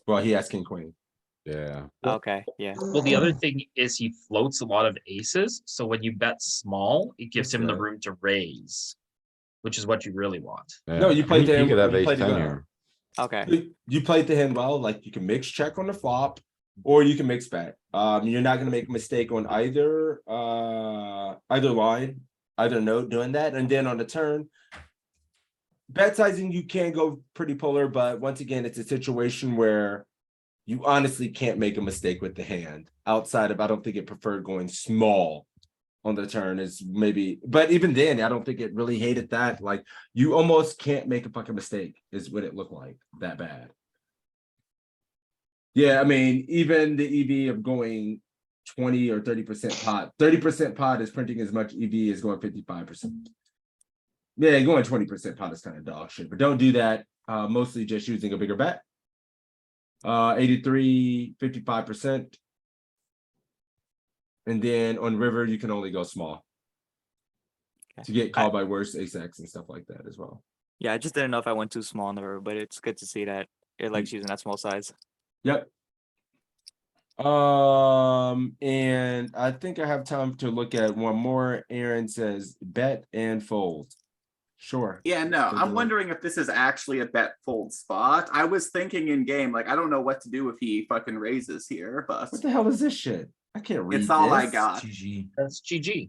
Well, he has king queen. Yeah. Okay. Yeah. Well, the other thing is he floats a lot of aces, so when you bet small, it gives That's him the right. room to raise, which is what you really want. No, you Yeah. played He to him. could have You ace played 10 well. here. Okay. You played the hand well, like you can mix check on the flop, or you can mix bet. You're not gonna make a mistake on either line, either note doing that, and then on the turn. Bet sizing, you can go pretty polar, but once again, it's a situation where you honestly can't make a mistake with the hand. Outside of, I don't think it preferred going small on the turn is maybe, but even then, I don't think it really hated that. Like you almost can't make a fucking mistake is what it looked like that bad. Yeah, I mean, even the EV of going 20 or 30% pot, 30% pot is printing as much EV as going 55%. Yeah, going 20% pot is kind of dog shit, but don't do that. Mostly just using a bigger bet. 83, 55%. And then on river, you can only go small. To get called by worse ace X and stuff like that as well. Yeah, I just didn't know if I went too small on the river, but it's good to see that it likes using that small size. Yep. And I think I have time to look at one more. Aaron says bet and fold. Sure. Yeah, no, Go I'm do it. wondering if this is actually a bet fold spot. I was thinking in game, like, I don't know what to do if he fucking raises here, but What the hell is this shit? I can't read it's all I this. got. GG. That's GG.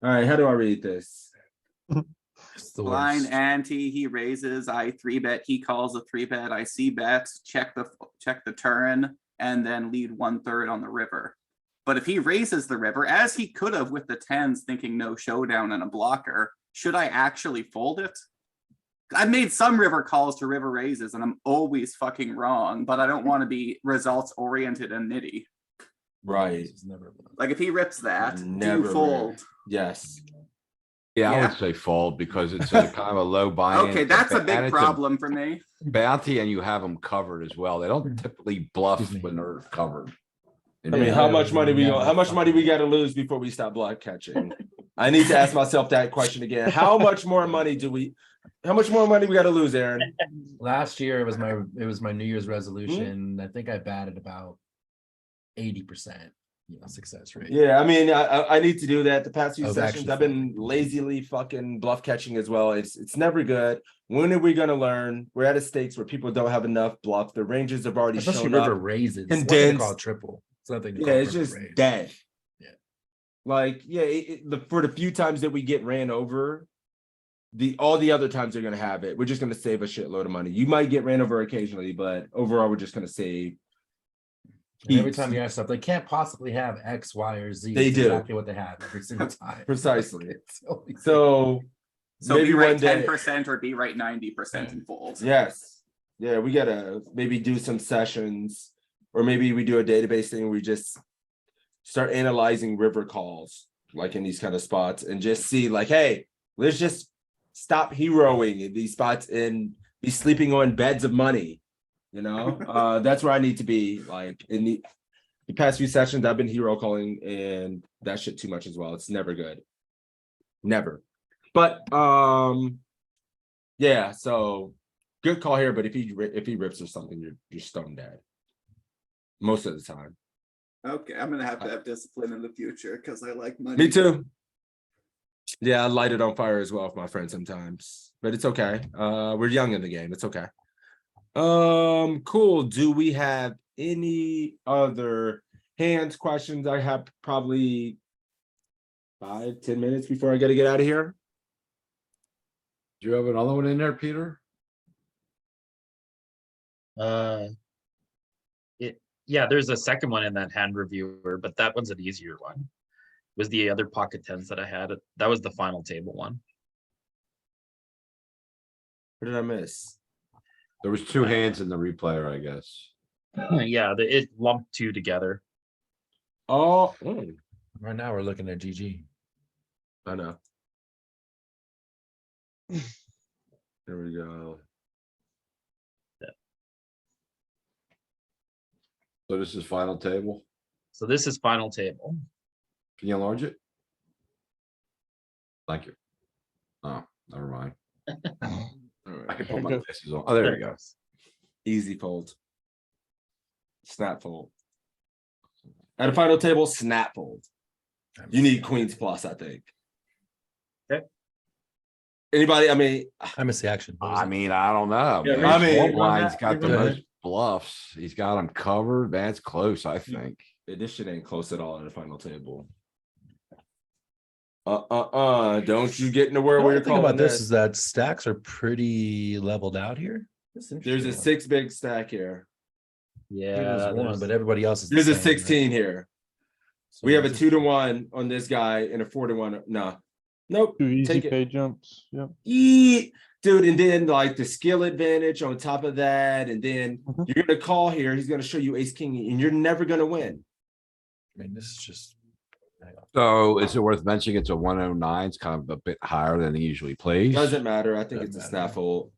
All right, how do I read this? It's the Blind worst. ante, he raises, I 3-bet, he calls a 3-bet, I see bet, check the turn, and then lead 1/3 on the river. But if he raises the river, as he could have with the tens, thinking no showdown and a blocker, should I actually fold it? I've made some river calls to river raises, and I'm always fucking wrong, but I don't want to be results oriented and nitty. Right. This is never. Like if he rips that, do Never you fold? Yes. Yeah, I Yeah. would say fold because it's a kind of a low buy-in. Okay, that's a and big it's problem for me. Bounty and you have them covered as well. They don't typically bluff Excuse me. when they're covered. I mean, Yeah, how I much would money we never how much money we fucking- got to lose before we stop block catching? I need to ask myself that question again. How much more money do we? How much more money we got to lose, Aaron? Last year it was my New Year's resolution. I think I batted about 80%, success rate. Yeah, I mean, I need to do that. The past few Of sessions, actually I've been lazily fucking bluff catching as well. It's never good. When are we gonna learn? We're at a stakes where people don't have enough bluff. The ranges have already Especially shown river up. raises. It's one thing to Condensed. call it triple. It's nothing to Yeah, call it's river just raise. dead. Yeah. Like, yeah, for the few times that we get ran over, all the other times they're gonna have it. We're just gonna save a shitload of money. You might get ran over occasionally, but overall, we're just gonna save. And every heaps. time you ask stuff, they can't possibly have X, Y, or Z. They It's do. exactly what they have every single time. Precisely. It's always- So So maybe be right one day. 10% or be right 90% and fold. Yes. Yeah, we gotta maybe do some sessions, or maybe we do a database thing. We just start analyzing river calls, like in these kind of spots, and just see, like, hey, let's just stop heroing in these spots and be sleeping on beds of money. You know, that's where I need to be. Like in the past few sessions, I've been hero calling, and that shit too much as well. It's never good. Never. But yeah, so good call here, but if he rips or something, you're stone dead. Most of the time. Okay, I'm gonna have to have discipline in the future because I like money. Me too. Yeah, I light it on fire as well with my friends sometimes, but it's okay. We're young in the game. It's okay. Cool. Do we have any other hands questions? I have probably 5-10 minutes before I gotta get out of here. Do you have another one in there, Peter? Yeah, there's a second one in that hand reviewer, but that one's an easier one. It was the other pocket tens that I had. That was the final table one. What did I miss? There was two hands in the replayer, I guess. Yeah, it lumped two together. Oh, Right now we're looking at GG. I know. There we go. So this is final table. So this is final table. Can you enlarge it? Thank you. Oh, never mind. All I right. can put my glasses on. Oh, there we go. Easy fold. Snap fold. At a final table, snap fold. You need queens plus, I think. Okay. Anybody? I mean, I miss the action. What was I it? mean, I don't know. Yeah, man. I mean- Small blind's got the Go most ahead. bluffs. He's got them covered. That's close, I think. this shit ain't close at all at a final table. Don't you get in the The world where only you're thing calling about this this. is that stacks are pretty leveled out here. This is There's a interesting 6 big stack here. one. Yeah, There's one, but everybody else is. the There's a same, right? 16 here. So We have a it's 2-to-1 on this guy and a 4-to-1. No. Nope. Two easy Take it. pay jumps. Yep. Dude, and then like the skill advantage on top of that, and then Mhm. you're gonna call here. He's gonna show you ace king, and you're never gonna win. I mean, this is just. So is it worth mentioning it's a 109? It's kind of a bit higher than he usually plays. Doesn't matter. I think it's a Doesn't snap matter. fold.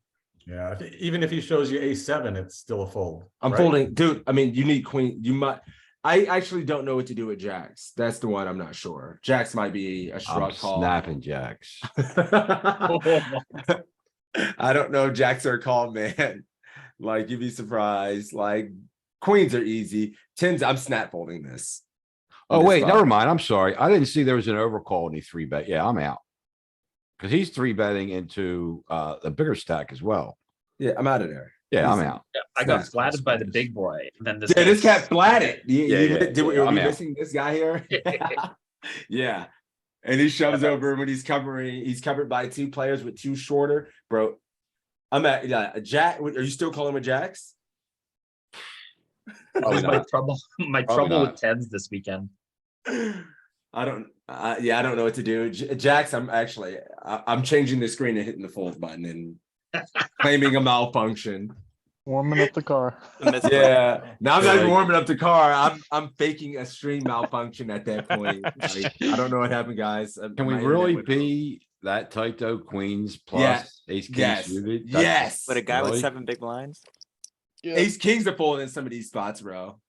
Yeah, even if he shows you ace 7, it's still a fold. I'm right? folding, dude. I mean, you need queen. You might. I actually don't know what to do with jacks. That's the one I'm not sure. Jacks might be a I'm shrug call. snapping jacks. I don't know. Jacks are a call, man. Like you'd be surprised. Like queens are easy. Tens, I'm snap folding this. Oh, This wait, spot. never mind. I'm sorry. I didn't see there was an overcall and he 3-bet. Yeah, I'm out. Cause he's 3-betting into the bigger stack as well. Yeah, I'm out of there. Yeah, I'm Easy. out. Yeah, I It's got not flatted by the squeeze. big boy. And then this. Yeah, this guy- cat flatted. Yeah, Are I'm we out. missing this guy here? Yeah. And he shoves over when he's covering. He's covered by 2 players with 2 shorter, bro. I'm at a jack. Are you still calling with jacks? This Probably is my not. trouble. My Probably trouble not. with tens this weekend. I don't. Yeah, I don't know what to do. Jacks. I'm changing the screen and hitting the fold button and claiming a malfunction. Warming up the car. Yeah. Now I'm not even Like- warming up the car. I'm faking a stream malfunction at that point. Like, I don't know what happened, guys. Can we My really internet went- be that tight though? Queens Yeah. plus ace king Yes. suited? Yes. But a guy with Really? 7 big blinds. Ace kings are folding in some of these spots, bro.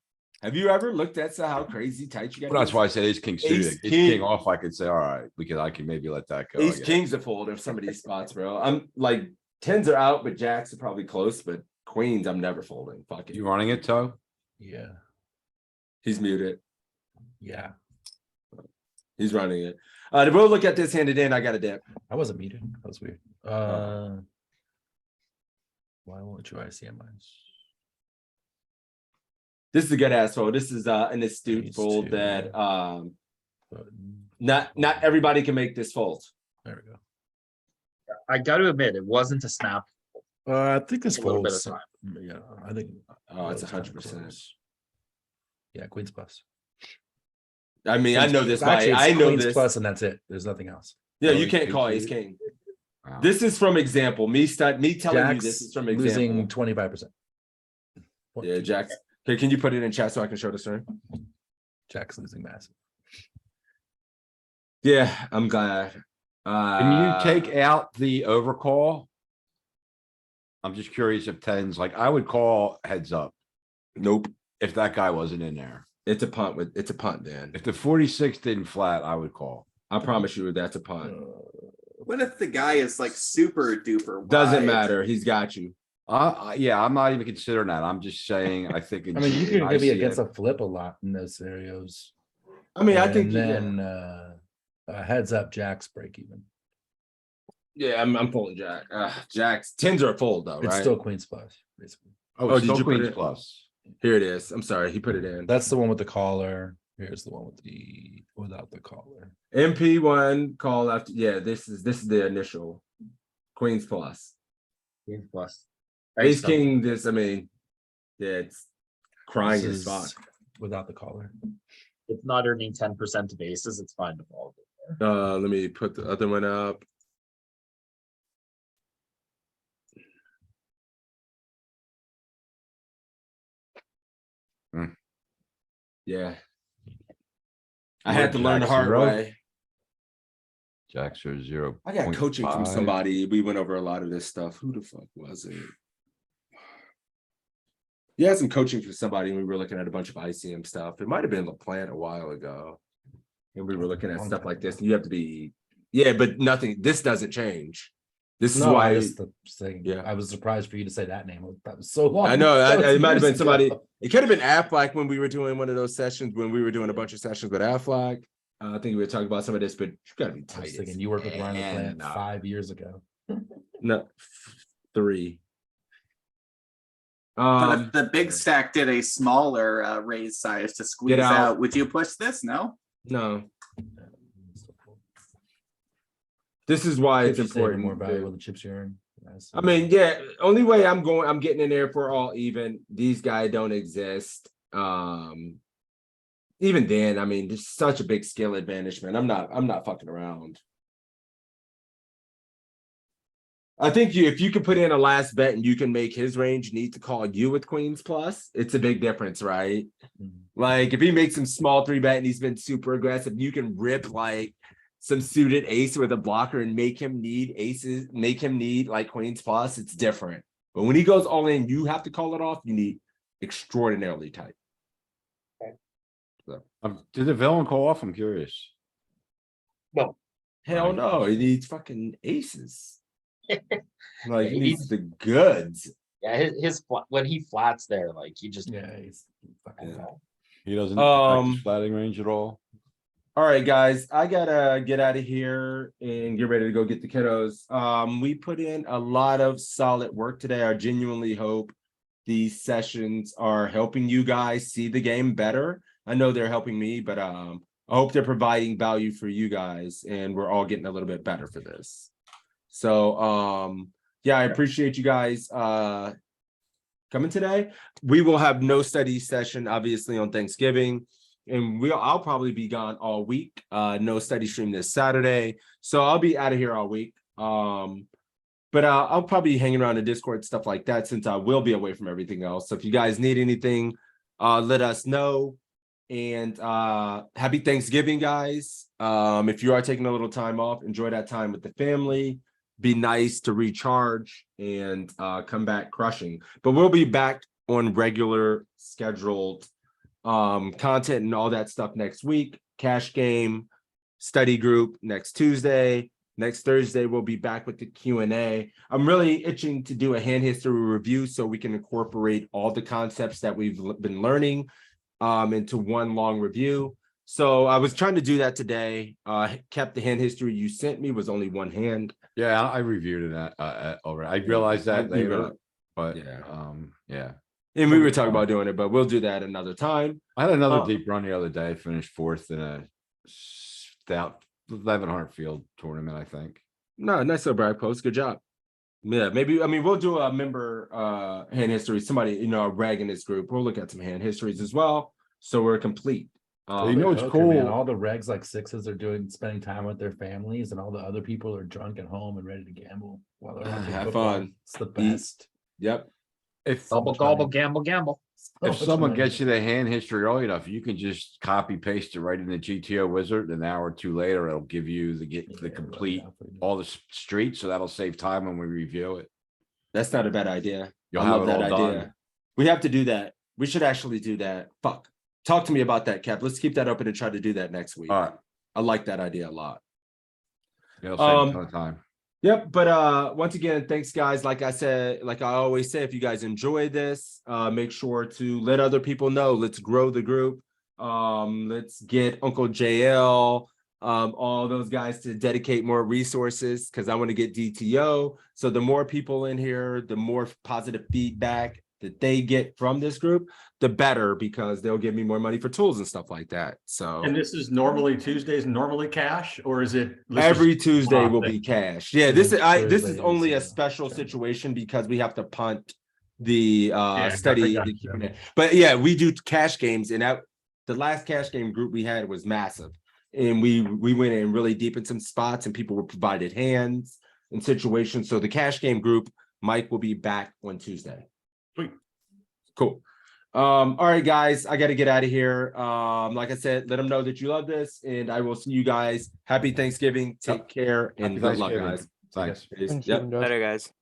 Have you ever looked at how crazy tight you got? Well, that's why I said ace king suited. Ace king. king off, I could say, all right, I can maybe let that go. I Ace guess. kings are fold in some of these spots, bro. I'm like tens are out, but jacks are probably close. But queens, I'm never folding. Fuck it. You running it, Toe? Yeah, He's muted. yeah. He's running it. We'll look at this handed in. I got a dip. I wasn't muted. That was weird. Why won't you ICM mine? This is a good ass fold. This is an astute Ace fold two. that Button. not everybody can make this fold. There we go. I got to admit, it wasn't a snap. I think this A little bit folds. of Yeah, I think. Oh, it's that was kinda 100%. close. Yeah, queens plus. I mean, I Queens- know this. actually, By, it's I know queens this. plus, and that's it. There's nothing else. Yeah, Oh, you ace can't king call ace suited? king. Wow. This is from example. Me telling you this is from losing example. 25%. Yeah, Jack's. Okay, can you put it in chat so I can show the screen? Jack's losing massive. Yeah, I'm glad. Can you take out the overcall? I'm just curious if tens, like I would call heads up Nope. if that guy wasn't in there. It's a punt, Dan. If the 46 didn't flat, I would call. I promise you that's a punt. What if the guy is like super duper Doesn't wide? matter. He's got you. Yeah, I'm not even considering that. I'm just saying, I think. I mean, you can be against a. a flip a lot in those scenarios. I mean, I think And then heads up, Jack's break even. yeah, I'm folding Jack. Jack's tens are a fold though, It's right? still queens plus, basically. Oh, Oh, it's did still you put queens it- plus. Here it is. I'm sorry, he put it in. That's the one with the collar. Here's the one with without the collar. MP1 call after. Yeah, this is the initial. Queens plus. Queens plus. Ace king. This, I mean, yeah, it's crying This as fuck. is without the collar. It's not earning 10% of aces. It's fine to fold. Let me put the other one up. Hmm. Yeah. I had to learn the Jack hard zero. way. Jacks are 0. I got coaching from somebody. We went over a lot of this stuff. Who the fuck was it? You had some coaching from somebody and we were looking at a bunch of ICM stuff. It might have been LaPlante a while ago. And we were looking at stuff like this. And you have to be, yeah, but nothing, this doesn't change. This is No, why. I just saying. Yeah. I was surprised for you to say that name. That was so long. I know That was it might have been years somebody. ago. It could have been Affleck when we were doing one of those sessions when we were doing a bunch of sessions with Affleck. I think we were talking about some of this, but you gotta be I tight. was thinking you worked with Ryan And, LaPlante 5 years ago. No, 3. But if the big stack did a smaller raise size to squeeze out. out, would you push this? No. No, this is why it's Chips you save are important. more valuable than chips you earn. I mean, yeah, only way I'm getting in there for all even. These guys don't exist. Even then, I mean, there's such a big skill advantage, man. I'm not fucking around. I think if you can put in a last bet and you can make his range need to call you with queens plus, it's a big difference, right? Like if he makes some small 3-bet and he's been super aggressive, you can rip like some suited ace with a blocker and make him need aces, make him need like queens plus. It's different. But when he goes all in, you have to call it off. You need extraordinarily tight. Did the villain call off? I'm curious. Well, Hell Right. no, he needs fucking aces. Like he he needs needs- the goods. yeah, when he flats there, like he just Yeah, he's fucking. Yeah. He doesn't affect his Um, flatting range at all. All right, guys, I gotta get out of here and get ready to go get the kiddos. We put in a lot of solid work today. I genuinely hope these sessions are helping you guys see the game better. I know they're helping me, but I hope they're providing value for you guys and we're all getting a little bit better for this. So yeah, I appreciate you guys coming today. We will have no study session, obviously, on Thanksgiving. And I'll probably be gone all week. No study stream this Saturday. So I'll be out of here all week. But I'll probably be hanging around in Discord, stuff like that, since I will be away from everything else. So if you guys need anything, let us know. And happy Thanksgiving, guys. If you are taking a little time off, enjoy that time with the family. Be nice to recharge and come back crushing. But we'll be back on regular scheduled content and all that stuff next week. Cash game, study group next Tuesday. Next Thursday, we'll be back with the Q&A. I'm really itching to do a hand history review so we can incorporate all the concepts that we've been learning into one long review. So I was trying to do that today. Kept the hand history you sent me was only one hand. Yeah, I reviewed it already. I realized that You later, really- but Yeah. yeah. And we were talking about doing it, but we'll do that another time. I had another Uh, deep run the other day, finished fourth in a stout 1100 field tournament, I think. No, nice little brag post. Good job. Yeah, maybe, I mean, we'll do a member hand history. Somebody, a reg in this group. We'll look at some hand histories as well. So we're complete. You know what's Poker, man, cool? all the regs like sixes are doing, spending time with their families, and all the other people are drunk at home and ready to gamble while they're watching Have football. fun. It's the Eat. best. Yep. If gobble, much gobble, money. gamble, gamble. So if much someone money. gets you the hand history early enough, you can just copy paste it right in the GTO wizard. An hour or two later, it'll give you the Yeah, complete right, yeah. all the streets. So that'll save time when we review it. That's not a bad idea. You'll I have love it that all idea. done. We have to do that. We should actually do that. Fuck. Talk to me about that, Cap. Let's keep that open and try to do that next week. All right. I like that idea a lot. It'll save a ton of time. Yep, but once again, thanks guys. Like I said, like I always say, if you guys enjoy this, make sure to let other people know. Let's grow the group. Let's get Uncle JL, all those guys to dedicate more resources because I want to get DTO. So the more people in here, the more positive feedback that they get from this group, the better, because they'll give me more money for tools and stuff like that. So And this is normally Tuesdays, normally cash, or is it? this is every Tuesday will thing? be cash. Yeah, this is this is Thursdays, only a yeah. special situation because we have to punt the I study. got the you. Q&A. But yeah, we do cash games, and the last cash game group we had was massive. And we went in really deep in some spots and people were provided hands in situations. So the cash game group, Mike will be back on Tuesday. Sweet. Cool. All right, guys, I got to get out of here. Like I said, let them know that you love this, and I will see you guys. Happy Thanksgiving. Take care and Happy good luck, Thanksgiving. guys. Thanks. Peace. Yep. Thanksgiving, guys. Better guys.